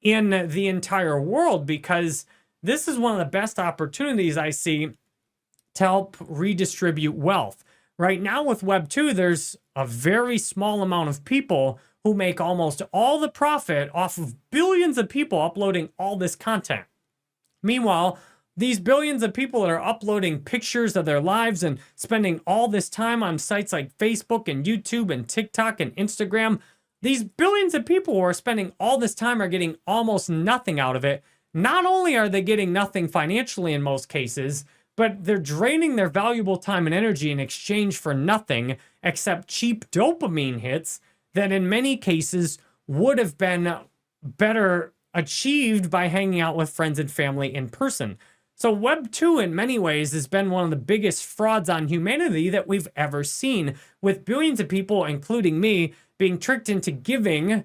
in the entire world, because this is one of the best opportunities I see to help redistribute wealth. Right now with Web 2, there's a very small amount of people who make almost all the profit off of billions of people uploading all this content. Meanwhile, these billions of people that are uploading pictures of their lives and spending all this time on sites like Facebook and YouTube and TikTok and Instagram, these billions of people who are spending all this time are getting almost nothing out of it. Not only are they getting nothing financially in most cases, but they're draining their valuable time and energy in exchange for nothing except cheap dopamine hits that in many cases would have been better achieved by hanging out with friends and family in person. So Web 2 in many ways has been one of the biggest frauds on humanity that we've ever seen, with billions of people, including me, being tricked into giving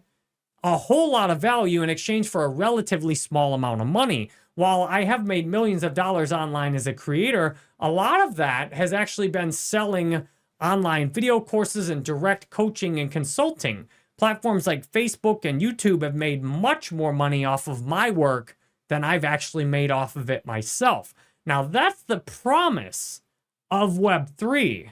a whole lot of value in exchange for a relatively small amount of money. While I have made millions of dollars online as a creator, a lot of that has actually been selling online video courses and direct coaching and consulting. Platforms like Facebook and YouTube have made much more money off of my work than I've actually made off of it myself. Now, that's the promise of Web3.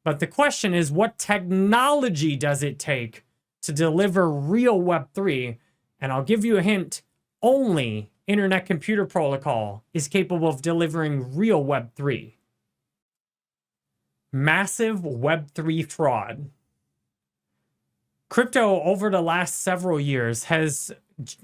But the question is, what technology does it take to deliver real Web3? And I'll give you a hint, only Internet Computer Protocol is capable of delivering real Web3. Massive Web3 fraud. Crypto over the last several years has,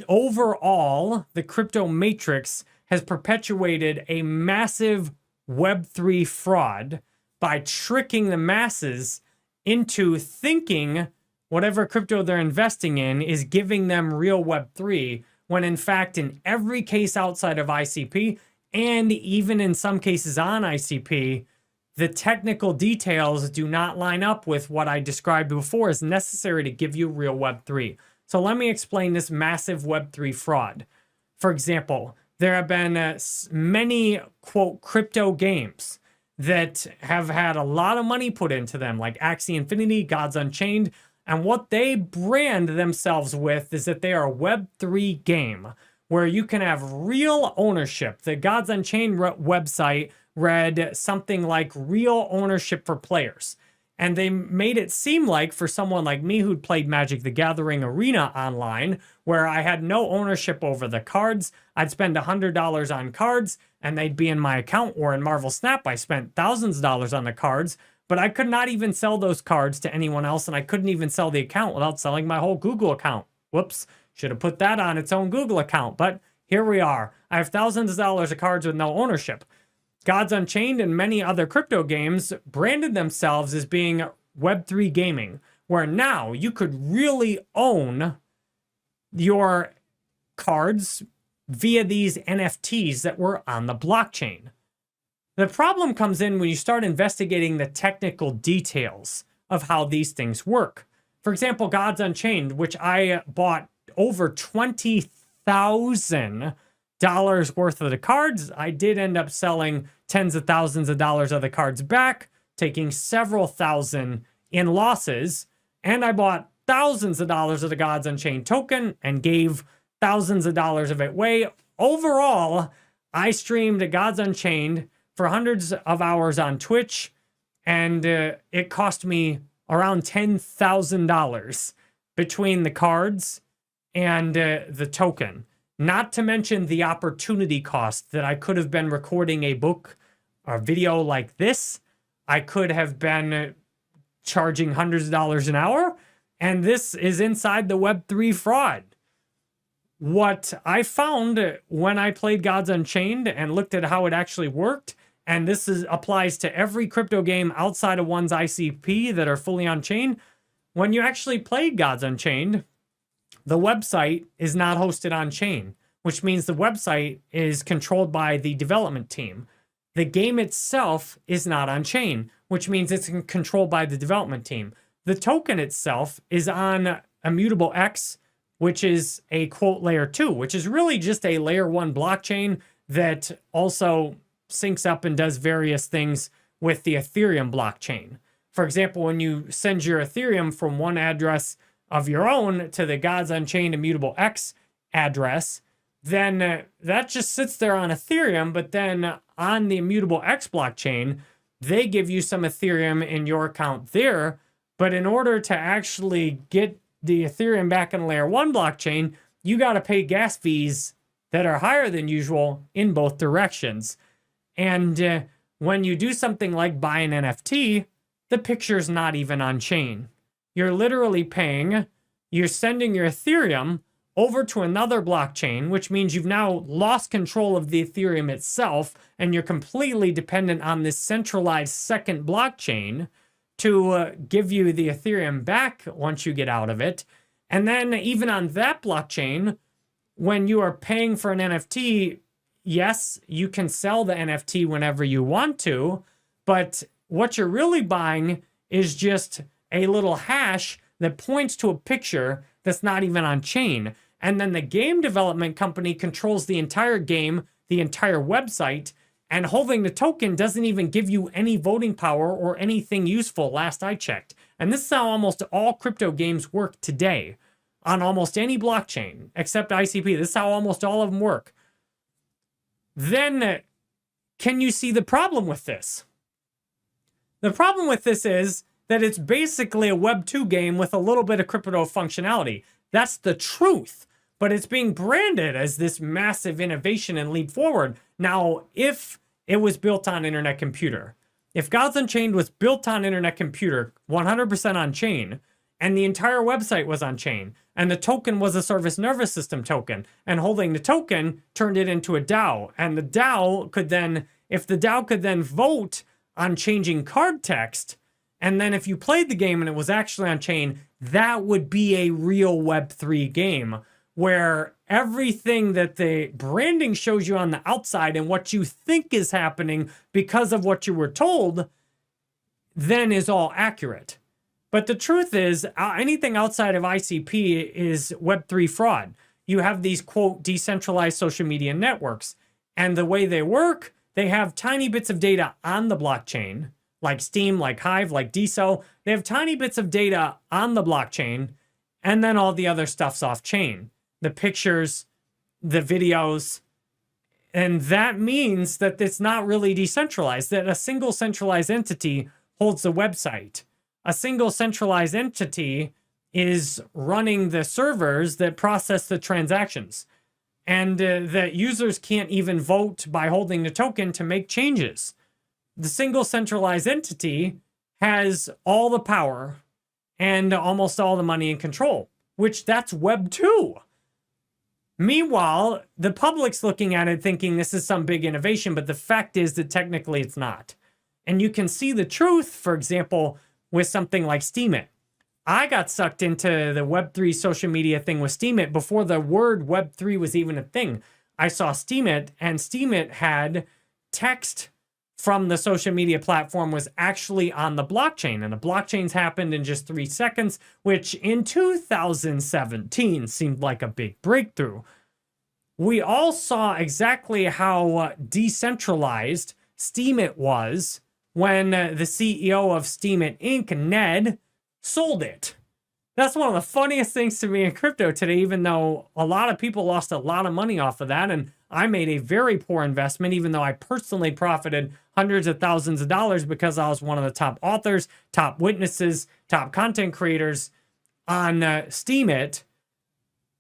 overall, the crypto matrix has perpetuated a massive Web3 fraud by tricking the masses into thinking whatever crypto they're investing in is giving them real Web3, when in fact, in every case outside of ICP, and even in some cases on ICP, the technical details do not line up with what I described before as necessary to give you real Web3. So let me explain this massive Web3 fraud. For example, there have been many, quote, crypto games that have had a lot of money put into them, like Axie Infinity, Gods Unchained, and what they brand themselves with is that they are a Web3 game where you can have real ownership. The Gods Unchained website read something like real ownership for players. And they made it seem like, for someone like me who'd played Magic the Gathering Arena online, where I had no ownership over the cards, I'd spend $100 on cards and they'd be in my account. Or in Marvel Snap, I spent thousands of dollars on the cards, but I could not even sell those cards to anyone else, and I couldn't even sell the account without selling my whole Google account. Whoops, should have put that on its own Google account, but here we are. I have thousands of dollars of cards with no ownership. Gods Unchained and many other crypto games branded themselves as being Web3 gaming, where now you could really own your cards via these NFTs that were on the blockchain. The problem comes in when you start investigating the technical details of how these things work. For example, Gods Unchained, which I bought over $20,000 worth of the cards. I did end up selling tens of thousands of dollars of the cards back, taking several thousand in losses. And I bought thousands of dollars of the Gods Unchained token and gave thousands of dollars of it away. Overall, I streamed Gods Unchained for hundreds of hours on Twitch, and it cost me around $10,000 between the cards and the token. Not to mention the opportunity cost that I could have been recording a book or video like this. I could have been charging hundreds of dollars an hour, And this is inside the Web3 fraud. What I found when I played Gods Unchained and looked at how it actually worked, and applies to every crypto game outside of one's ICP that are fully on chain. When you actually played Gods Unchained, the website is not hosted on chain, which means the website is controlled by the development team. The game itself is not on chain, which means it's controlled by the development team. The token itself is on Immutable X, which is a quote layer 2, which is really just a layer 1 blockchain that also syncs up and does various things with the Ethereum blockchain. For example, when you send your Ethereum from one address of your own to the Gods Unchained Immutable X address, then that just sits there on Ethereum, but then on the Immutable X blockchain, they give you some Ethereum in your account there. But in order to actually get the Ethereum back in layer 1 blockchain, you got to pay gas fees that are higher than usual in both directions. And when you do something like buy an NFT, the picture's not even on chain. You're literally you're sending your Ethereum over to another blockchain, which means you've now lost control of the Ethereum itself, and you're completely dependent on this centralized second blockchain to give you the Ethereum back once you get out of it. And then even on that blockchain, when you are paying for an NFT, yes, you can sell the NFT whenever you want to, but what you're really buying is just a little hash that points to a picture that's not even on chain. And then the game development company controls the entire game, the entire website, and holding the token doesn't even give you any voting power or anything useful last I checked. And this is how almost all crypto games work today on almost any blockchain except ICP. This is how almost all of them work. Then can you see the problem with this? The problem with this is that it's basically a Web 2 game with a little bit of crypto functionality. That's the truth, but it's being branded as this massive innovation and leap forward. Now, if it was built on Internet Computer, if Gods Unchained was built on Internet Computer, 100% on chain, and the entire website was on chain, and the token was a service nervous system token, and holding the token turned it into a DAO, and the DAO could then, if the DAO could then vote on changing card text, and then if you played the game and it was actually on chain, that would be a real Web3 game where everything that the branding shows you on the outside and what you think is happening because of what you were told then is all accurate. But the truth is, anything outside of ICP is Web3 fraud. You have these, quote, decentralized social media networks. And the way they work, they have tiny bits of data on the blockchain, like Steam, like Hive, like DeSo. They have tiny bits of data on the blockchain, and then all the other stuff's off-chain. The pictures, the videos. And that means that it's not really decentralized, that a single centralized entity holds the website. A single centralized entity is running the servers that process the transactions. And that users can't even vote by holding the token to make changes. The single centralized entity has all the power and almost all the money and control, which that's Web 2. Meanwhile, the public's looking at it thinking this is some big innovation, but the fact is that technically it's not. And you can see the truth, for example, with something like Steemit. I got sucked into the Web3 social media thing with Steemit before the word Web3 was even a thing. I saw Steemit, and Steemit had text from the social media platform was actually on the blockchain, and the blockchains happened in just 3 seconds, which in 2017 seemed like a big breakthrough. We all saw exactly how decentralized Steemit was when the CEO of Steemit Inc., Ned, sold it. That's one of the funniest things to me in crypto today, even though a lot of people lost a lot of money off of that, and I made a very poor investment, even though I personally profited hundreds of thousands of dollars because I was one of the top authors, top witnesses, top content creators on Steemit.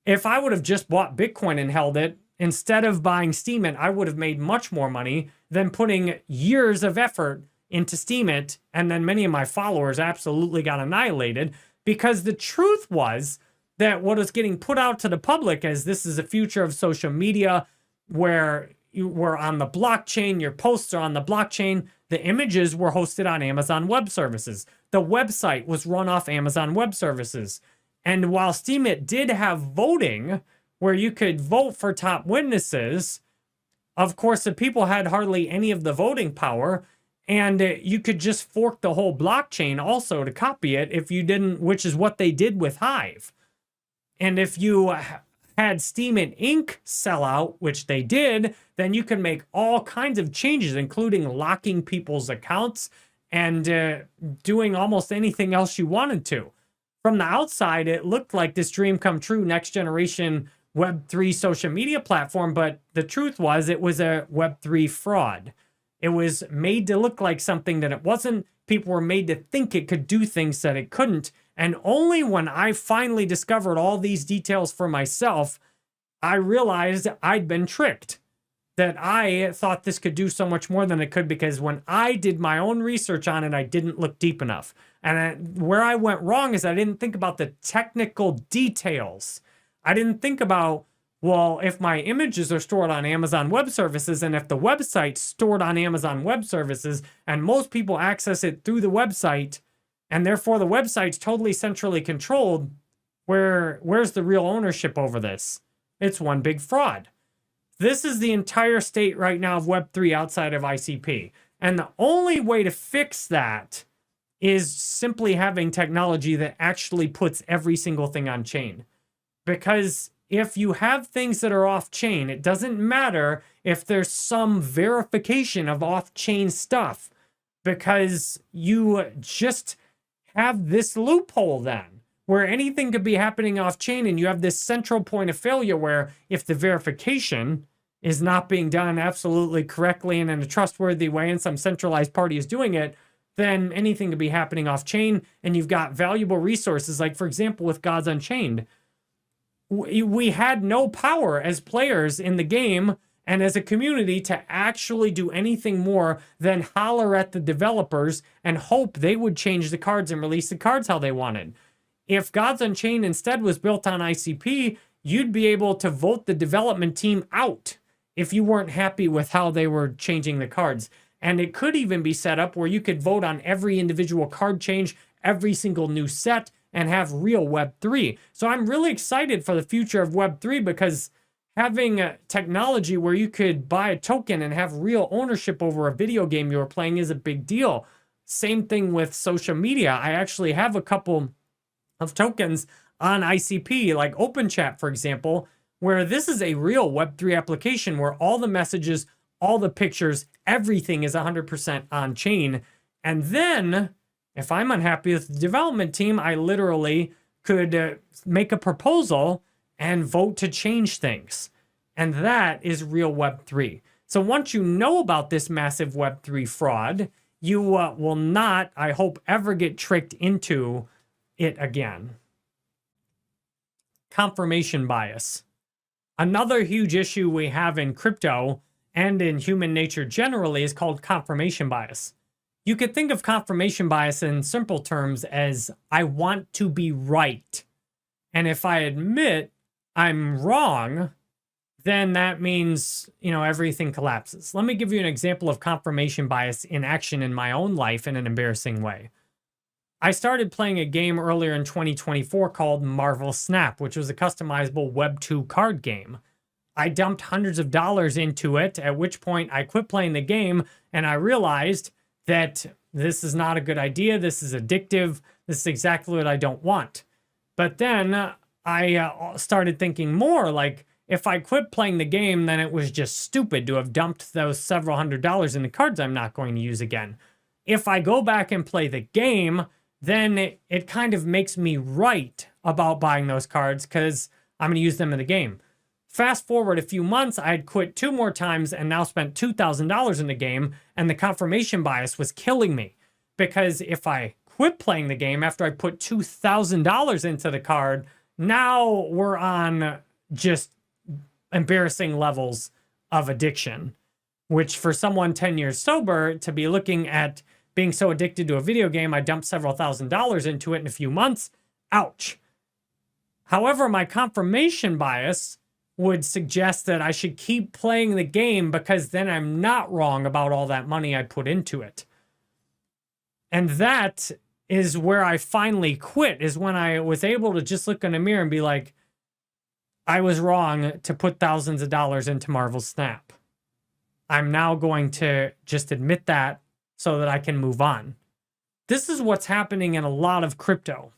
If I would have just bought Bitcoin and held it, instead of buying Steemit, I would have made much more money than putting years of effort into Steemit, and then many of my followers absolutely got annihilated because the truth was that what was getting put out to the public as this is a future of social media where you were on the blockchain, your posts are on the blockchain, the images were hosted on Amazon Web Services. The website was run off Amazon Web Services. And while Steemit did have voting, where you could vote for top witnesses, of course, the people had hardly any of the voting power, and you could just fork the whole blockchain also to copy it if you didn't, which is what they did with Hive. And if you had Steemit Inc. sell out, which they did, then you could make all kinds of changes, including locking people's accounts and doing almost anything else you wanted to. From the outside, it looked like this dream come true, next generation Web3 social media platform, but the truth was it was a Web3 fraud. It was made to look like something that it wasn't. People were made to think it could do things that it couldn't. And only when I finally discovered all these details for myself, I realized I'd been tricked. That I thought this could do so much more than it could, because when I did my own research on it, I didn't look deep enough. And where I went wrong is I didn't think about the technical details. I didn't think about, well, if my images are stored on Amazon Web Services, and if the website's stored on Amazon Web Services, and most people access it through the website, and therefore the website's totally centrally controlled, where's the real ownership over this? It's one big fraud. This is the entire state right now of Web3 outside of ICP. And the only way to fix that is simply having technology that actually puts every single thing on chain. Because if you have things that are off-chain, it doesn't matter if there's some verification of off-chain stuff, because you just have this loophole then, where anything could be happening off-chain, and you have this central point of failure where if the verification is not being done absolutely correctly and in a trustworthy way, and some centralized party is doing it, then anything could be happening off-chain, and you've got valuable resources, like, for example, with Gods Unchained. We had no power as players in the game and as a community to actually do anything more than holler at the developers and hope they would change the cards and release the cards how they wanted. If Gods Unchained instead was built on ICP, you'd be able to vote the development team out if you weren't happy with how they were changing the cards. And it could even be set up where you could vote on every individual card change, every single new set, and have real Web3. So I'm really excited for the future of Web3, because having a technology where you could buy a token and have real ownership over a video game you were playing is a big deal. Same thing with social media. I actually have a couple of tokens on ICP, like OpenChat, for example, where this is a real Web3 application where all the messages, all the pictures, everything is 100% on chain. And then if I'm unhappy with the development team, I literally could make a proposal and vote to change things. And that is real Web3. So once you know about this massive Web3 fraud, you will not, I hope, ever get tricked into it again. Confirmation bias. Another huge issue we have in crypto and in human nature generally is called confirmation bias. You could think of confirmation bias in simple terms as I want to be right. And if I admit I'm wrong, then that means, everything collapses. Let me give you an example of confirmation bias in action in my own life in an embarrassing way. I started playing a game earlier in 2024 called Marvel Snap, which was a customizable Web 2 card game. I dumped hundreds of dollars into it, at which point I quit playing the game and I realized that this is not a good idea. This is addictive. This is exactly what I don't want. But then I started thinking more like, if I quit playing the game, then it was just stupid to have dumped those several $100s into cards I'm not going to use again. If I go back and play the game, then it kind of makes me right about buying those cards because I'm going to use them in the game. Fast forward a few months, I had quit 2 more times and now spent $2,000 in the game, and the confirmation bias was killing me. Because if I quit playing the game after I put $2,000 into the card, now we're on just embarrassing levels of addiction. Which for someone 10 years sober, to be looking at being so addicted to a video game, I dumped several $1,000s into it in a few months, Ouch. However, my confirmation bias would suggest that I should keep playing the game because then I'm not wrong about all that money I put into it. And that is where I finally quit, is when I was able to just look in the mirror and be like, I was wrong to put thousands of dollars into Marvel Snap. I'm now going to just admit that so that I can move on. This is what's happening in a lot of crypto,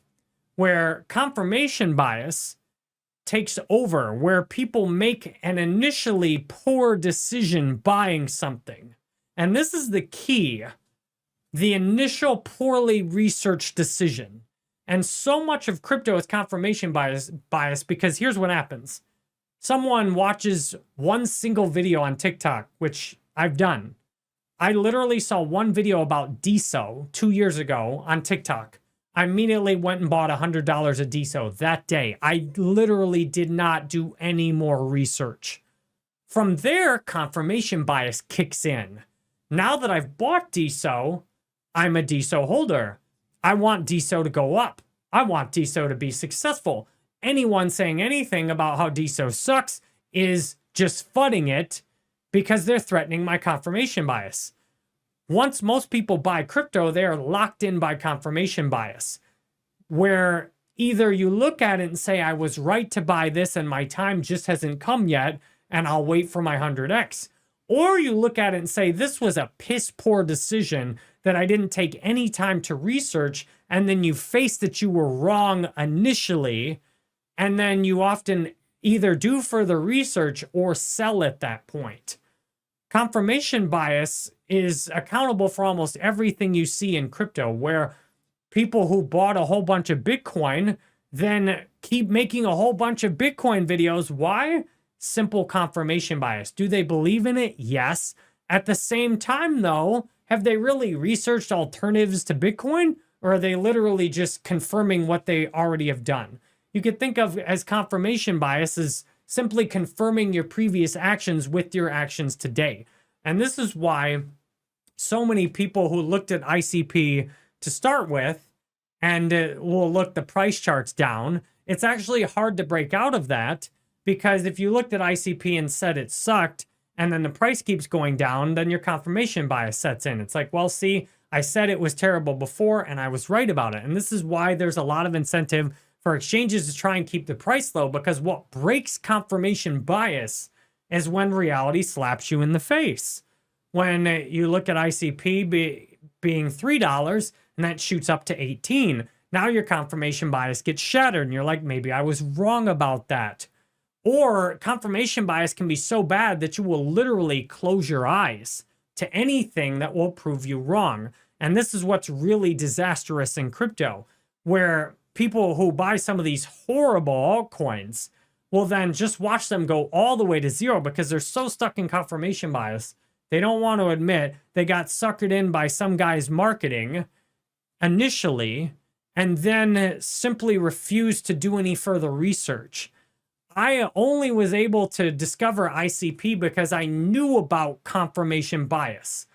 where confirmation bias takes over, where people make an initially poor decision buying something. And this is the key, the initial poorly researched decision. And so much of crypto is confirmation bias because here's what happens. Someone watches one single video on TikTok, which I've done. I literally saw one video about DSO 2 years ago on TikTok. I immediately went and bought $100 of DSO that day. I literally did not do any more research. From there, confirmation bias kicks in. Now that I've bought DSO, I'm a DSO holder. I want DSO to go up. I want DSO to be successful. Anyone saying anything about how DSO sucks is just fudding it because they're threatening my confirmation bias. Once most people buy crypto, they are locked in by confirmation bias, where either you look at it and say, I was right to buy this and my time just hasn't come yet and I'll wait for my 100x. Or you look at it and say, this was a piss poor decision that I didn't take any time to research, and then you face that you were wrong initially, and then you often either do further research or sell at that point. Confirmation bias is accountable for almost everything you see in crypto, where people who bought a whole bunch of Bitcoin then keep making a whole bunch of Bitcoin videos. Why? Simple confirmation bias. Do they believe in it? Yes. At the same time, though, have they really researched alternatives to Bitcoin, or are they literally just confirming what they already have done? You could think of as confirmation bias as simply confirming your previous actions with your actions today. And this is why so many people who looked at ICP to start with and will look the price charts down, it's actually hard to break out of that, because if you looked at ICP and said it sucked and then the price keeps going down, then your confirmation bias sets in. It's like, well, see, I said it was terrible before and I was right about it. And this is why there's a lot of incentive for exchanges to try and keep the price low, because what breaks confirmation bias is when reality slaps you in the face. When you look at ICP being $3 and that shoots up to 18, now your confirmation bias gets shattered and you're like, maybe I was wrong about that. Or confirmation bias can be so bad that you will literally close your eyes to anything that will prove you wrong. And this is what's really disastrous in crypto, where people who buy some of these horrible altcoins will then just watch them go all the way to zero because they're so stuck in confirmation bias. They don't want to admit they got suckered in by some guy's marketing initially and then simply refuse to do any further research. I only was able to discover ICP because I knew about confirmation bias.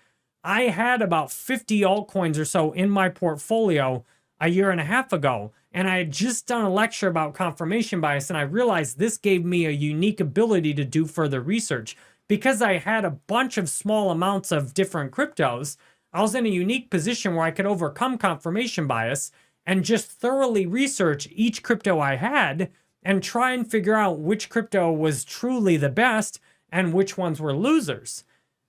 I had about 50 altcoins or so in my portfolio a year and a half ago, and I had just done a lecture about confirmation bias, and I realized this gave me a unique ability to do further research. Because I had a bunch of small amounts of different cryptos, I was in a unique position where I could overcome confirmation bias and just thoroughly research each crypto I had and try and figure out which crypto was truly the best and which ones were losers.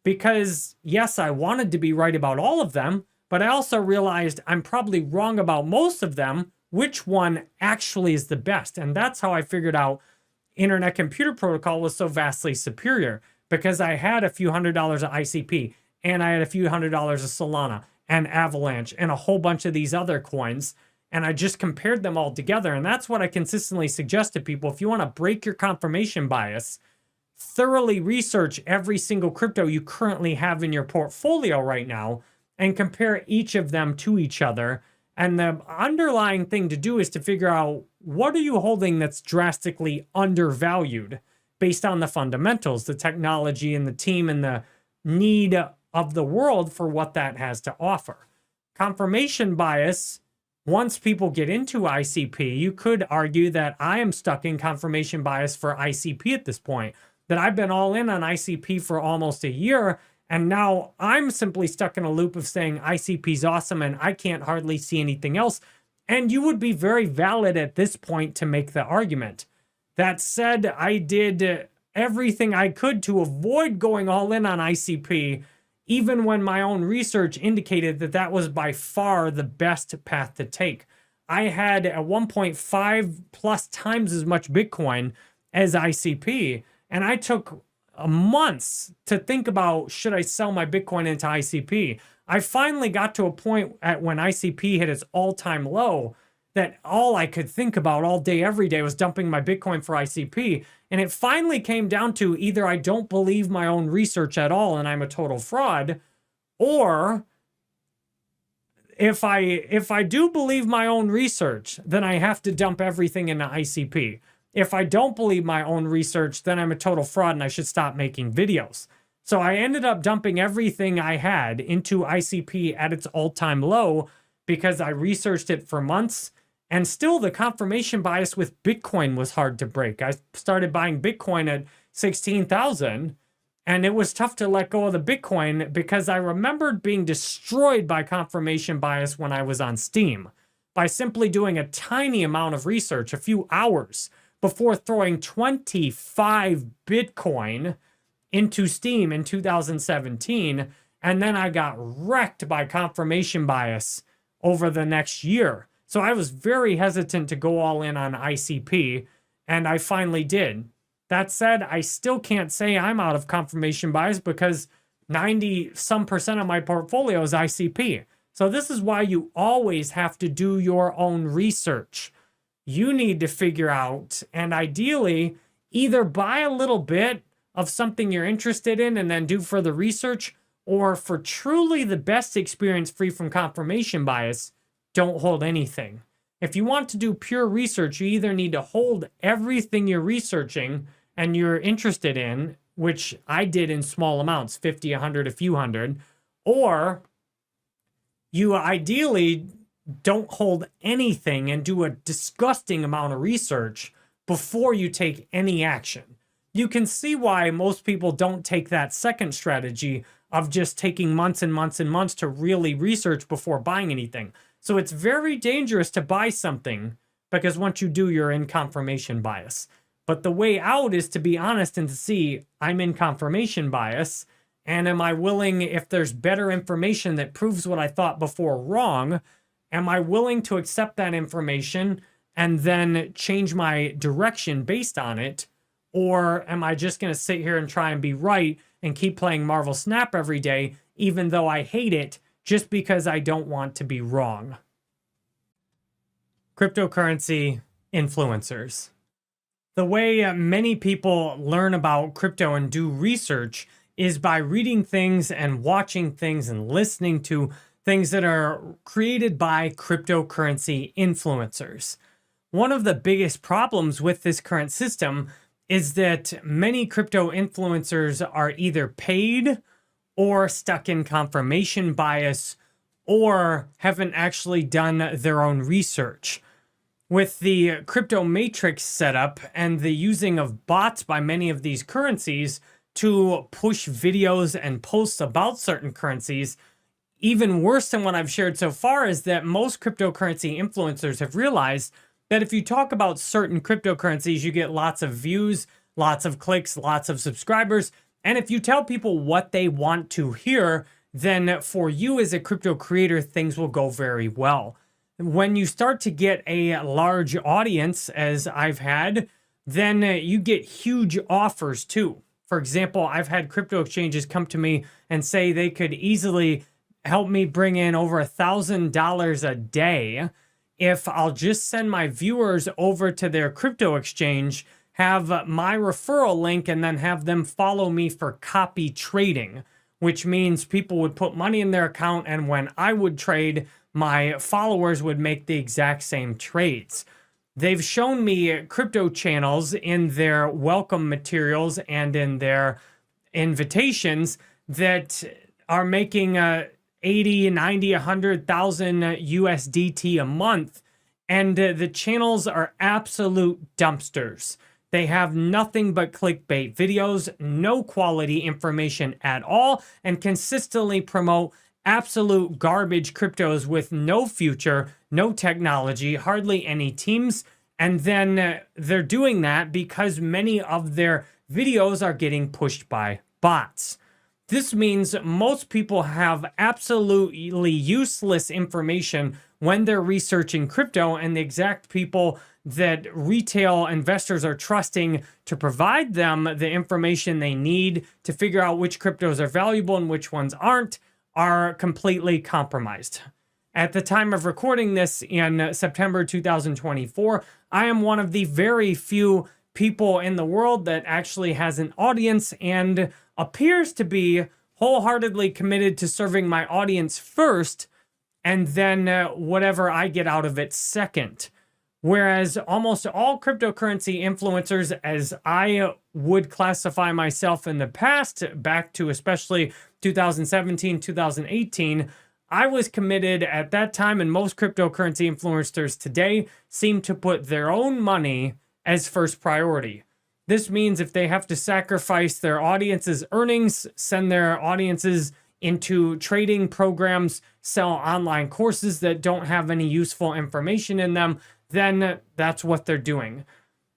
Because yes, I wanted to be right about all of them, but I also realized I'm probably wrong about most of them. Which one actually is the best? And that's how I figured out Internet Computer Protocol was so vastly superior, because I had a few $100s of ICP and I had a few $100s of Solana and Avalanche and a whole bunch of these other coins. And I just compared them all together. And that's what I consistently suggest to people. If you want to break your confirmation bias, thoroughly research every single crypto you currently have in your portfolio right now and compare each of them to each other. And the underlying thing to do is to figure out, what are you holding that's drastically undervalued based on the fundamentals, the technology and the team and the need of the world for what that has to offer. Confirmation bias once people get into ICP, you could argue that I am stuck in confirmation bias for ICP at this point, that I've been all in on ICP for almost a year, and now I'm simply stuck in a loop of saying ICP is awesome and I can't hardly see anything else. And you would be very valid at this point to make the argument. That said, I did everything I could to avoid going all in on ICP, even when my own research indicated that that was by far the best path to take. I had at 1.5 plus times as much Bitcoin as ICP, and I took months to think about, should I sell my Bitcoin into ICP? I finally got to a point at when ICP hit its all-time low that all I could think about all day, every day was dumping my Bitcoin for ICP. And it finally came down to either I don't believe my own research at all and I'm a total fraud, or if I do believe my own research, then I have to dump everything into ICP. If I don't believe my own research, then I'm a total fraud and I should stop making videos. So I ended up dumping everything I had into ICP at its all-time low because I researched it for months. And still the confirmation bias with Bitcoin was hard to break. I started buying Bitcoin at 16,000 and it was tough to let go of the Bitcoin because I remembered being destroyed by confirmation bias when I was on Steam by simply doing a tiny amount of research, a few hours, before throwing 25 Bitcoin into Steam in 2017. And then I got wrecked by confirmation bias over the next year. So I was very hesitant to go all in on ICP, and I finally did. That said, I still can't say I'm out of confirmation bias because 90% of my portfolio is ICP. So this is why you always have to do your own research. You need to figure out, and ideally, either buy a little bit of something you're interested in and then do further research, or for truly the best experience free from confirmation bias, don't hold anything. If you want to do pure research, you either need to hold everything you're researching and you're interested in, which I did in small amounts, 50, 100, a few hundred, or you ideally don't hold anything and do a disgusting amount of research before you take any action. You can see why most people don't take that second strategy of just taking months and months and months to really research before buying anything. So it's very dangerous to buy something because once you do, you're in confirmation bias. But the way out is to be honest and to see, I'm in confirmation bias, and am I willing, if there's better information that proves what I thought before wrong, am I willing to accept that information and then change my direction based on it? Or am I just going to sit here and try and be right and keep playing Marvel Snap every day, even though I hate it, just because I don't want to be wrong? Cryptocurrency influencers. The way many people learn about crypto and do research is by reading things and watching things and listening to things that are created by cryptocurrency influencers. One of the biggest problems with this current system is that many crypto influencers are either paid or stuck in confirmation bias or haven't actually done their own research. With the crypto matrix setup and the using of bots by many of these currencies to push videos and posts about certain currencies, even worse than what I've shared so far is that most cryptocurrency influencers have realized that if you talk about certain cryptocurrencies, you get lots of views, lots of clicks, lots of subscribers. And if you tell people what they want to hear, then for you as a crypto creator, things will go very well. When you start to get a large audience, as I've had, then you get huge offers too. For example, I've had crypto exchanges come to me and say they could easily help me bring in over $1,000 a day if I'll just send my viewers over to their crypto exchange, have my referral link, and then have them follow me for copy trading, which means people would put money in their account, and when I would trade, my followers would make the exact same trades. They've shown me crypto channels in their welcome materials and in their invitations that are making 80, 90, 100,000 USDT a month. And the channels are absolute dumpsters. They have nothing but clickbait videos, no quality information at all, and consistently promote absolute garbage cryptos with no future, no technology, hardly any teams. And then they're doing that because many of their videos are getting pushed by bots. This means most people have absolutely useless information when they're researching crypto, and the exact people that retail investors are trusting to provide them the information they need to figure out which cryptos are valuable and which ones aren't are completely compromised. At the time of recording this in September 2024, I am one of the very few people in the world that actually has an audience and appears to be wholeheartedly committed to serving my audience first, and then whatever I get out of it second. Whereas almost all cryptocurrency influencers, as I would classify myself in the past, back to especially 2017, 2018, I was committed at that time, and most cryptocurrency influencers today seem to put their own money as first priority. This means if they have to sacrifice their audience's earnings, send their audiences into trading programs, sell online courses that don't have any useful information in them, then that's what they're doing.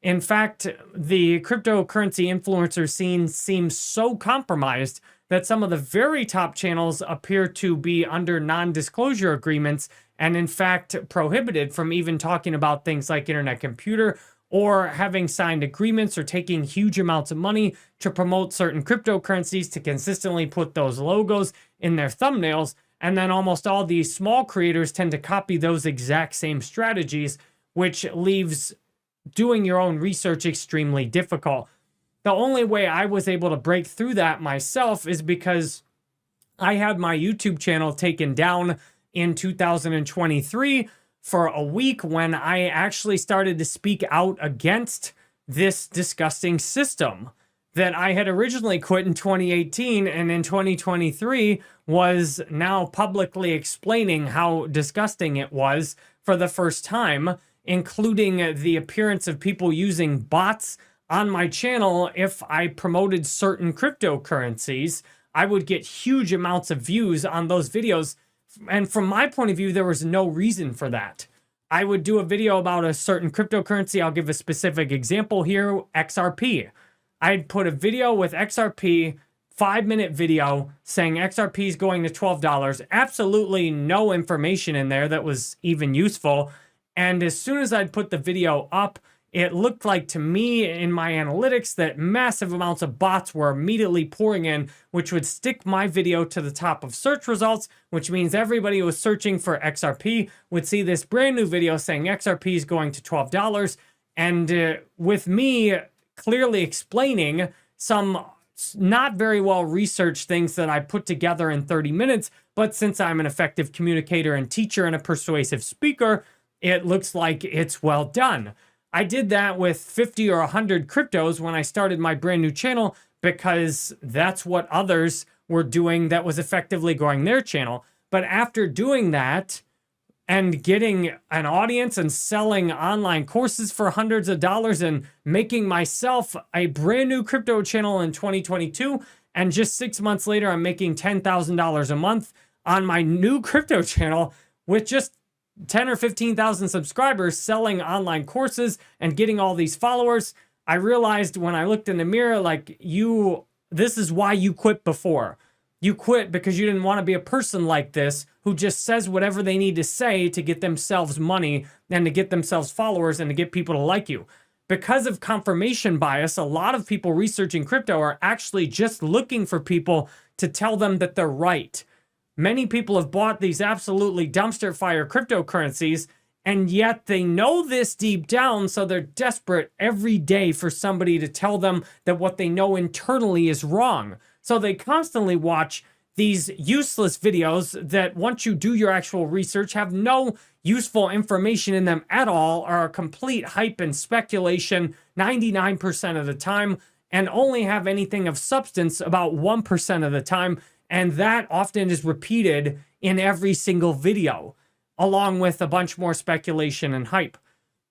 In fact, the cryptocurrency influencer scene seems so compromised that some of the very top channels appear to be under non-disclosure agreements and in fact prohibited from even talking about things like Internet Computer or having signed agreements or taking huge amounts of money to promote certain cryptocurrencies to consistently put those logos in their thumbnails. And then almost all these small creators tend to copy those exact same strategies, which leaves doing your own research extremely difficult. The only way I was able to break through that myself is because I had my YouTube channel taken down in 2023 for a week when I actually started to speak out against this disgusting system that I had originally quit in 2018 and in 2023 was now publicly explaining how disgusting it was for the first time, including the appearance of people using bots on my channel. If I promoted certain cryptocurrencies, I would get huge amounts of views on those videos. And from my point of view, there was no reason for that. I would do a video about a certain cryptocurrency. I'll give a specific example here, XRP. I'd put a video with XRP, 5-minute video saying XRP is going to $12. Absolutely no information in there that was even useful. And as soon as I'd put the video up, it looked like to me in my analytics that massive amounts of bots were immediately pouring in, which would stick my video to the top of search results, which means everybody who was searching for XRP would see this brand new video saying XRP is going to $12. And with me clearly explaining some not very well researched things that I put together in 30 minutes, but since I'm an effective communicator and teacher and a persuasive speaker, it looks like it's well done. I did that with 50 or 100 cryptos when I started my brand new channel because that's what others were doing that was effectively growing their channel. But after doing that and getting an audience and selling online courses for hundreds of dollars and making myself a brand new crypto channel in 2022, and just 6 months later, I'm making $10,000 a month on my new crypto channel with just 10 or 15,000 subscribers selling online courses and getting all these followers, I realized when I looked in the mirror, like, this is why you quit before. You quit because you didn't want to be a person like this who just says whatever they need to say to get themselves money and to get themselves followers and to get people to like you. Because of confirmation bias, a lot of people researching crypto are actually just looking for people to tell them that they're right. Many people have bought these absolutely dumpster fire cryptocurrencies, and yet they know this deep down, so they're desperate every day for somebody to tell them that what they know internally is wrong. So they constantly watch these useless videos that, once you do your actual research, have no useful information in them at all, are complete hype and speculation 99% of the time, and only have anything of substance about 1% of the time. And that often is repeated in every single video, along with a bunch more speculation and hype.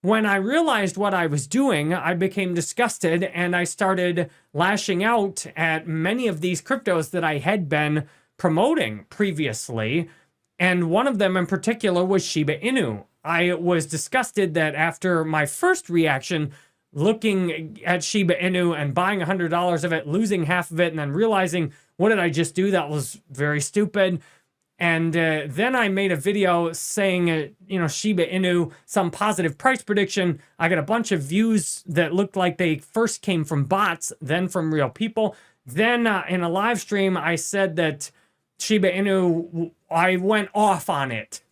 When I realized what I was doing, I became disgusted and I started lashing out at many of these cryptos that I had been promoting previously. And one of them in particular was Shiba Inu. I was disgusted that after my first reaction, looking at Shiba Inu and buying $100 of it, losing half of it, and then realizing, what did I just do? That was very stupid. And then I made a video saying, Shiba Inu, some positive price prediction. I got a bunch of views that looked like they first came from bots, then from real people. Then in a live stream, I said that Shiba Inu, I went off on it.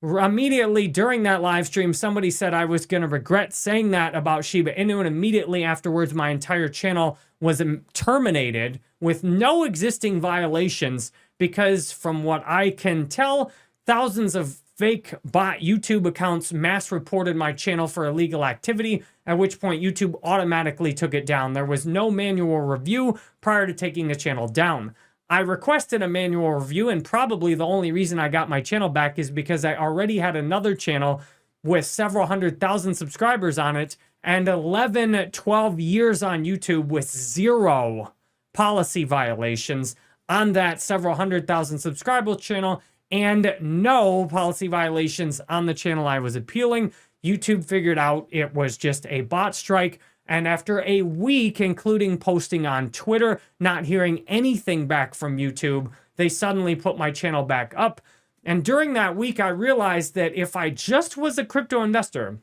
Immediately during that live stream, somebody said I was going to regret saying that about Shiba Inu, and immediately afterwards, my entire channel was terminated with no existing violations because, from what I can tell, thousands of fake bot YouTube accounts mass reported my channel for illegal activity, at which point YouTube automatically took it down. There was no manual review prior to taking the channel down. I requested a manual review, and probably the only reason I got my channel back is because I already had another channel with several 100,000 subscribers on it and 11, 12 years on YouTube with zero policy violations on that several 100,000 subscriber channel and no policy violations on the channel I was appealing. YouTube figured out it was just a bot strike. And after a week, including posting on Twitter, not hearing anything back from YouTube, they suddenly put my channel back up. And during that week, I realized that if I just was a crypto investor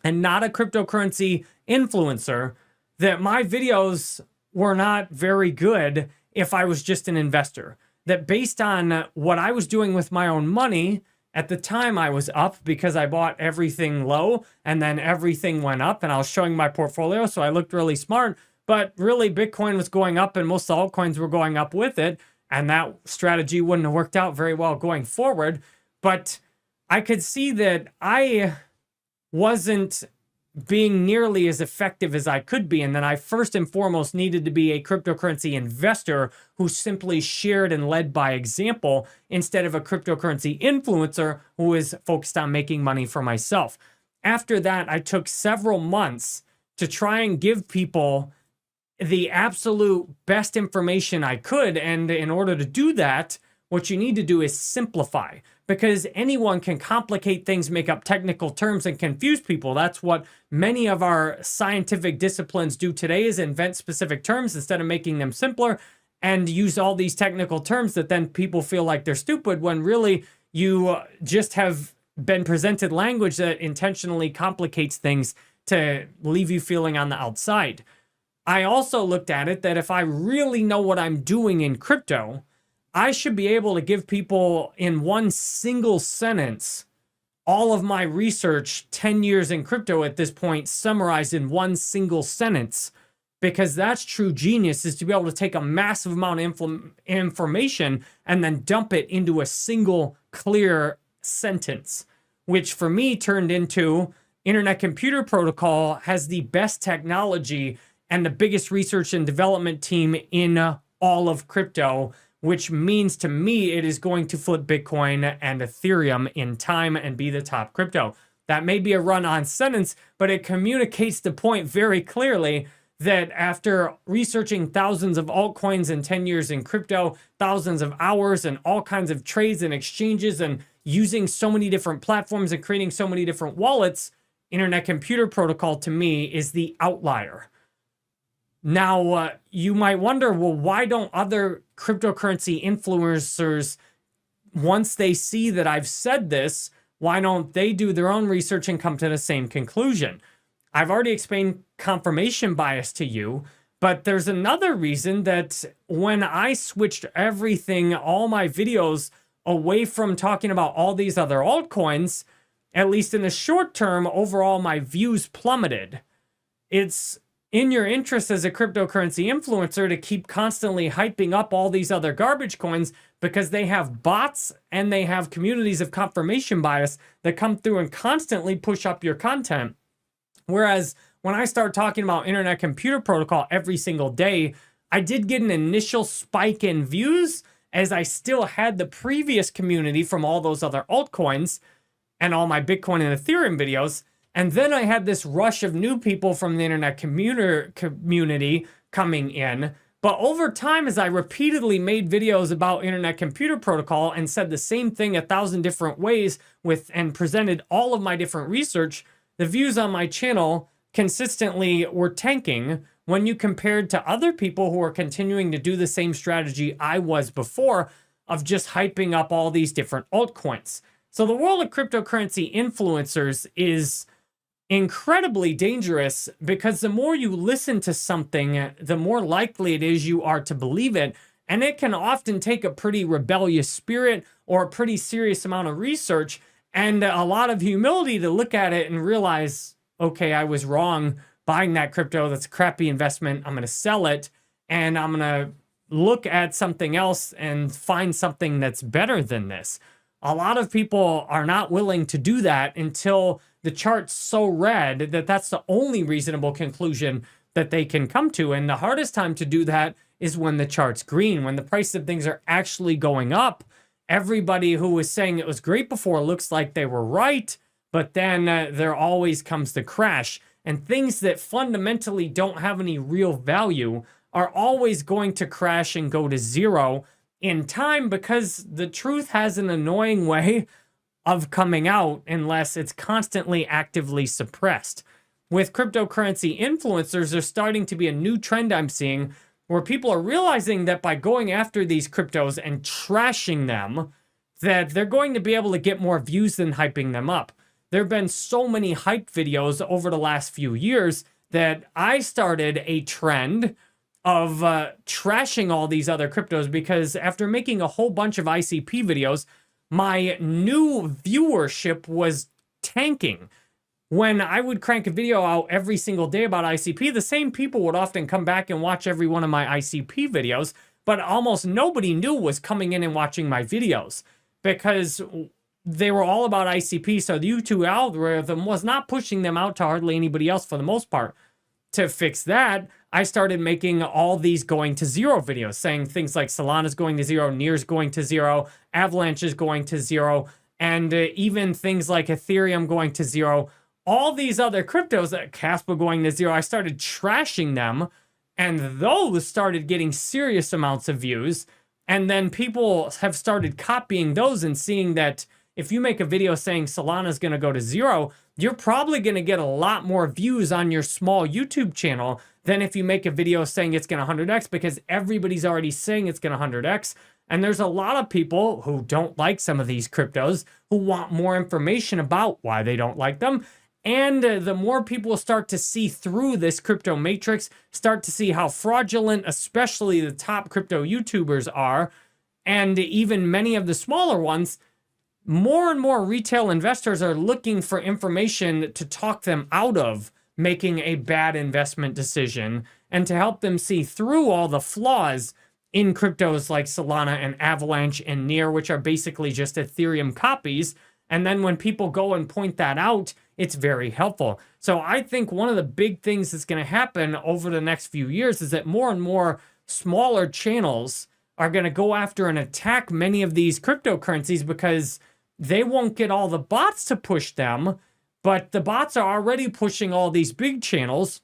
and not a cryptocurrency influencer, that my videos were not very good if I was just an investor. That based on what I was doing with my own money, at the time I was up because I bought everything low and then everything went up, and I was showing my portfolio, so I looked really smart. But really, Bitcoin was going up and most altcoins were going up with it, and that strategy wouldn't have worked out very well going forward. But I could see that I wasn't being nearly as effective as I could be, and then I first and foremost needed to be a cryptocurrency investor who simply shared and led by example instead of a cryptocurrency influencer who is focused on making money for myself. After that, I took several months to try and give people the absolute best information I could, and in order to do that, what you need to do is simplify, because anyone can complicate things, make up technical terms, and confuse people. That's what many of our scientific disciplines do today, is invent specific terms instead of making them simpler and use all these technical terms that then people feel like they're stupid, when really you just have been presented language that intentionally complicates things to leave you feeling on the outside. I also looked at it that if I really know what I'm doing in crypto, I should be able to give people in one single sentence all of my research, 10 years in crypto at this point, summarized in one single sentence, because that's true genius, is to be able to take a massive amount of information and then dump it into a single clear sentence, which for me turned into Internet Computer Protocol has the best technology and the biggest research and development team in all of crypto, which means to me it is going to flip Bitcoin and Ethereum in time and be the top crypto. That may be a run-on sentence, but it communicates the point very clearly that after researching thousands of altcoins and 10 years in crypto, thousands of hours and all kinds of trades and exchanges, and using so many different platforms and creating so many different wallets, Internet Computer Protocol to me is the outlier. Now, you might wonder, well, why don't other cryptocurrency influencers, once they see that I've said this, why don't they do their own research and come to the same conclusion? I've already explained confirmation bias to you, but there's another reason that when I switched everything, all my videos, away from talking about all these other altcoins, at least in the short term, overall, my views plummeted. It's in your interest as a cryptocurrency influencer to keep constantly hyping up all these other garbage coins, because they have bots and they have communities of confirmation bias that come through and constantly push up your content. Whereas when I start talking about Internet Computer Protocol every single day, I did get an initial spike in views, as I still had the previous community from all those other altcoins and all my Bitcoin and Ethereum videos. And then I had this rush of new people from the internet community coming in. But over time, as I repeatedly made videos about internet computer protocol and said the same thing 1,000 different ways and presented all of my different research, the views on my channel consistently were tanking when you compared to other people who are continuing to do the same strategy I was before of just hyping up all these different altcoins. So the world of cryptocurrency influencers is incredibly dangerous because the more you listen to something, the more likely it is you are to believe it. And it can often take a pretty rebellious spirit or a pretty serious amount of research and a lot of humility to look at it and realize, okay, I was wrong buying that crypto. That's a crappy investment. I'm going to sell it and I'm going to look at something else and find something that's better than this. A lot of people are not willing to do that until the chart's so red that that's the only reasonable conclusion that they can come to. And the hardest time to do that is when the chart's green, when the price of things are actually going up. Everybody who was saying it was great before looks like they were right, but then there always comes the crash. And things that fundamentally don't have any real value are always going to crash and go to zero in time because the truth has an annoying way of coming out unless it's constantly actively suppressed. With cryptocurrency influencers, there's starting to be a new trend I'm seeing where people are realizing that by going after these cryptos and trashing them, that they're going to be able to get more views than hyping them up. There have been so many hype videos over the last few years that I started a trend of trashing all these other cryptos because after making a whole bunch of ICP videos, my new viewership was tanking. When I would crank a video out every single day about ICP, the same people would often come back and watch every one of my ICP videos, but almost nobody new was coming in and watching my videos because they were all about ICP, so the YouTube algorithm was not pushing them out to hardly anybody else for the most part. To fix that, I started making all these going to zero videos, saying things like Solana's going to zero, Near's going to zero, Avalanche is going to zero, and even things like Ethereum going to zero. All these other cryptos, Caspa going to zero, I started trashing them, and those started getting serious amounts of views. And then people have started copying those and seeing that if you make a video saying Solana's going to go to zero, you're probably going to get a lot more views on your small YouTube channel than if you make a video saying it's going to 100x because everybody's already saying it's going to 100x. And there's a lot of people who don't like some of these cryptos who want more information about why they don't like them. And the more people start to see through this crypto matrix, start to see how fraudulent, especially the top crypto YouTubers are, and even many of the smaller ones, more and more retail investors are looking for information to talk them out of making a bad investment decision and to help them see through all the flaws in cryptos like Solana and Avalanche and Near, which are basically just Ethereum copies. And then when people go and point that out, it's very helpful. So I think one of the big things that's going to happen over the next few years is that more and more smaller channels are going to go after and attack many of these cryptocurrencies because they won't get all the bots to push them, but the bots are already pushing all these big channels,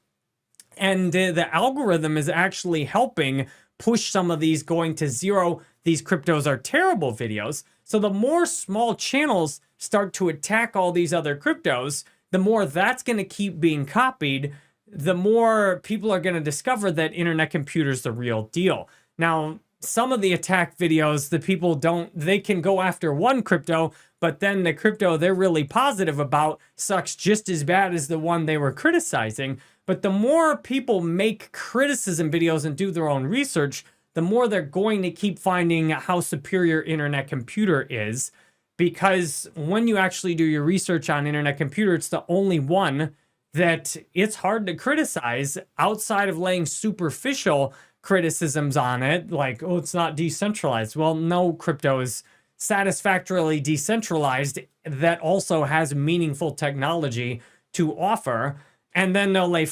and the algorithm is actually helping push some of these going to zero. These cryptos are terrible videos. So the more small channels start to attack all these other cryptos, the more that's going to keep being copied, the more people are going to discover that internet computer's the real deal. Now, some of the attack videos, the people they can go after one crypto, but then the crypto they're really positive about sucks just as bad as the one they were criticizing. But the more people make criticism videos and do their own research, the more they're going to keep finding how superior internet computer is. Because when you actually do your research on internet computer, it's the only one that it's hard to criticize outside of laying superficial criticisms on it, like, oh, it's not decentralized. Well, no crypto is satisfactorily decentralized that also has meaningful technology to offer. And then they'll lay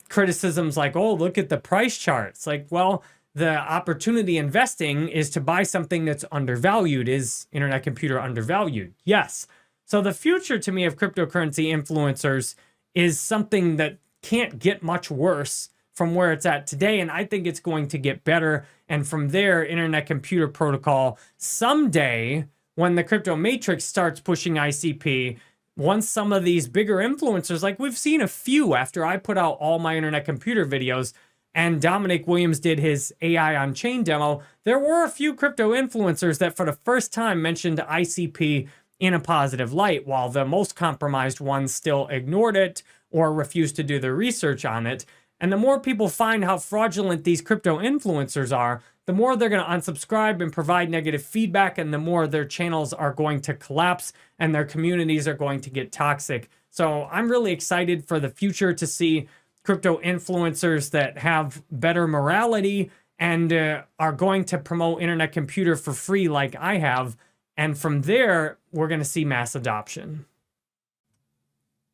criticisms like, oh, look at the price charts. Like, well, the opportunity investing is to buy something that's undervalued. Is internet computer undervalued? Yes. So the future to me of cryptocurrency influencers is something that can't get much worse from where it's at today. And I think it's going to get better. And from there, internet computer protocol someday, when the crypto matrix starts pushing ICP, once some of these bigger influencers, like we've seen a few after I put out all my internet computer videos and Dominic Williams did his AI on chain demo, there were a few crypto influencers that for the first time mentioned ICP in a positive light, while the most compromised ones still ignored it or refused to do the research on it. And the more people find how fraudulent these crypto influencers are, the more they're going to unsubscribe and provide negative feedback, and the more their channels are going to collapse and their communities are going to get toxic. So I'm really excited for the future to see crypto influencers that have better morality and are going to promote internet computer for free like I have. And from there, we're going to see mass adoption.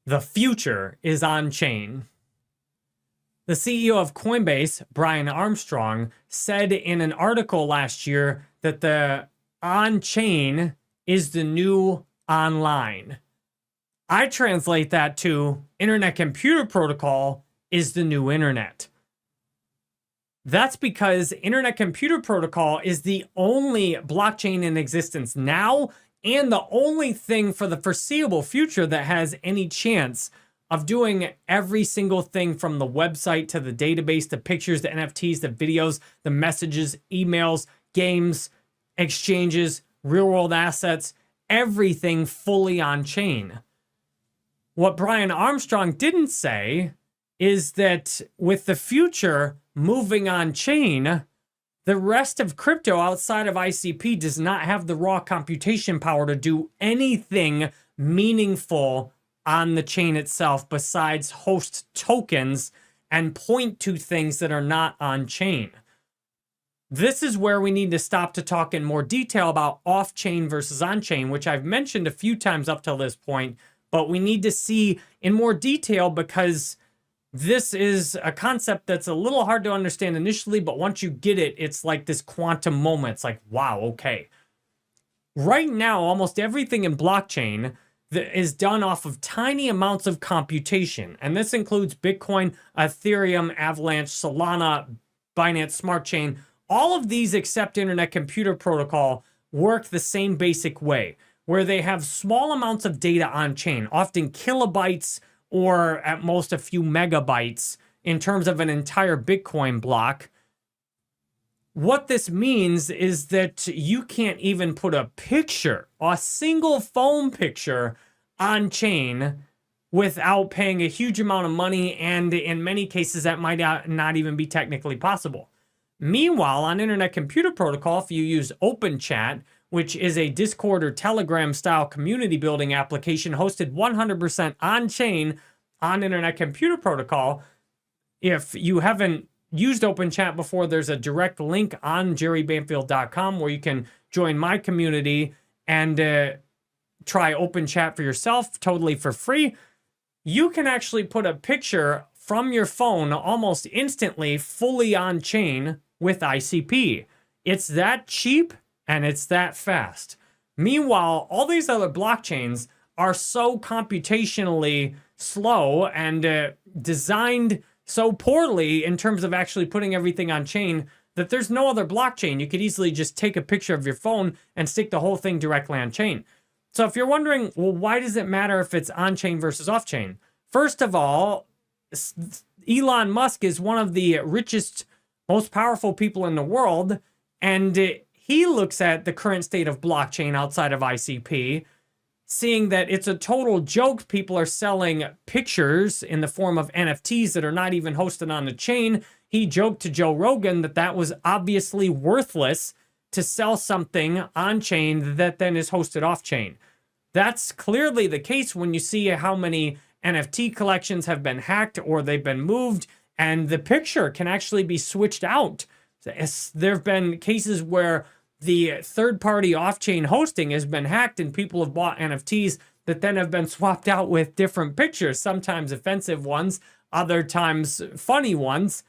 The future is on-chain. The CEO of Coinbase, Brian Armstrong, said in an article last year that the on-chain is the new online. I translate that to internet computer protocol is the new internet. That's because internet computer protocol is the only blockchain in existence now and the only thing for the foreseeable future that has any chance of doing every single thing from the website to the database, the pictures, the NFTs, the videos, the messages, emails, games, exchanges, real-world assets, everything fully on-chain. What Brian Armstrong didn't say is that with the future moving on-chain, the rest of crypto outside of ICP does not have the raw computation power to do anything meaningful on the chain itself besides host tokens and point to things that are not on chain. This is where we need to stop to talk in more detail about off-chain versus on-chain, which I've mentioned a few times up till this point, but we need to see in more detail because this is a concept that's a little hard to understand initially, but once you get it, it's like this quantum moment. It's like, wow, okay. Right now, almost everything in blockchain that is done off of tiny amounts of computation. And this includes Bitcoin, Ethereum, Avalanche, Solana, Binance Smart Chain. All of these except Internet Computer Protocol work the same basic way, where they have small amounts of data on chain, often kilobytes or at most a few megabytes in terms of an entire Bitcoin block. What this means is that you can't even put a picture, a single phone picture on chain without paying a huge amount of money, and in many cases that might not even be technically possible. Meanwhile, on Internet Computer Protocol, if you use OpenChat, which is a Discord or Telegram style community building application hosted 100% on chain on Internet Computer Protocol, if you haven't used OpenChat before, there's a direct link on jerrybanfield.com where you can join my community and try OpenChat for yourself totally for free. You can actually put a picture from your phone almost instantly fully on chain with ICP. It's that cheap and it's that fast. Meanwhile, all these other blockchains are so computationally slow and designed so poorly in terms of actually putting everything on chain that there's no other blockchain. You could easily just take a picture of your phone and stick the whole thing directly on chain. So if you're wondering, well, why does it matter if it's on chain versus off chain? First of all, Elon Musk is one of the richest, most powerful people in the world, and he looks at the current state of blockchain outside of ICP, seeing that it's a total joke. People are selling pictures in the form of NFTs that are not even hosted on the chain. He joked to Joe Rogan that that was obviously worthless to sell something on chain that then is hosted off chain. That's clearly the case when you see how many NFT collections have been hacked or they've been moved, and the picture can actually be switched out. There have been cases where the third-party off-chain hosting has been hacked and people have bought NFTs that then have been swapped out with different pictures, sometimes offensive ones, other times funny ones.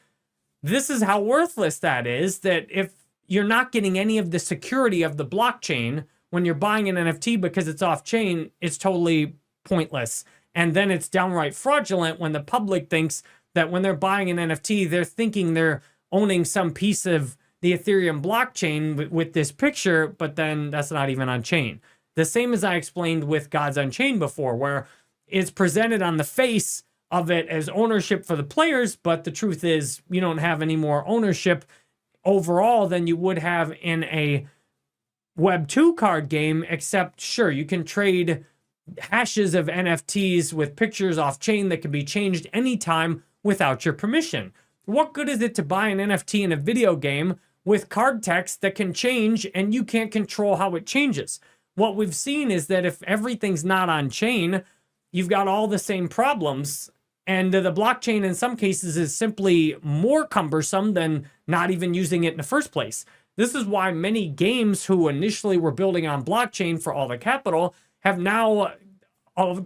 This is how worthless that is, that if you're not getting any of the security of the blockchain when you're buying an NFT because it's off chain, it's totally pointless. And then it's downright fraudulent when the public thinks that when they're buying an NFT, they're thinking they're owning some piece of the Ethereum blockchain with this picture, but then that's not even on chain. The same as I explained with Gods Unchained before, where it's presented on the face of it as ownership for the players, but the truth is you don't have any more ownership overall than you would have in a Web 2 card game, except sure, you can trade hashes of NFTs with pictures off chain that can be changed anytime without your permission. What good is it to buy an NFT in a video game with card text that can change and you can't control how it changes? What we've seen is that if everything's not on chain, you've got all the same problems. And the blockchain in some cases is simply more cumbersome than not even using it in the first place. This is why many games who initially were building on blockchain for all the capital have now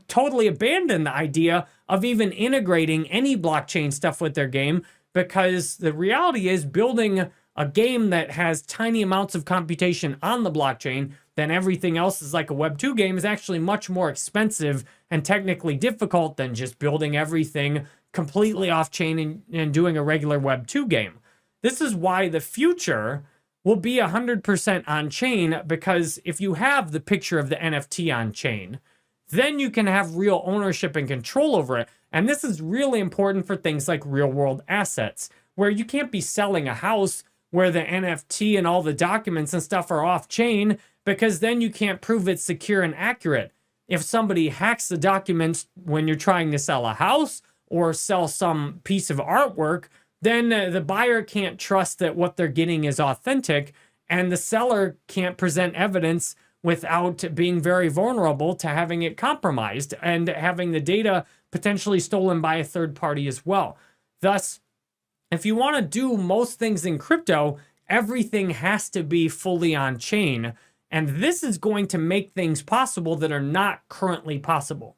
totally abandoned the idea of even integrating any blockchain stuff with their game, because the reality is building a game that has tiny amounts of computation on the blockchain than everything else is like a Web 2 game is actually much more expensive and technically difficult than just building everything completely off chain and doing a regular Web 2 game. This is why the future will be 100% on chain, because if you have the picture of the NFT on chain, then you can have real ownership and control over it. And this is really important for things like real world assets, where you can't be selling a house where the NFT and all the documents and stuff are off chain, because then you can't prove it's secure and accurate. If somebody hacks the documents when you're trying to sell a house or sell some piece of artwork, then the buyer can't trust that what they're getting is authentic, and the seller can't present evidence without being very vulnerable to having it compromised and having the data potentially stolen by a third party as well. Thus, if you want to do most things in crypto, everything has to be fully on chain. And this is going to make things possible that are not currently possible.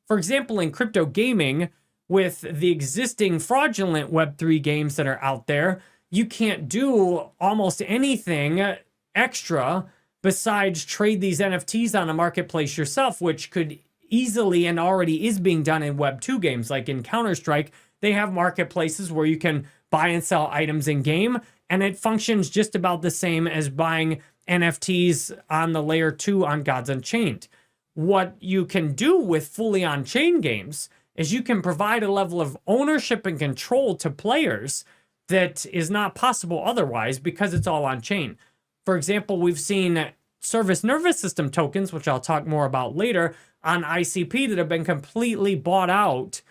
For example, in crypto gaming, with the existing fraudulent Web3 games that are out there, you can't do almost anything extra besides trade these NFTs on a marketplace yourself, which could easily and already is being done in Web 2 games. Like in Counter-Strike, they have marketplaces where you can buy and sell items in game, and it functions just about the same as buying NFTs on the layer 2 on Gods Unchained. What you can do with fully on-chain games is you can provide a level of ownership and control to players that is not possible otherwise because it's all on-chain. For example, we've seen service nervous system tokens, which I'll talk more about later, on ICP that have been completely bought out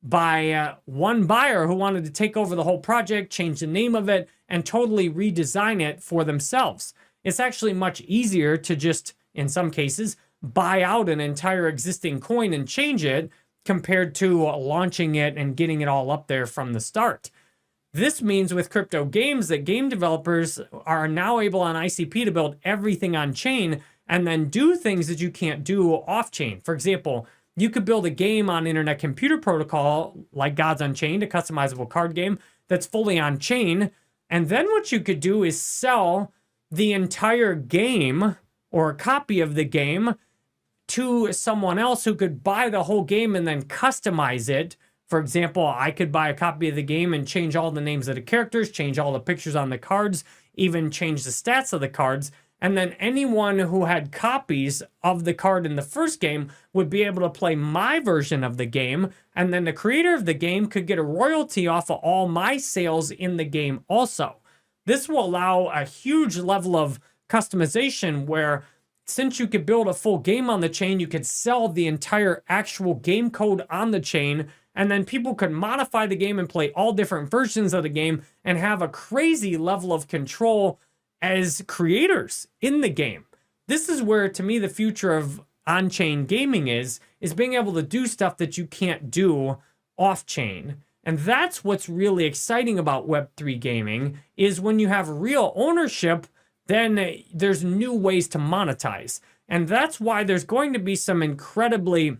by one buyer who wanted to take over the whole project, change the name of it, and totally redesign it for themselves. It's actually much easier to just, in some cases, buy out an entire existing coin and change it compared to launching it and getting it all up there from the start. This means with crypto games that game developers are now able on ICP to build everything on chain and then do things that you can't do off chain. For example, you could build a game on Internet Computer Protocol like Gods Unchained, a customizable card game that's fully on chain. And then what you could do is sell the entire game or a copy of the game to someone else who could buy the whole game and then customize it. For example, I could buy a copy of the game and change all the names of the characters, change all the pictures on the cards, even change the stats of the cards. And then anyone who had copies of the card in the first game would be able to play my version of the game. And then the creator of the game could get a royalty off of all my sales in the game also. This will allow a huge level of customization where, since you could build a full game on the chain, you could sell the entire actual game code on the chain, and then people could modify the game and play all different versions of the game and have a crazy level of control as creators in the game. This is where, to me, the future of on-chain gaming is being able to do stuff that you can't do off-chain. And that's what's really exciting about Web3 gaming, is when you have real ownership, then there's new ways to monetize. And that's why there's going to be some incredibly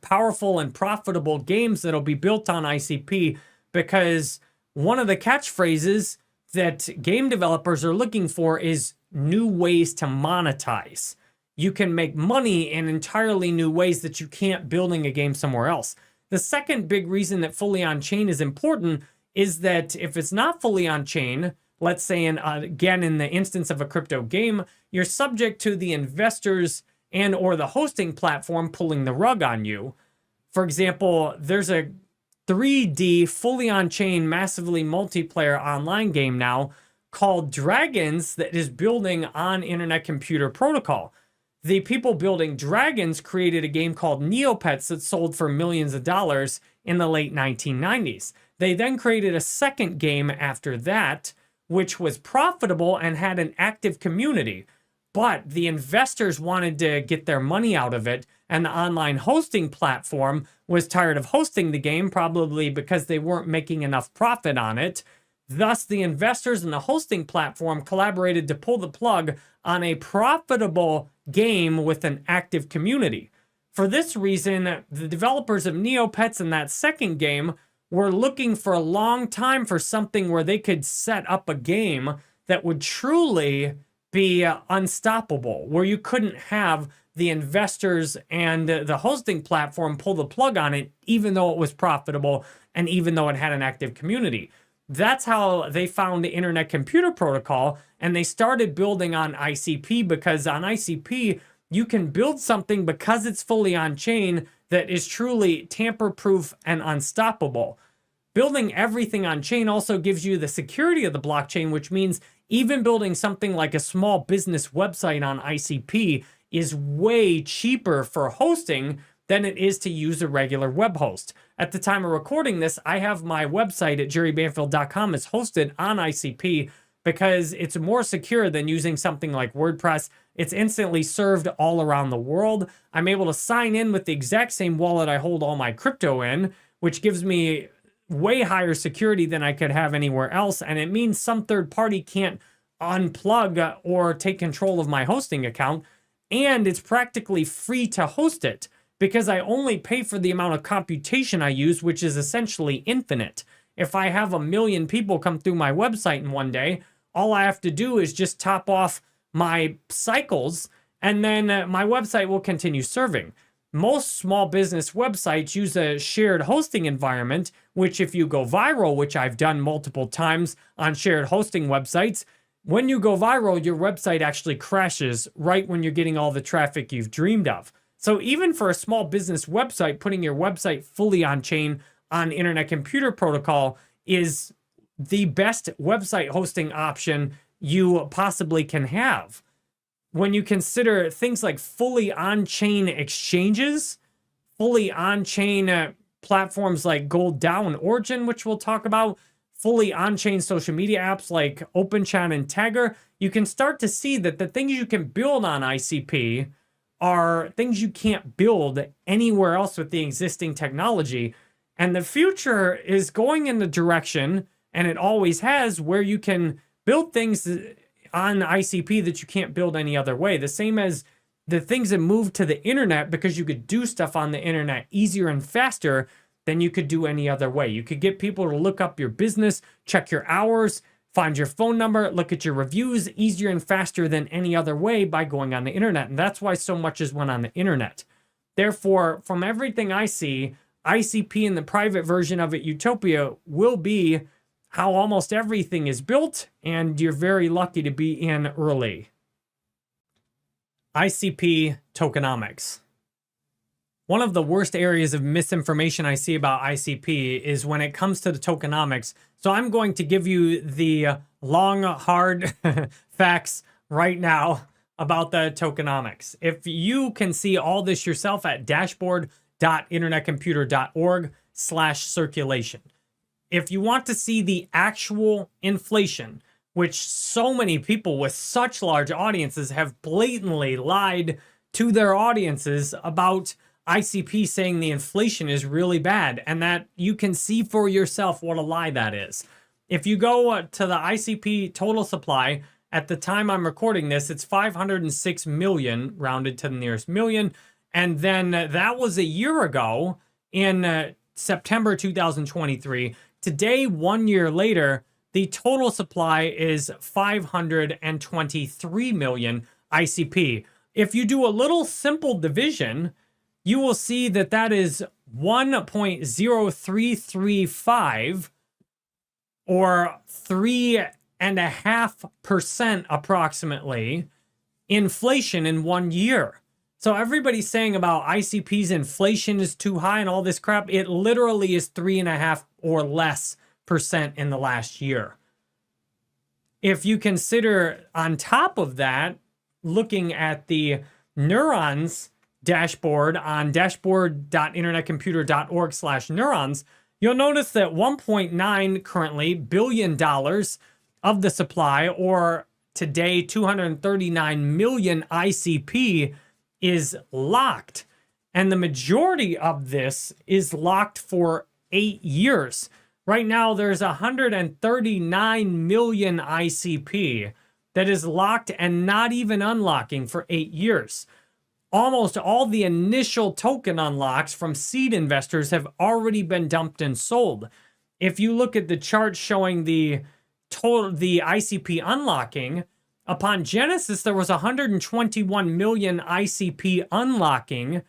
powerful and profitable games that'll be built on ICP, because one of the catchphrases that game developers are looking for is new ways to monetize. You can make money in entirely new ways that you can't building a game somewhere else. The second big reason that fully on-chain is important is that if it's not fully on-chain, let's say again in the instance of a crypto game, you're subject to the investors and or the hosting platform pulling the rug on you. For example, there's a 3D fully on-chain massively multiplayer online game now called Dragons that is building on Internet Computer Protocol. The people building Dragons created a game called Neopets that sold for millions of dollars in the late 1990s. They then created a second game after that, which was profitable and had an active community. But the investors wanted to get their money out of it, and the online hosting platform was tired of hosting the game, probably because they weren't making enough profit on it. Thus, the investors and the hosting platform collaborated to pull the plug on a profitable game with an active community. For this reason, the developers of Neopets in that second game were looking for a long time for something where they could set up a game that would truly be unstoppable, where you couldn't have the investors and the hosting platform pull the plug on it, even though it was profitable and even though it had an active community. That's how they found the Internet Computer Protocol, and they started building on ICP, because on ICP, you can build something because it's fully on-chain that is truly tamper-proof and unstoppable. Building everything on-chain also gives you the security of the blockchain, which means even building something like a small business website on ICP is way cheaper for hosting than it is to use a regular web host. At the time of recording this, I have my website at jerrybanfield.com is hosted on ICP because it's more secure than using something like WordPress. It's instantly served all around the world. I'm able to sign in with the exact same wallet I hold all my crypto in, which gives me way higher security than I could have anywhere else. And it means some third party can't unplug or take control of my hosting account. And it's practically free to host it because I only pay for the amount of computation I use, which is essentially infinite. If I have 1 million people come through my website in one day, all I have to do is just top off my cycles, and then my website will continue serving. Most small business websites use a shared hosting environment, which if you go viral, which I've done multiple times on shared hosting websites, when you go viral, your website actually crashes right when you're getting all the traffic you've dreamed of. So even for a small business website, putting your website fully on-chain on Internet Computer Protocol is the best website hosting option you possibly can have. When you consider things like fully on-chain exchanges, fully on-chain platforms like Gold DAO and Origin, which we'll talk about, fully on-chain social media apps like OpenChat and Tagger, you can start to see that the things you can build on ICP are things you can't build anywhere else with the existing technology. And the future is going in the direction, and it always has, where you can build things on ICP that you can't build any other way. The same as the things that moved to the internet because you could do stuff on the internet easier and faster than you could do any other way. You could get people to look up your business, check your hours, find your phone number, look at your reviews easier and faster than any other way by going on the internet. And that's why so much is went on the internet. Therefore, from everything I see, ICP and the private version of it, Utopia, will be how almost everything is built, and you're very lucky to be in early. ICP Tokenomics. One of the worst areas of misinformation I see about ICP is when it comes to the tokenomics. So I'm going to give you the long, hard facts right now about the tokenomics. If you can see all this yourself at dashboard.internetcomputer.org/circulation. If you want to see the actual inflation, which so many people with such large audiences have blatantly lied to their audiences about ICP, saying the inflation is really bad, and that you can see for yourself what a lie that is. If you go to the ICP total supply, at the time I'm recording this, it's 506 million, rounded to the nearest million. And then that was a year ago in September 2023. Today, 1 year later, the total supply is 523 million ICP. If you do a little simple division, you will see that that is 1.0335 or 3.5% approximately inflation in 1 year. So everybody's saying about ICP's inflation is too high and all this crap. It literally is 3.5% or less in the last year. If you consider on top of that, looking at the neurons dashboard on dashboard.internetcomputer.org/neurons, you'll notice that 1.9 currently billion dollars of the supply, or today 239 million ICP, is locked. And the majority of this is locked for 8 years. Right now, there's 139 million ICP that is locked and not even unlocking for 8 years. Almost all the initial token unlocks from seed investors have already been dumped and sold. If you look at the chart showing the ICP unlocking, upon Genesis, there was 121 million ICP unlocking.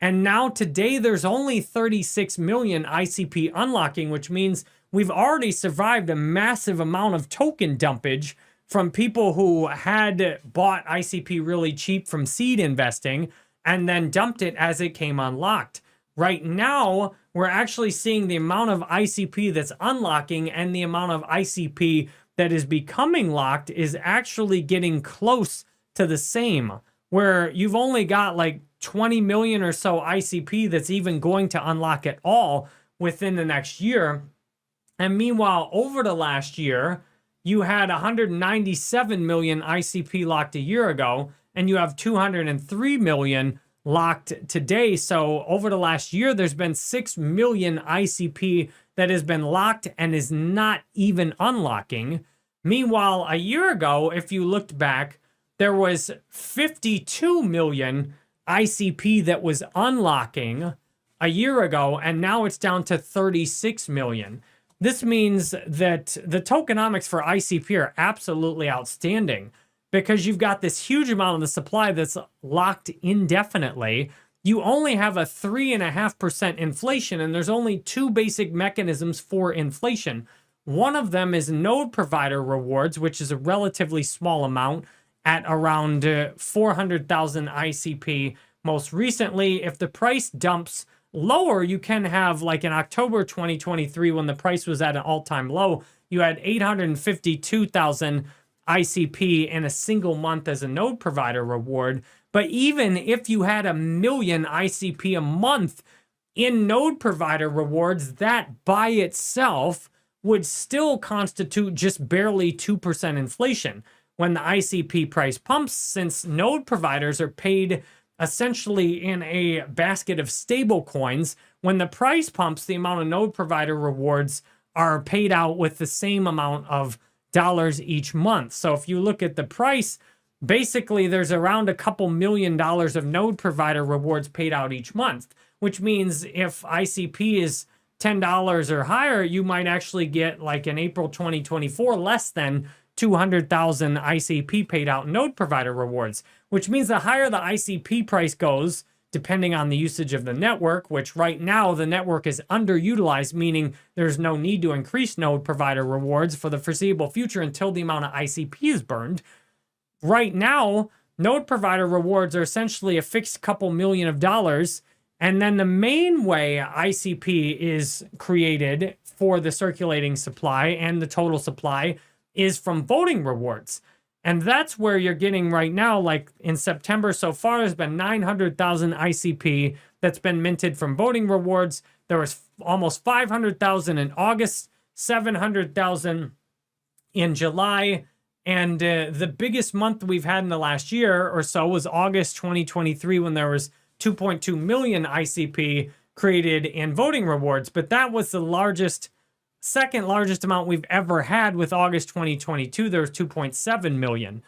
And now today, there's only 36 million ICP unlocking, which means we've already survived a massive amount of token dumpage from people who had bought ICP really cheap from seed investing and then dumped it as it came unlocked. Right now, we're actually seeing the amount of ICP that's unlocking and the amount of ICP that is becoming locked is actually getting close to the same, where you've only got like 20 million or so ICP that's even going to unlock at all within the next year. And meanwhile, over the last year, you had 197 million ICP locked a year ago, and you have 203 million locked today. So over the last year, there's been 6 million ICP that has been locked and is not even unlocking. Meanwhile, a year ago, if you looked back, there was 52 million ICP that was unlocking a year ago, and now it's down to 36 million. This means that the tokenomics for ICP are absolutely outstanding because you've got this huge amount of the supply that's locked indefinitely. You only have a 3.5% inflation, and there's only two basic mechanisms for inflation. One of them is node provider rewards, which is a relatively small amount at around 400,000 ICP. Most recently, if the price dumps lower, you can have, like in October 2023, when the price was at an all-time low, you had 852,000 ICP in a single month as a node provider reward. But even if you had 1 million ICP a month in node provider rewards, that by itself would still constitute just barely 2% inflation. When the ICP price pumps, since node providers are paid essentially in a basket of stable coins, when the price pumps, the amount of node provider rewards are paid out with the same amount of dollars each month. So if you look at the price, basically there's around a couple $1 million of node provider rewards paid out each month, which means if ICP is $10 or higher, you might actually get, like in April 2024, less than 200,000 ICP paid out in node provider rewards, which means the higher the ICP price goes, depending on the usage of the network, which right now the network is underutilized, meaning there's no need to increase node provider rewards for the foreseeable future until the amount of ICP is burned. Right now, node provider rewards are essentially a fixed couple million of dollars. And then the main way ICP is created for the circulating supply and the total supply is from voting rewards. And that's where you're getting right now, like in September so far, there's been 900,000 ICP that's been minted from voting rewards. There was almost 500,000 in August, 700,000 in July. And the biggest month we've had in the last year or so was August 2023, when there was 2.2 million ICP created in voting rewards. But that was the second largest amount we've ever had. With August 2022, there was 2.7 million.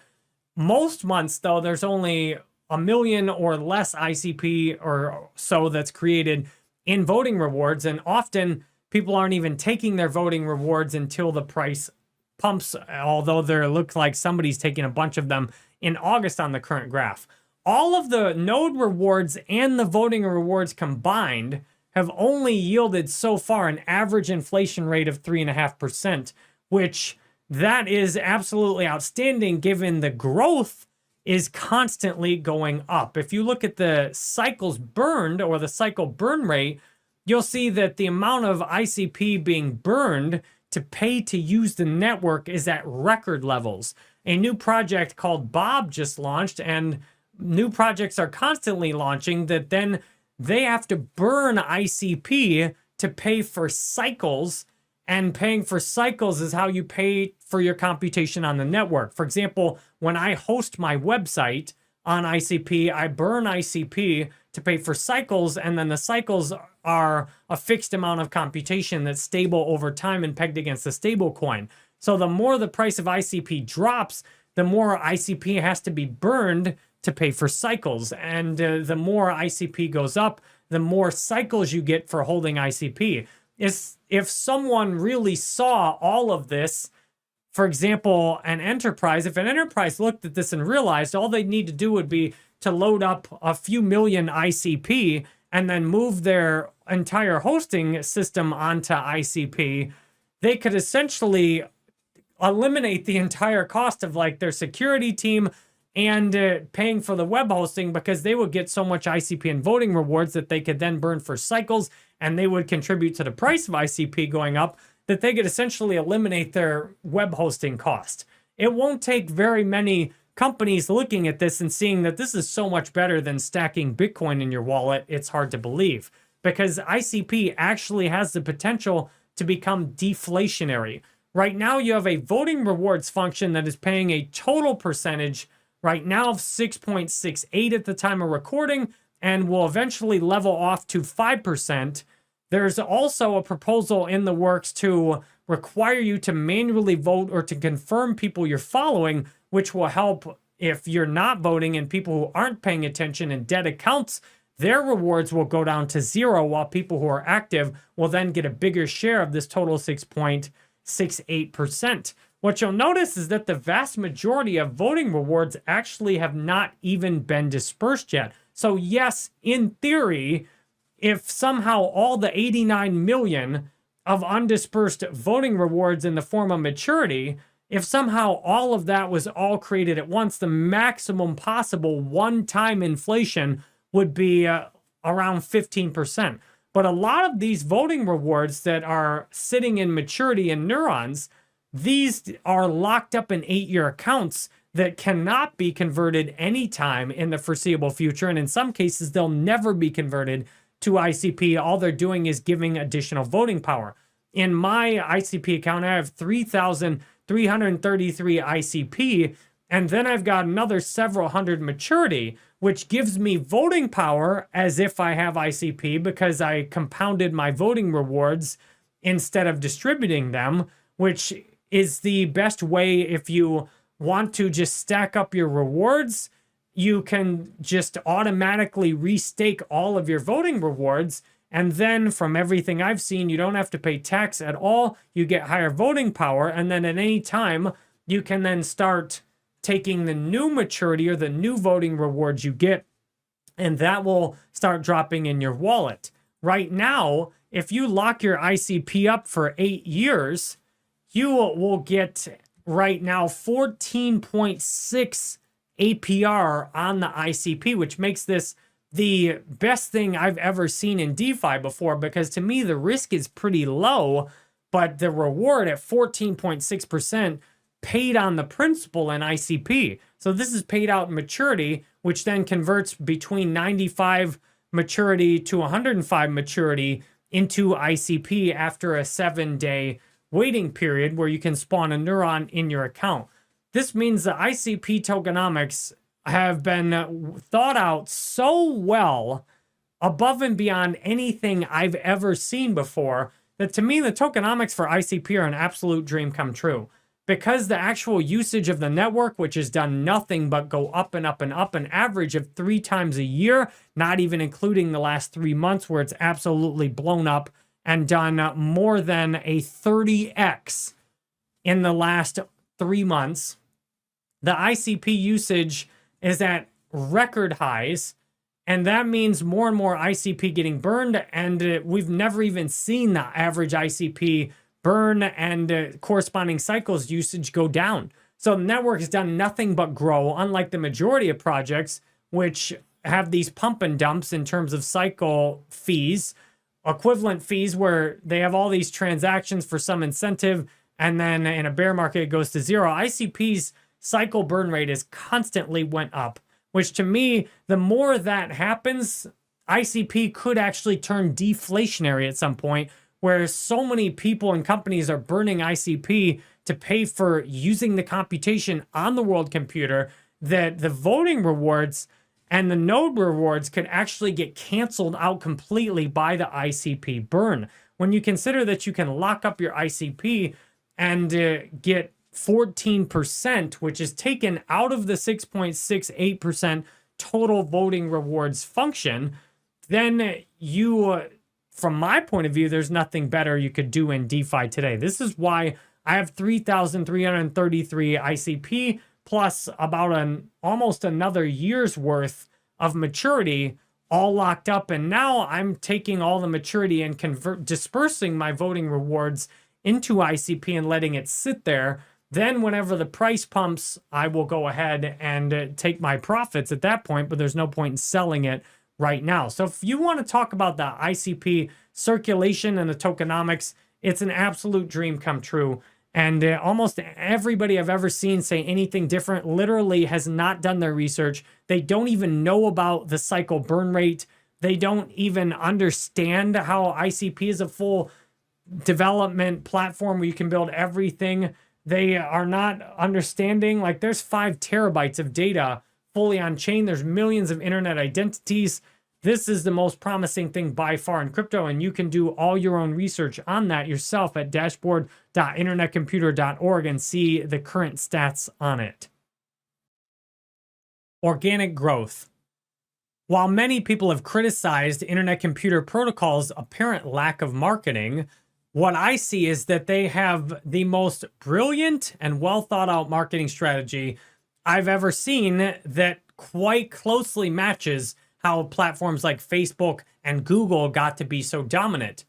Most months, though, there's only 1 million or less ICP or so that's created in voting rewards. And often people aren't even taking their voting rewards until the price pumps, although there looks like somebody's taking a bunch of them in August on the current graph. All of the node rewards and the voting rewards combined have only yielded so far an average inflation rate of 3.5%, which that is absolutely outstanding given the growth is constantly going up. If you look at the cycles burned or the cycle burn rate, you'll see that the amount of ICP being burned to pay to use the network is at record levels. A new project called Bob just launched, and new projects are constantly launching that then they have to burn ICP to pay for cycles, and paying for cycles is how you pay for your computation on the network. For example, when I host my website on ICP, I burn ICP to pay for cycles, and then the cycles are a fixed amount of computation that's stable over time and pegged against the stable coin. So the more the price of ICP drops, the more ICP has to be burned to pay for cycles. And the more ICP goes up, the more cycles you get for holding ICP. If someone really saw all of this, for example, an enterprise, if an enterprise looked at this and realized all they'd need to do would be to load up a few million ICP and then move their entire hosting system onto ICP, they could essentially eliminate the entire cost of like their security team and paying for the web hosting, because they would get so much ICP and voting rewards that they could then burn for cycles, and they would contribute to the price of ICP going up, that they could essentially eliminate their web hosting cost. It won't take very many companies looking at this and seeing that this is so much better than stacking Bitcoin in your wallet. It's hard to believe, because ICP actually has the potential to become deflationary. Right now, you have a voting rewards function that is paying a total percentage right now of 6.68 at the time of recording, and will eventually level off to 5%. There's also a proposal in the works to require you to manually vote or to confirm people you're following, which will help if you're not voting, and people who aren't paying attention in dead accounts, their rewards will go down to 0, while people who are active will then get a bigger share of this total 6.68%. What you'll notice is that the vast majority of voting rewards actually have not even been dispersed yet. So yes, in theory, if somehow all the 89 million of undispersed voting rewards in the form of maturity, if somehow all of that was all created at once, the maximum possible one-time inflation would be around 15%. But a lot of these voting rewards that are sitting in maturity in neurons, these are locked up in 8-year accounts that cannot be converted anytime in the foreseeable future. And in some cases, they'll never be converted to ICP. All they're doing is giving additional voting power. In my ICP account, I have 3,333 ICP, and then I've got another several hundred maturity, which gives me voting power as if I have ICP, because I compounded my voting rewards instead of distributing them, which is the best way. If you want to just stack up your rewards, you can just automatically restake all of your voting rewards. And then from everything I've seen, you don't have to pay tax at all. You get higher voting power. And then at any time, you can then start taking the new maturity or the new voting rewards you get, and that will start dropping in your wallet. Right now, if you lock your ICP up for 8 years, you will get right now 14.6 APR on the ICP, which makes this the best thing I've ever seen in DeFi before, because to me, the risk is pretty low, but the reward at 14.6% paid on the principal in ICP. So this is paid out in maturity, which then converts between 95 maturity to 105 maturity into ICP after a 7-day waiting period where you can spawn a neuron in your account. This means the ICP tokenomics have been thought out so well, above and beyond anything I've ever seen before, that to me, the tokenomics for ICP are an absolute dream come true. because the actual usage of the network, which has done nothing but go up and up and up, an average of 3 times a year, not even including the last 3 months where it's absolutely blown up and done more than a 30x in the last 3 months. The ICP usage is at record highs, and that means more and more ICP getting burned, and we've never even seen the average ICP burn and corresponding cycles usage go down. So the network has done nothing but grow, unlike the majority of projects, which have these pump and dumps in terms of cycle fees, equivalent fees where they have all these transactions for some incentive, and then in a bear market, it goes to zero. ICP's cycle burn rate is constantly went up, which to me, the more that happens, ICP could actually turn deflationary at some point, where so many people and companies are burning ICP to pay for using the computation on the world computer that the voting rewards and the node rewards could actually get canceled out completely by the ICP burn. When you consider that you can lock up your ICP and get 14%, which is taken out of the 6.68% total voting rewards function, then you, from my point of view, there's nothing better you could do in DeFi today. This is why I have 3,333 ICP plus about almost another year's worth of maturity all locked up. And now I'm taking all the maturity and dispersing my voting rewards into ICP and letting it sit there. Then whenever the price pumps, I will go ahead and take my profits at that point, but there's no point in selling it right now. So if you want to talk about the ICP circulation and the tokenomics, it's an absolute dream come true. And almost everybody I've ever seen say anything different literally has not done their research. They don't even know about the cycle burn rate. They don't even understand how ICP is a full development platform where you can build everything. They are not understanding, like there's 5 terabytes of data fully on chain. There's millions of internet identities. This is the most promising thing by far in crypto, and you can do all your own research on that yourself at dashboard.internetcomputer.org and see the current stats on it. Organic growth. While many people have criticized Internet Computer Protocol's apparent lack of marketing, what I see is that they have the most brilliant and well thought out marketing strategy I've ever seen that quite closely matches how platforms like Facebook and Google got to be so dominant.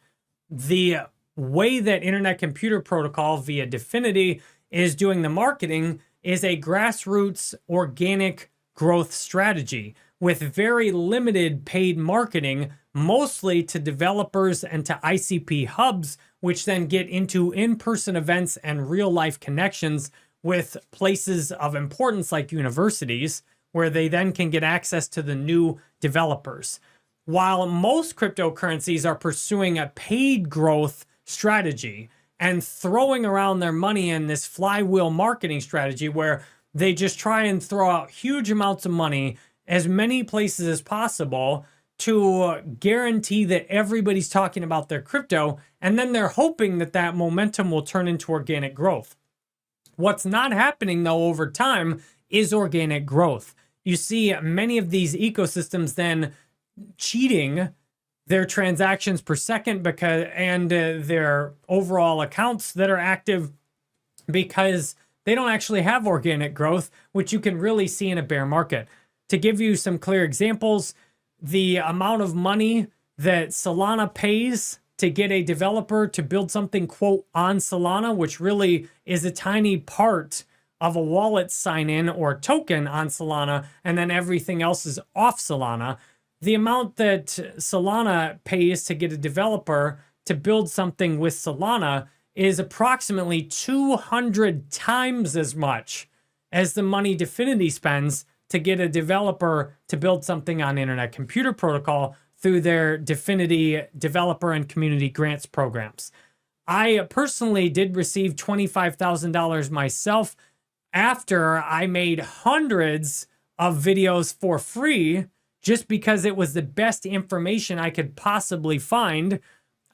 The way that Internet Computer Protocol via Dfinity is doing the marketing is a grassroots organic growth strategy with very limited paid marketing, mostly to developers and to ICP hubs, which then get into in-person events and real-life connections with places of importance like universities, where they then can get access to the new developers. While most cryptocurrencies are pursuing a paid growth strategy and throwing around their money in this flywheel marketing strategy where they just try and throw out huge amounts of money as many places as possible to guarantee that everybody's talking about their crypto, and then they're hoping that that momentum will turn into organic growth. What's not happening though over time is organic growth. You see many of these ecosystems then cheating their transactions per second and their overall accounts that are active because they don't actually have organic growth, which you can really see in a bear market. To give you some clear examples, the amount of money that Solana pays to get a developer to build something, quote, on Solana, which really is a tiny part of a wallet sign-in or token on Solana, and then everything else is off Solana. The amount that Solana pays to get a developer to build something with Solana is approximately 200 times as much as the money Dfinity spends to get a developer to build something on Internet Computer Protocol through their Dfinity developer and community grants programs. I personally did receive $25,000 myself after I made hundreds of videos for free just because it was the best information I could possibly find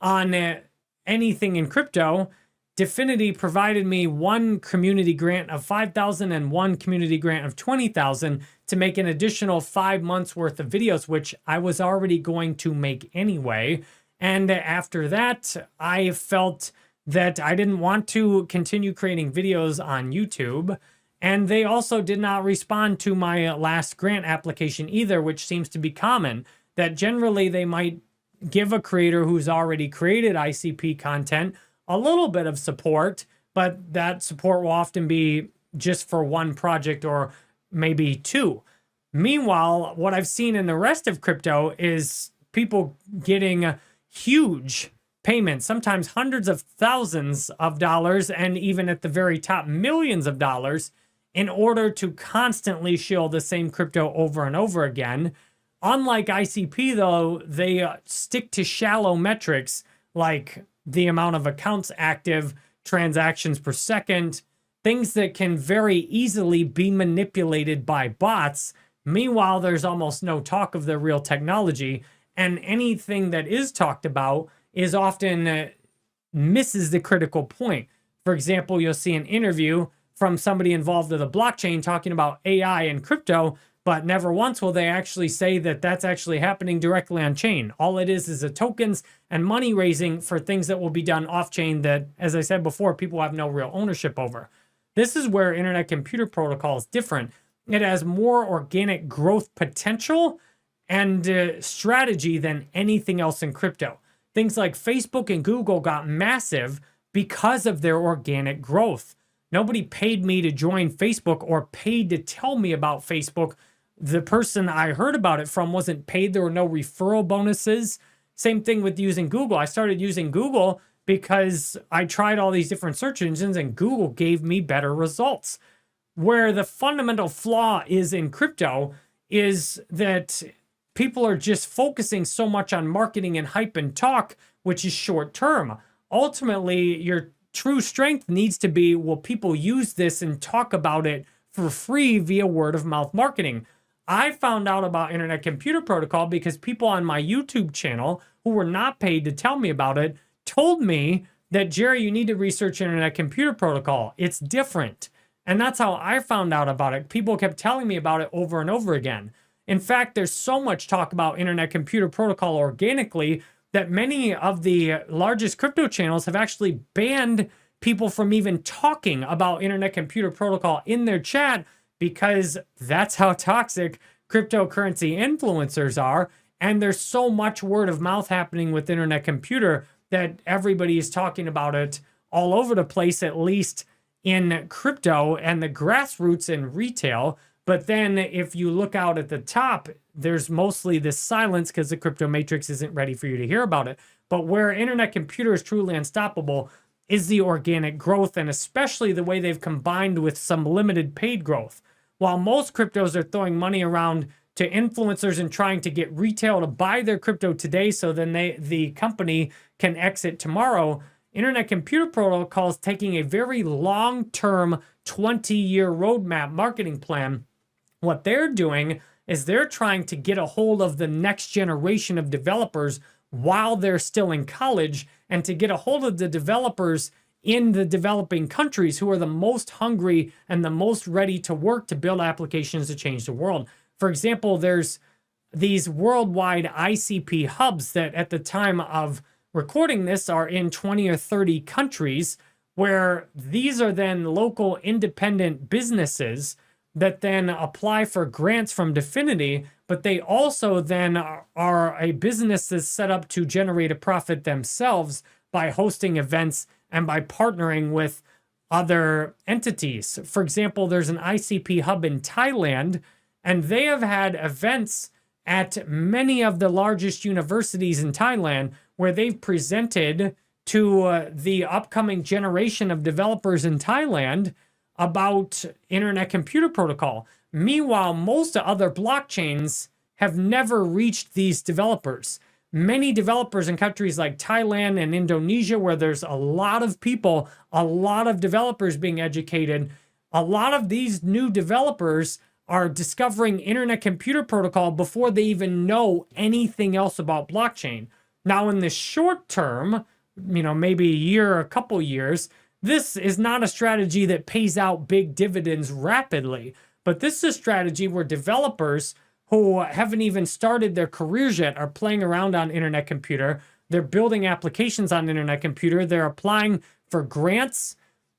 on anything in crypto. Dfinity provided me one community grant of $5,000 and one community grant of $20,000 to make an additional 5 months worth of videos, which I was already going to make anyway. And after that, I felt that I didn't want to continue creating videos on YouTube. And they also did not respond to my last grant application either, which seems to be common, that generally they might give a creator who's already created ICP content a little bit of support, but that support will often be just for one project or maybe two. Meanwhile, what I've seen in the rest of crypto is people getting huge payments, sometimes hundreds of thousands of dollars, and even at the very top, millions of dollars, in order to constantly shill the same crypto over and over again. Unlike ICP, though, they stick to shallow metrics like the amount of accounts active, transactions per second, things that can very easily be manipulated by bots. Meanwhile, there's almost no talk of the real technology, and anything that is talked about is often misses the critical point. For example, you'll see an interview from somebody involved with a blockchain talking about AI and crypto, but never once will they actually say that that's actually happening directly on chain. All it is a tokens and money raising for things that will be done off chain that, as I said before, people have no real ownership over. This is where Internet Computer Protocol is different. It has more organic growth potential and strategy than anything else in crypto. Things like Facebook and Google got massive because of their organic growth. Nobody paid me to join Facebook or paid to tell me about Facebook. The person I heard about it from wasn't paid. There were no referral bonuses. Same thing with using Google. I started using Google because I tried all these different search engines and Google gave me better results. Where the fundamental flaw is in crypto is that people are just focusing so much on marketing and hype and talk, which is short term. Ultimately, your true strength needs to be, will people use this and talk about it for free via word of mouth marketing? I found out about Internet Computer Protocol because people on my YouTube channel who were not paid to tell me about it told me that, Jerry, you need to research Internet Computer Protocol. It's different. And that's how I found out about it. People kept telling me about it over and over again. In fact, there's so much talk about Internet Computer Protocol organically that many of the largest crypto channels have actually banned people from even talking about Internet Computer Protocol in their chat because that's how toxic cryptocurrency influencers are. And there's so much word of mouth happening with Internet Computer that everybody is talking about it all over the place, at least in crypto and the grassroots in retail. But then if you look out at the top, there's mostly this silence because the crypto matrix isn't ready for you to hear about it. But where Internet Computer is truly unstoppable is the organic growth, and especially the way they've combined with some limited paid growth. While most cryptos are throwing money around to influencers and trying to get retail to buy their crypto today so then the company can exit tomorrow, Internet Computer Protocol is taking a very long-term 20-year roadmap marketing plan. What they're doing is they're trying to get a hold of the next generation of developers while they're still in college, and to get a hold of the developers in the developing countries who are the most hungry and the most ready to work to build applications to change the world. For example, there's these worldwide ICP hubs that at the time of recording this are in 20 or 30 countries, where these are then local independent businesses that then apply for grants from Dfinity, but they also then are a business that's set up to generate a profit themselves by hosting events and by partnering with other entities. For example, there's an ICP hub in Thailand, and they have had events at many of the largest universities in Thailand where they've presented to the upcoming generation of developers in Thailand about Internet Computer Protocol. Meanwhile, most other blockchains have never reached these developers. Many developers in countries like Thailand and Indonesia, where there's a lot of people, a lot of developers being educated, a lot of these new developers are discovering Internet Computer Protocol before they even know anything else about blockchain. Now, in the short term, maybe a year or a couple years, this is not a strategy that pays out big dividends rapidly, but this is a strategy where developers who haven't even started their careers yet are playing around on Internet Computer. They're building applications on Internet Computer. They're applying for grants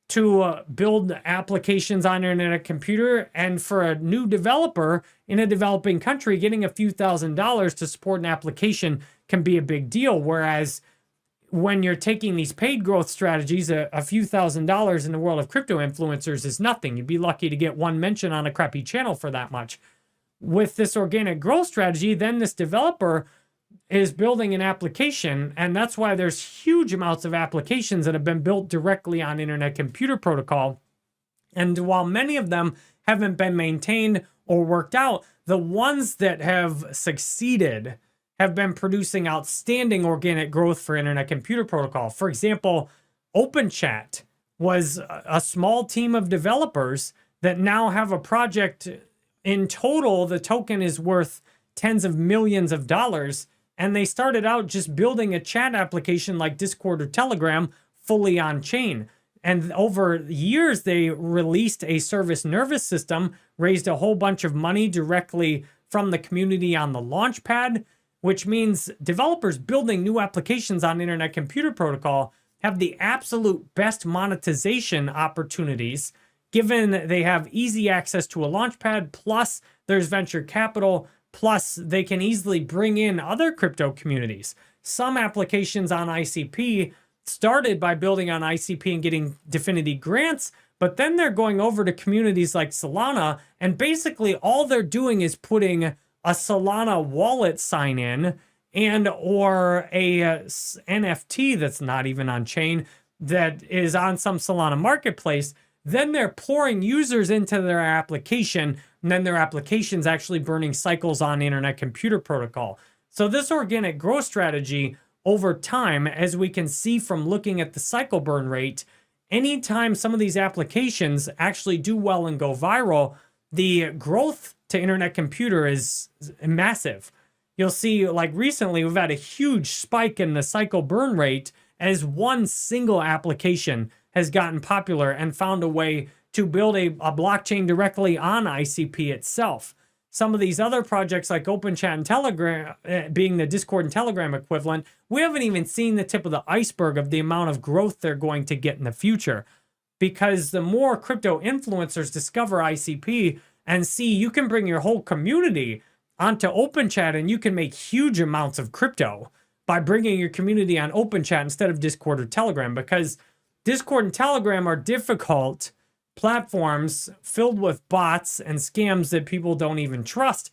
to build applications on Internet Computer. And for a new developer in a developing country, getting a few $1,000s to support an application can be a big deal. Whereas when you're taking these paid growth strategies, a few $1,000s in the world of crypto influencers is nothing. You'd be lucky to get one mention on a crappy channel for that much. With this organic growth strategy, then this developer is building an application, and that's why there's huge amounts of applications that have been built directly on Internet Computer Protocol. And while many of them haven't been maintained or worked out, the ones that have succeeded have been producing outstanding organic growth for Internet Computer Protocol. For example, OpenChat was a small team of developers that now have a project. In total, the token is worth tens of millions of dollars, and they started out just building a chat application like Discord or Telegram fully on chain. And over years, they released a service nervous system, raised a whole bunch of money directly from the community on the launchpad, which means developers building new applications on Internet Computer Protocol have the absolute best monetization opportunities, given they have easy access to a launchpad, plus there's venture capital, plus they can easily bring in other crypto communities. Some applications on ICP started by building on ICP and getting Dfinity grants, but then they're going over to communities like Solana, and basically all they're doing is putting a Solana wallet sign in and or a NFT that's not even on chain that is on some Solana marketplace. Then they're pouring users into their application, and then their application's actually burning cycles on Internet Computer Protocol. So this organic growth strategy over time, as we can see from looking at the cycle burn rate, anytime some of these applications actually do well and go viral, the growth to Internet Computer is massive. You'll see, like recently, we've had a huge spike in the cycle burn rate as one single application has gotten popular and found a way to build a blockchain directly on ICP itself. Some of these other projects like OpenChat and Telegram, being the Discord and Telegram equivalent, we haven't even seen the tip of the iceberg of the amount of growth they're going to get in the future. Because the more crypto influencers discover ICP and see you can bring your whole community onto OpenChat and you can make huge amounts of crypto by bringing your community on OpenChat instead of Discord or Telegram, because Discord and Telegram are difficult platforms filled with bots and scams that people don't even trust.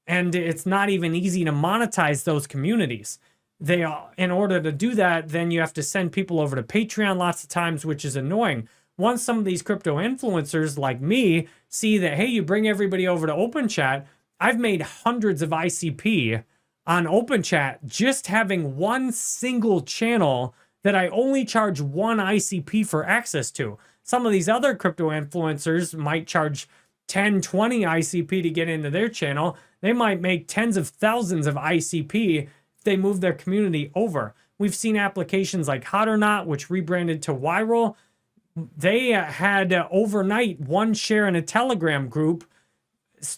And it's not even easy to monetize those communities. In order to do that, then you have to send people over to Patreon lots of times, which is annoying. Once some of these crypto influencers like me see that, hey, you bring everybody over to OpenChat, I've made hundreds of ICP on OpenChat just having one single channel that I only charge one ICP for access to. Some of these other crypto influencers might charge 10, 20 ICP to get into their channel. They might make tens of thousands of ICP if they move their community over. We've seen applications like Hot or Not, which rebranded to Viral. They had overnight one share in a Telegram group.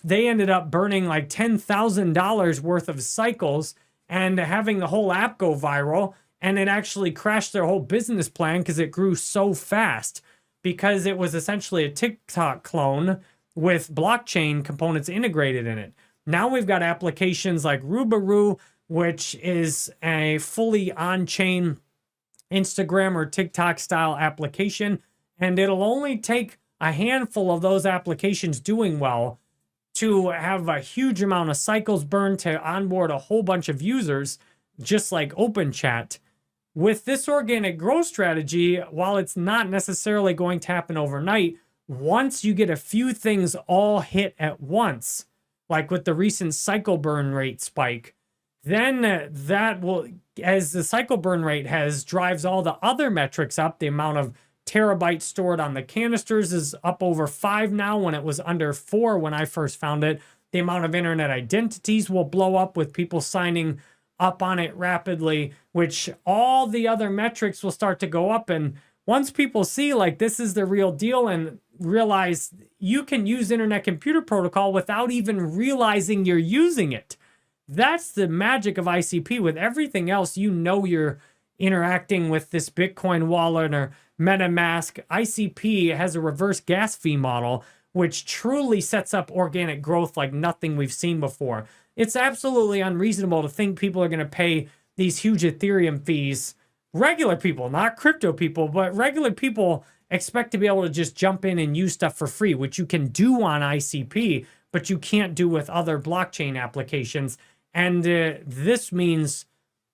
They ended up burning like $10,000 worth of cycles and having the whole app go viral. And it actually crashed their whole business plan because it grew so fast, because it was essentially a TikTok clone with blockchain components integrated in it. Now we've got applications like Rubaroo, which is a fully on-chain Instagram or TikTok style application. And it'll only take a handful of those applications doing well to have a huge amount of cycles burned to onboard a whole bunch of users, just like OpenChat. With this organic growth strategy, while it's not necessarily going to happen overnight, once you get a few things all hit at once, like with the recent cycle burn rate spike, then that will, as the cycle burn rate drives all the other metrics up. The amount of terabytes stored on the canisters is up over 5 now, when it was under 4 when I first found it. The amount of internet identities will blow up with people signing up on it rapidly, which all the other metrics will start to go up. And once people see like this is the real deal and realize you can use internet computer protocol without even realizing you're using it. That's the magic of ICP. With everything else, you know you're interacting with this Bitcoin wallet or MetaMask. ICP has a reverse gas fee model, which truly sets up organic growth like nothing we've seen before. It's absolutely unreasonable to think people are going to pay these huge Ethereum fees. Regular people, not crypto people, but regular people expect to be able to just jump in and use stuff for free, which you can do on ICP, but you can't do with other blockchain applications. And this means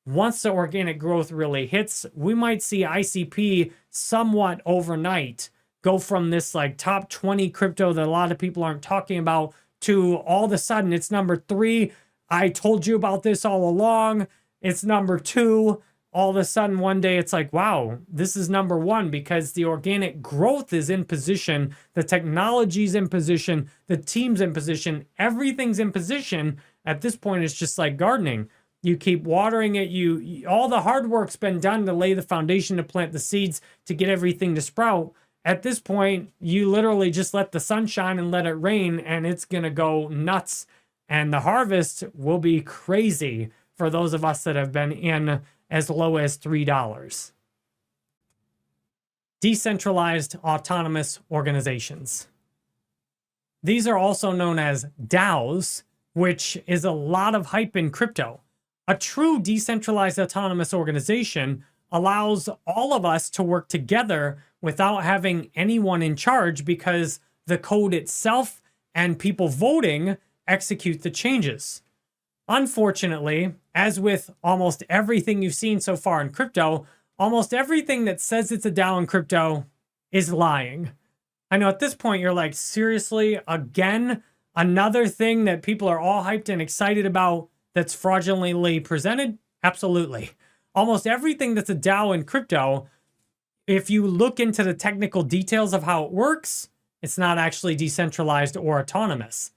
once the organic growth really hits, we might see ICP somewhat overnight go from this like top 20 crypto that a lot of people aren't talking about to all of a sudden it's number 3. I told you about this all along. It's number 2. All of a sudden one day it's like, wow, this is number 1 because the organic growth is in position. The technology's in position. The team's in position. Everything's in position. At this point, it's just like gardening. You keep watering it. All the hard work's been done to lay the foundation, to plant the seeds, to get everything to sprout. At this point, you literally just let the sun shine and let it rain, and it's going to go nuts. And the harvest will be crazy for those of us that have been in as low as $3. Decentralized autonomous organizations. These are also known as DAOs, which is a lot of hype in crypto. A true decentralized autonomous organization allows all of us to work together without having anyone in charge because the code itself and people voting execute the changes. Unfortunately, as with almost everything you've seen so far in crypto, almost everything that says it's a DAO in crypto is lying. I know at this point you're like, seriously, again, another thing that people are all hyped and excited about that's fraudulently presented? Absolutely. Almost everything that's a DAO in crypto, if you look into the technical details of how it works, it's not actually decentralized or autonomous.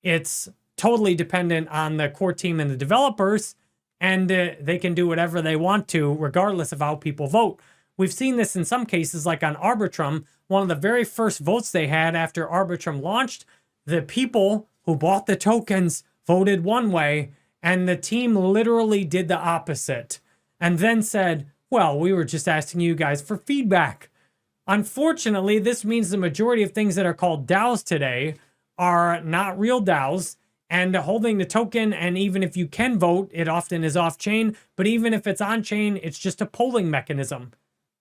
It's totally dependent on the core team and the developers, and they can do whatever they want to, regardless of how people vote. We've seen this in some cases, like on Arbitrum. One of the very first votes they had after Arbitrum launched, the people who bought the tokens voted one way, and the team literally did the opposite, and then said, well, we were just asking you guys for feedback. Unfortunately, this means the majority of things that are called DAOs today are not real DAOs, and holding the token, and even if you can vote, it often is off-chain, but even if it's on-chain, it's just a polling mechanism.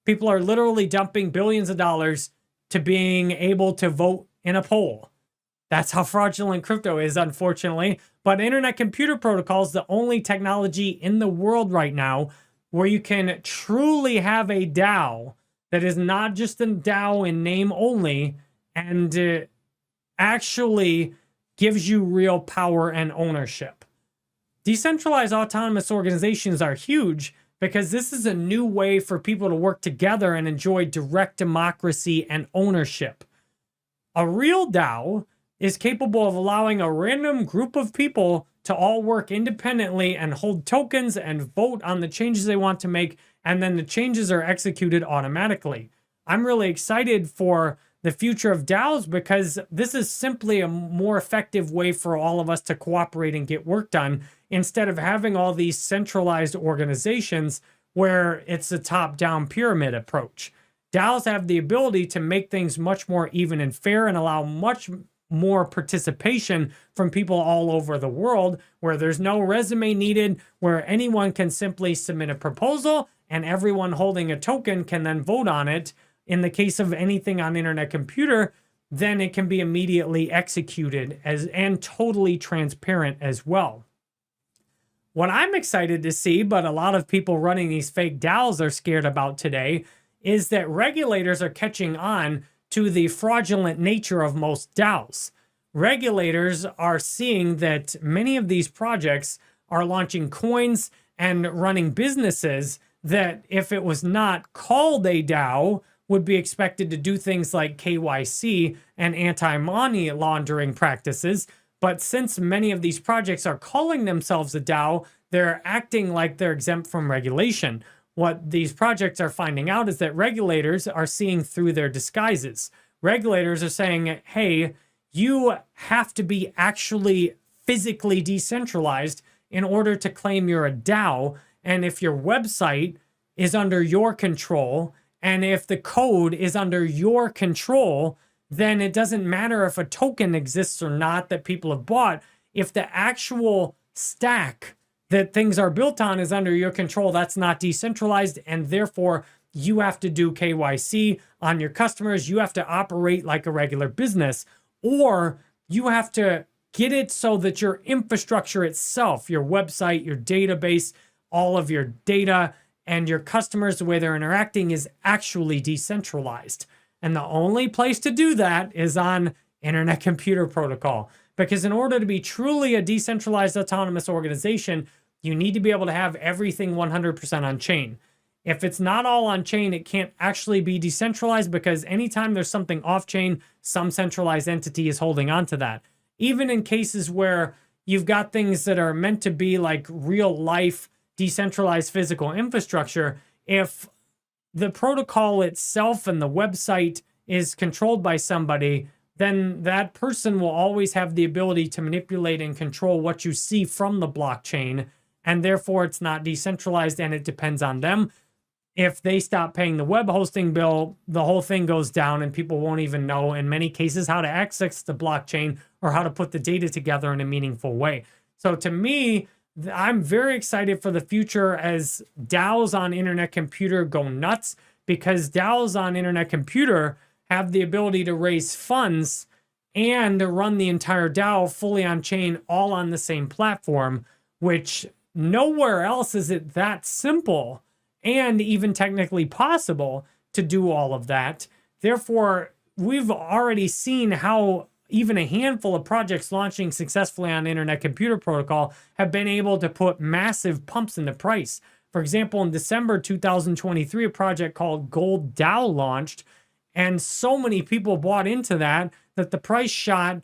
People are literally dumping billions of dollars to being able to vote in a poll. That's how fraudulent crypto is, unfortunately. But internet computer protocol is the only technology in the world right now where you can truly have a DAO that is not just a DAO in name only, and actually gives you real power and ownership. Decentralized autonomous organizations are huge because this is a new way for people to work together and enjoy direct democracy and ownership. A real DAO is capable of allowing a random group of people to all work independently and hold tokens and vote on the changes they want to make, and then the changes are executed automatically. I'm really excited for the future of DAOs because this is simply a more effective way for all of us to cooperate and get work done instead of having all these centralized organizations where it's a top-down pyramid approach. DAOs have the ability to make things much more even and fair and allow much more participation from people all over the world, where there's no resume needed, where anyone can simply submit a proposal and everyone holding a token can then vote on it. In the case of anything on internet computer, then it can be immediately executed and totally transparent as well. What I'm excited to see, but a lot of people running these fake DAOs are scared about today, is that regulators are catching on to the fraudulent nature of most DAOs. Regulators are seeing that many of these projects are launching coins and running businesses that, if it was not called a DAO, would be expected to do things like KYC and anti-money laundering practices. But since many of these projects are calling themselves a DAO, they're acting like they're exempt from regulation. What these projects are finding out is that regulators are seeing through their disguises. Regulators are saying, hey, you have to be actually physically decentralized in order to claim you're a DAO. And if your website is under your control, and if the code is under your control, then it doesn't matter if a token exists or not that people have bought. If the actual stack that things are built on is under your control, that's not decentralized, and therefore you have to do KYC on your customers. You have to operate like a regular business, or you have to get it so that your infrastructure itself, your website, your database, all of your data, and your customers, the way they're interacting is actually decentralized. And the only place to do that is on Internet Computer Protocol. Because in order to be truly a decentralized autonomous organization, you need to be able to have everything 100% on chain. If it's not all on chain, it can't actually be decentralized, because anytime there's something off chain, some centralized entity is holding on to that. Even in cases where you've got things that are meant to be like real life decentralized physical infrastructure, if the protocol itself and the website is controlled by somebody, then that person will always have the ability to manipulate and control what you see from the blockchain, and therefore it's not decentralized and it depends on them. If they stop paying the web hosting bill, the whole thing goes down and people won't even know, in many cases, how to access the blockchain or how to put the data together in a meaningful way. So to me, I'm very excited for the future as DAOs on Internet Computer go nuts, because DAOs on Internet Computer have the ability to raise funds and to run the entire DAO fully on chain, all on the same platform, which nowhere else is it that simple and even technically possible to do all of that. Therefore, we've already seen how even a handful of projects launching successfully on Internet Computer Protocol have been able to put massive pumps into price. For example, in December 2023, a project called Gold DAO launched, and so many people bought into that that the price shot,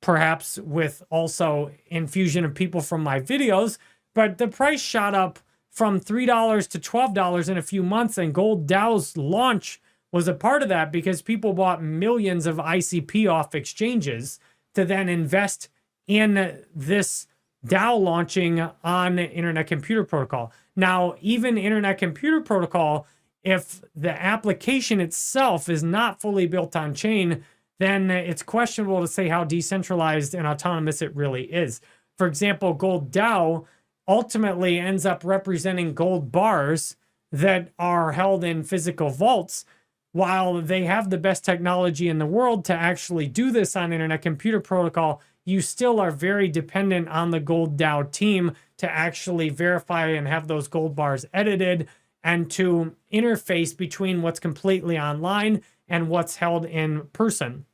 perhaps with also infusion of people from my videos, but the price shot up from $3 to $12 in a few months, and Gold DAO's launch was a part of that because people bought millions of ICP off exchanges to then invest in this DAO launching on Internet Computer Protocol. Now, even Internet Computer Protocol, if the application itself is not fully built on chain, then it's questionable to say how decentralized and autonomous it really is. For example, Gold DAO ultimately ends up representing gold bars that are held in physical vaults. While they have the best technology in the world to actually do this on Internet Computer Protocol, you still are very dependent on the Gold DAO team to actually verify and have those gold bars edited and to interface between what's completely online and what's held in person.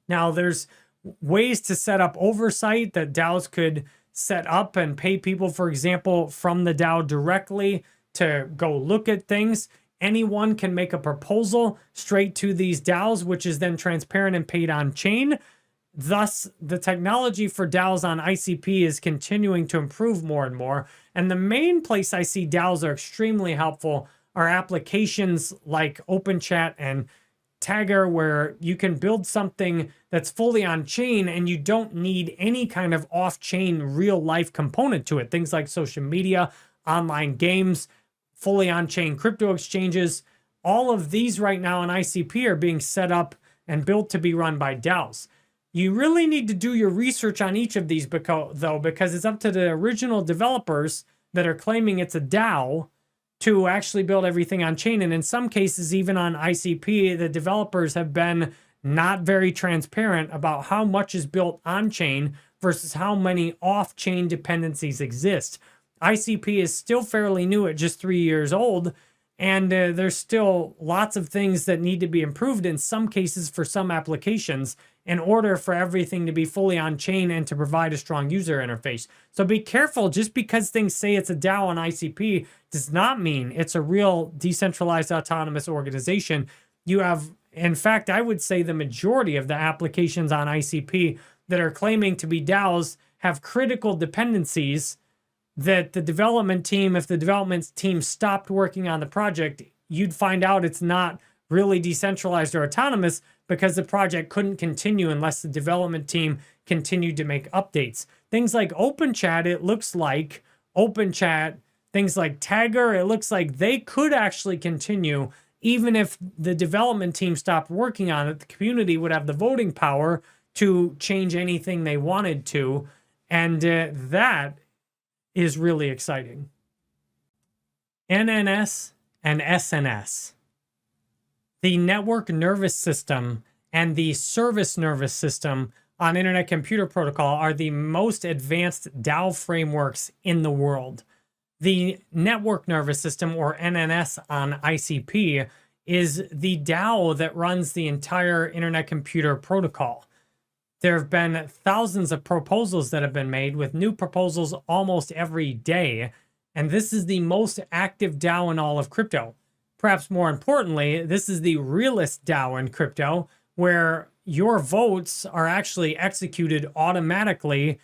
Now, there's ways to set up oversight that DAOs could set up and pay people, for example, from the DAO directly to go look at things. Anyone can make a proposal straight to these DAOs, which is then transparent and paid on chain. Thus, the technology for DAOs on ICP is continuing to improve more and more. And the main place I see DAOs are extremely helpful are applications like OpenChat and Tagger, where you can build something that's fully on chain and you don't need any kind of off-chain real life component to it. Things like social media, online games, fully on-chain crypto exchanges. All of these right now on ICP are being set up and built to be run by DAOs. You really need to do your research on each of these because it's up to the original developers that are claiming it's a DAO to actually build everything on chain. And in some cases, even on ICP, the developers have been not very transparent about how much is built on chain versus how many off-chain dependencies exist. ICP is still fairly new at just 3 years old, and there's still lots of things that need to be improved in some cases for some applications in order for everything to be fully on chain and to provide a strong user interface. So be careful. Just because things say it's a DAO on ICP does not mean it's a real decentralized autonomous organization. You have, in fact, I would say the majority of the applications on ICP that are claiming to be DAOs have critical dependencies that the development team, if the development team stopped working on the project, you'd find out it's not really decentralized or autonomous because the project couldn't continue unless the development team continued to make updates. Things like OpenChat, it looks like OpenChat, things like Tagger, it looks like they could actually continue even if the development team stopped working on it. The community would have the voting power to change anything they wanted to, and that is really exciting. NNS and SNS. The network nervous system and the service nervous system on Internet Computer Protocol are the most advanced DAO frameworks in the world. The network nervous system, or NNS on ICP, is the DAO that runs the entire Internet Computer Protocol. There have been thousands of proposals that have been made, with new proposals almost every day, and this is the most active DAO in all of crypto. Perhaps more importantly, this is the realest DAO in crypto, where your votes are actually executed automatically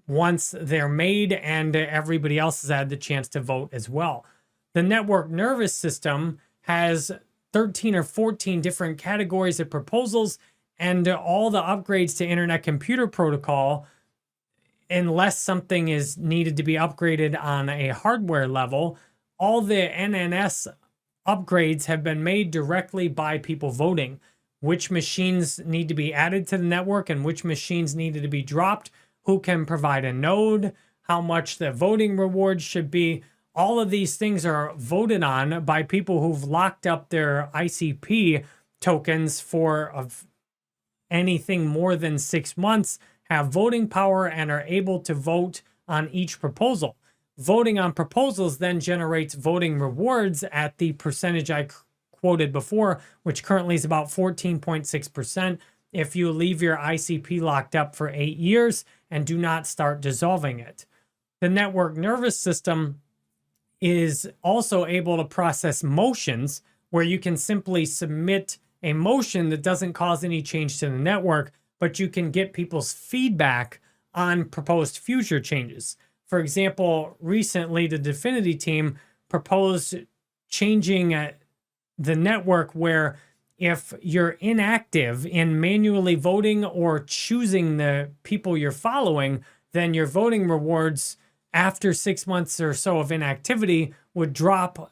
once they're made, and everybody else has had the chance to vote as well. The network nervous system has 13 or 14 different categories of proposals, and all the upgrades to Internet Computer Protocol, unless something is needed to be upgraded on a hardware level, all the NNS upgrades have been made directly by people voting. Which machines need to be added to the network and which machines needed to be dropped, who can provide a node, how much the voting rewards should be. All of these things are voted on by people who've locked up their ICP tokens for anything more than 6 months, have voting power, and are able to vote on each proposal. Voting on proposals then generates voting rewards at the percentage I quoted before, which currently is about 14.6%. if you leave your ICP locked up for 8 years and do not start dissolving it. The network nervous system is also able to process motions, where you can simply submit a motion that doesn't cause any change to the network, but you can get people's feedback on proposed future changes. For example, recently the Dfinity team proposed changing the network where if you're inactive in manually voting or choosing the people you're following, then your voting rewards after 6 months or so of inactivity would drop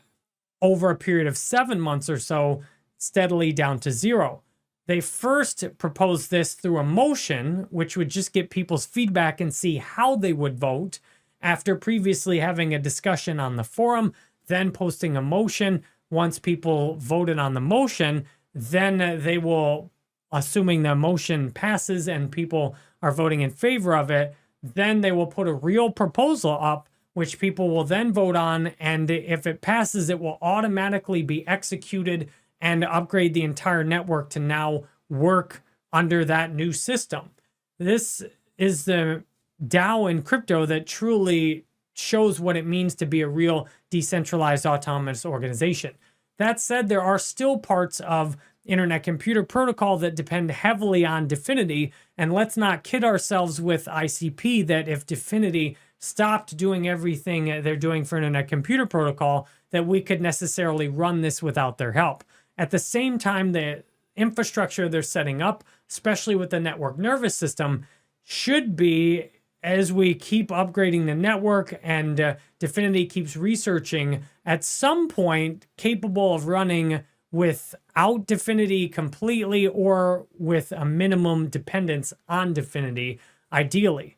over a period of 7 months or so steadily down to 0. They first proposed this through a motion, which would just get people's feedback and see how they would vote after previously having a discussion on the forum, then posting a motion. Once people voted on the motion, then they will, assuming the motion passes and people are voting in favor of it, then they will put a real proposal up, which people will then vote on, and if it passes, it will automatically be executed and upgrade the entire network to now work under that new system. This is the DAO in crypto that truly shows what it means to be a real decentralized autonomous organization. That said, there are still parts of Internet Computer Protocol that depend heavily on Dfinity, and let's not kid ourselves with ICP that if Dfinity stopped doing everything they're doing for Internet Computer Protocol, that we could necessarily run this without their help. At the same time, the infrastructure they're setting up, especially with the network nervous system, should be, as we keep upgrading the network and Dfinity keeps researching, at some point capable of running without Dfinity completely or with a minimum dependence on Dfinity, ideally.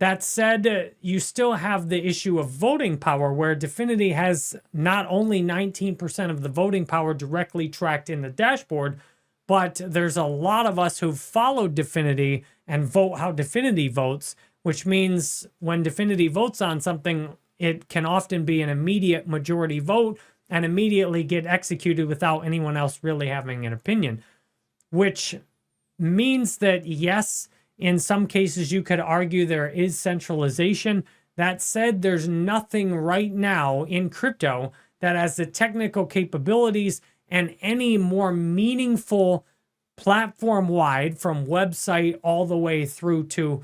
That said, you still have the issue of voting power, where Dfinity has not only 19% of the voting power directly tracked in the dashboard, but there's a lot of us who've followed Dfinity and vote how Dfinity votes, which means when Dfinity votes on something, it can often be an immediate majority vote and immediately get executed without anyone else really having an opinion, which means that, yes, in some cases you could argue there is centralization. That said, there's nothing right now in crypto that has the technical capabilities and any more meaningful platform-wide, from website all the way through to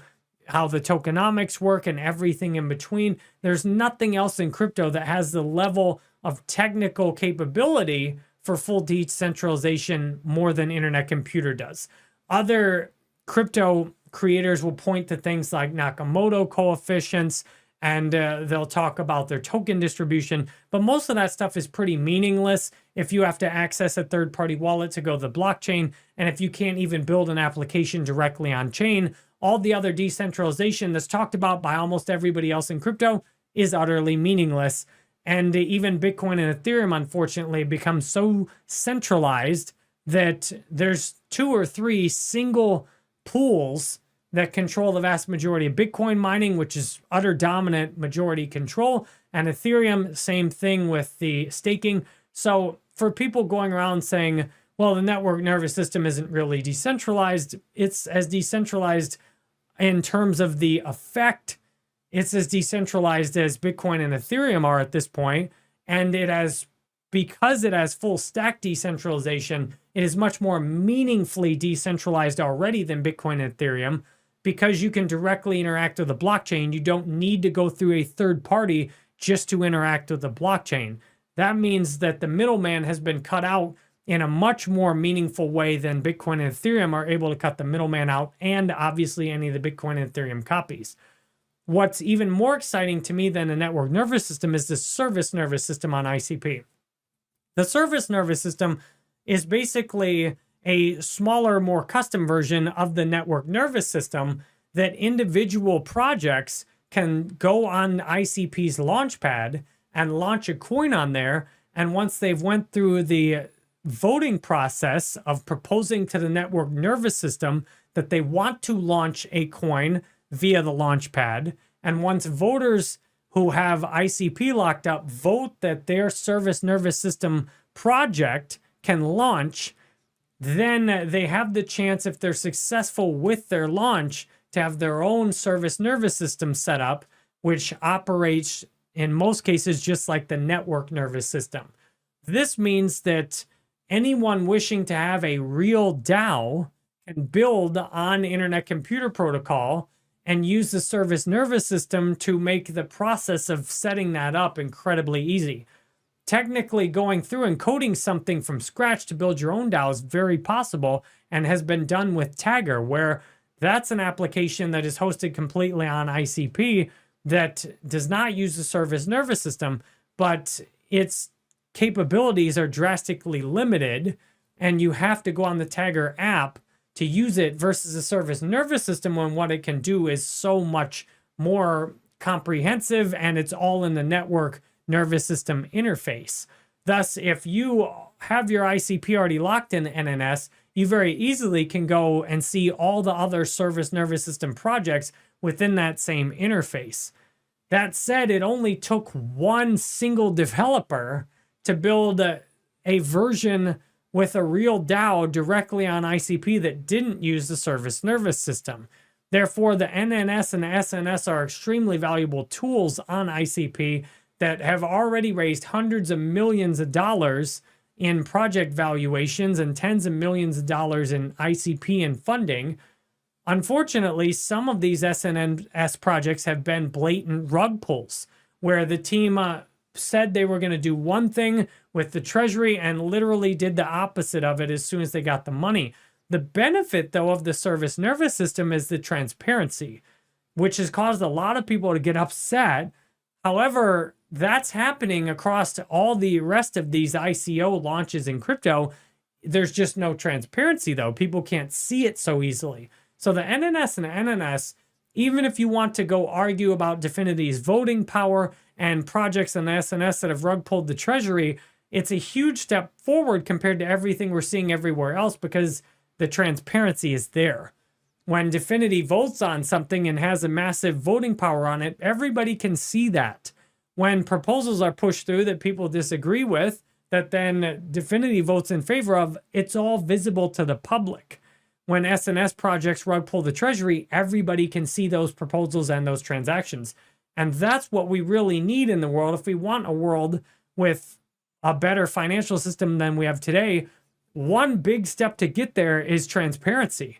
how the tokenomics work and everything in between. There's nothing else in crypto that has the level of technical capability for full decentralization more than Internet Computer does. Other crypto creators will point to things like Nakamoto coefficients, and they'll talk about their token distribution, but most of that stuff is pretty meaningless if you have to access a third-party wallet to go to the blockchain, and if you can't even build an application directly on chain. All the other decentralization that's talked about by almost everybody else in crypto is utterly meaningless. And even Bitcoin and Ethereum, unfortunately, become so centralized that there's 2 or 3 single pools that control the vast majority of Bitcoin mining, which is utter dominant majority control. And Ethereum, same thing with the staking. So for people going around saying, well, the network nervous system isn't really decentralized, it's as decentralized in terms of the effect. It's as decentralized as Bitcoin and Ethereum are at this point. And because it has full stack decentralization, it is much more meaningfully decentralized already than Bitcoin and Ethereum. Because you can directly interact with the blockchain, you don't need to go through a third party just to interact with the blockchain. That means that the middleman has been cut out in a much more meaningful way than Bitcoin and Ethereum are able to cut the middleman out, and obviously any of the Bitcoin and Ethereum copies. What's even more exciting to me than the network nervous system is the service nervous system on ICP. The service nervous system is basically a smaller, more custom version of the network nervous system that individual projects can go on ICP's launchpad and launch a coin on there. And once they've went through the voting process of proposing to the network nervous system that they want to launch a coin via the launchpad, and once voters who have ICP locked up vote that their service nervous system project can launch, then they have the chance, if they're successful with their launch, to have their own service nervous system set up, which operates in most cases just like the network nervous system. This means that anyone wishing to have a real DAO can build on Internet Computer Protocol and use the service nervous system to make the process of setting that up incredibly easy. Technically, going through and coding something from scratch to build your own DAO is very possible and has been done with Tagger, where that's an application that is hosted completely on ICP that does not use the service nervous system, but its capabilities are drastically limited, and you have to go on the Tagger app to use it versus the service nervous system, when what it can do is so much more comprehensive and it's all in the network nervous system interface. Thus, if you have your ICP already locked in NNS, you very easily can go and see all the other service nervous system projects within that same interface. That said, it only took one single developer to build a version with a real DAO directly on ICP that didn't use the service nervous system. Therefore, the NNS and SNS are extremely valuable tools on ICP that have already raised hundreds of millions of dollars in project valuations and tens of millions of dollars in ICP and funding. Unfortunately, some of these SNS projects have been blatant rug pulls, where the team said they were going to do one thing with the treasury and literally did the opposite of it as soon as they got the money. The benefit, though, of the service nervous system is the transparency, which has caused a lot of people to get upset. However, that's happening across all the rest of these ICO launches in crypto. There's just no transparency, though. People can't see it so easily. So the NNS and NNS, even if you want to go argue about Dfinity's voting power and projects in the SNS that have rug pulled the treasury, it's a huge step forward compared to everything we're seeing everywhere else, because the transparency is there. When Dfinity votes on something and has a massive voting power on it, everybody can see that. When proposals are pushed through that people disagree with, that then Dfinity votes in favor of, it's all visible to the public. When SNS projects rug pull the treasury, everybody can see those proposals and those transactions. And that's what we really need in the world. If we want a world with a better financial system than we have today, one big step to get there is transparency.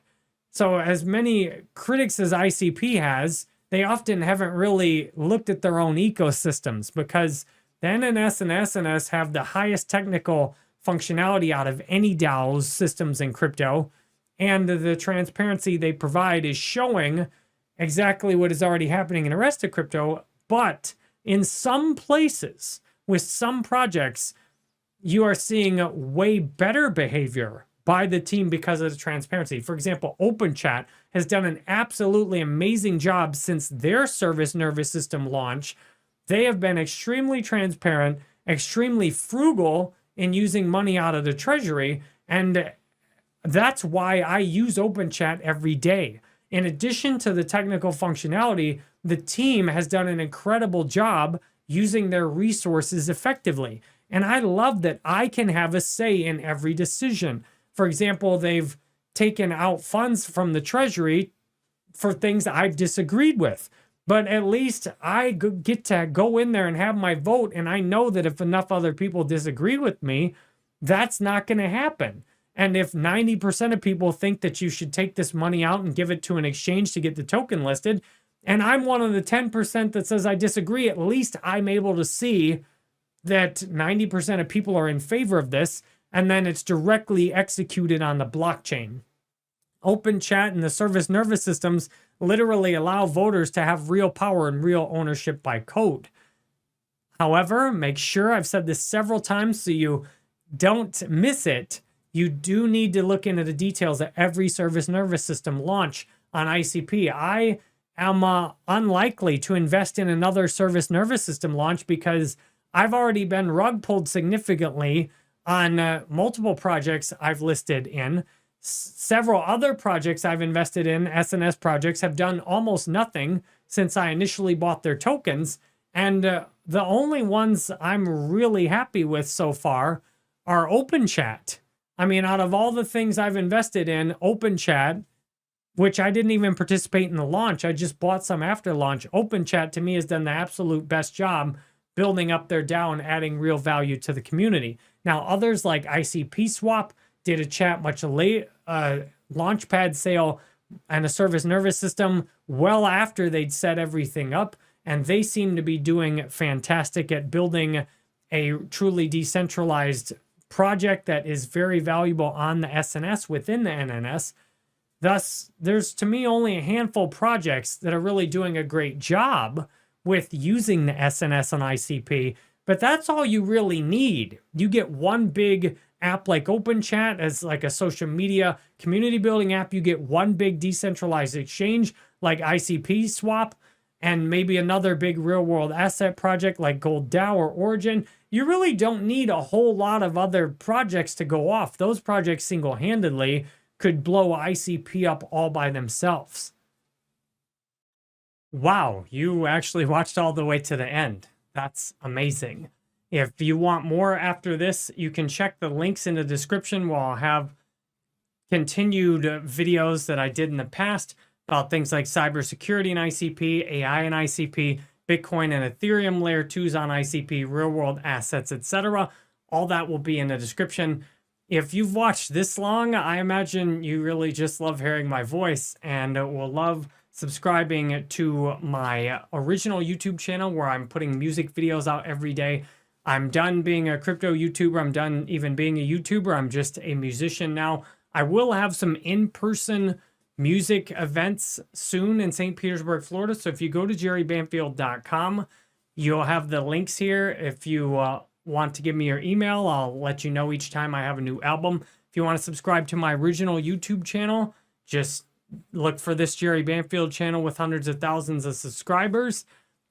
So as many critics as ICP has, they often haven't really looked at their own ecosystems, because the NNS and SNS have the highest technical functionality out of any DAO's systems in crypto. And the transparency they provide is showing exactly what is already happening in the rest of crypto. But in some places, with some projects, you are seeing way better behavior by the team because of the transparency. For example, OpenChat has done an absolutely amazing job since their service nervous system launch. They have been extremely transparent, extremely frugal in using money out of the treasury, and that's why I use OpenChat every day. In addition to the technical functionality, the team has done an incredible job using their resources effectively. And I love that I can have a say in every decision. For example, they've taken out funds from the treasury for things I've disagreed with. But at least I get to go in there and have my vote. And I know that if enough other people disagree with me, that's not going to happen. And if 90% of people think that you should take this money out and give it to an exchange to get the token listed, and I'm one of the 10% that says I disagree, at least I'm able to see that 90% of people are in favor of this, and then it's directly executed on the blockchain. OpenChat and the service nervous systems literally allow voters to have real power and real ownership by code. However, make sure, I've said this several times so you don't miss it, you do need to look into the details of every service nervous system launch on ICP. I am unlikely to invest in another service nervous system launch because I've already been rug pulled significantly on multiple projects I've listed in. Several other projects I've invested in, SNS projects, have done almost nothing since I initially bought their tokens. And the only ones I'm really happy with so far are OpenChat. I mean, out of all the things I've invested in, OpenChat, which I didn't even participate in the launch, I just bought some after launch. OpenChat to me has done the absolute best job building up their DAO and adding real value to the community. Now, others like ICP Swap did a chat much late, launchpad sale and a service nervous system well after they'd set everything up. And they seem to be doing fantastic at building a truly decentralized project that is very valuable on the SNS within the NNS. Thus, there's to me only a handful of projects that are really doing a great job with using the SNS on ICP, but that's all you really need. You get one big app like OpenChat as like a social media community building app. You get one big decentralized exchange like ICP Swap, and maybe another big real world asset project like Gold DAO or Origin. You really don't need a whole lot of other projects to go off. Those projects single-handedly could blow ICP up all by themselves. Wow, you actually watched all the way to the end. That's amazing. If you want more after this, you can check the links in the description where I'll have continued videos that I did in the past about things like cybersecurity in ICP, AI in ICP, Bitcoin and Ethereum layer 2s on ICP, real world assets, etc. All that will be in the description. If you've watched this long, I imagine you really just love hearing my voice and will love subscribing to my original YouTube channel where I'm putting music videos out every day. I'm done being a crypto YouTuber. I'm done even being a YouTuber. I'm just a musician now. I will have some in-person music events soon in St. Petersburg, Florida. So if you go to jerrybanfield.com, you'll have the links here. If you want to give me your email, I'll let you know each time I have a new album. If you want to subscribe to my original YouTube channel, just look for this Jerry Banfield channel with hundreds of thousands of subscribers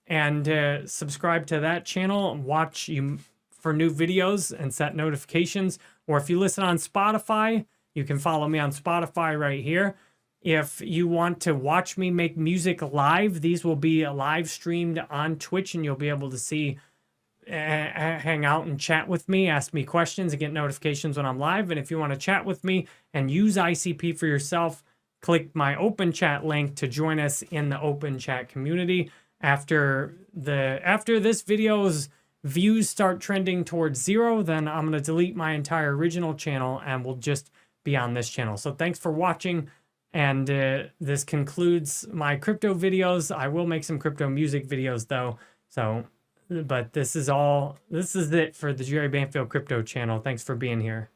and subscribe to that channel and watch you for new videos and set notifications. Or if you listen on Spotify, you can follow me on Spotify right here. If you want to watch me make music live, these will be live streamed on Twitch and you'll be able to see, hang out and chat with me, ask me questions and get notifications when I'm live. And if you want to chat with me and use ICP for yourself, click my OpenChat link to join us in the OpenChat community. After this video's views start trending towards 0, then I'm going to delete my entire original channel and we'll just be on this channel. So thanks for watching. And this concludes my crypto videos. I will make some crypto music videos though. So, but this is it for the Jerry Banfield Crypto channel. Thanks for being here.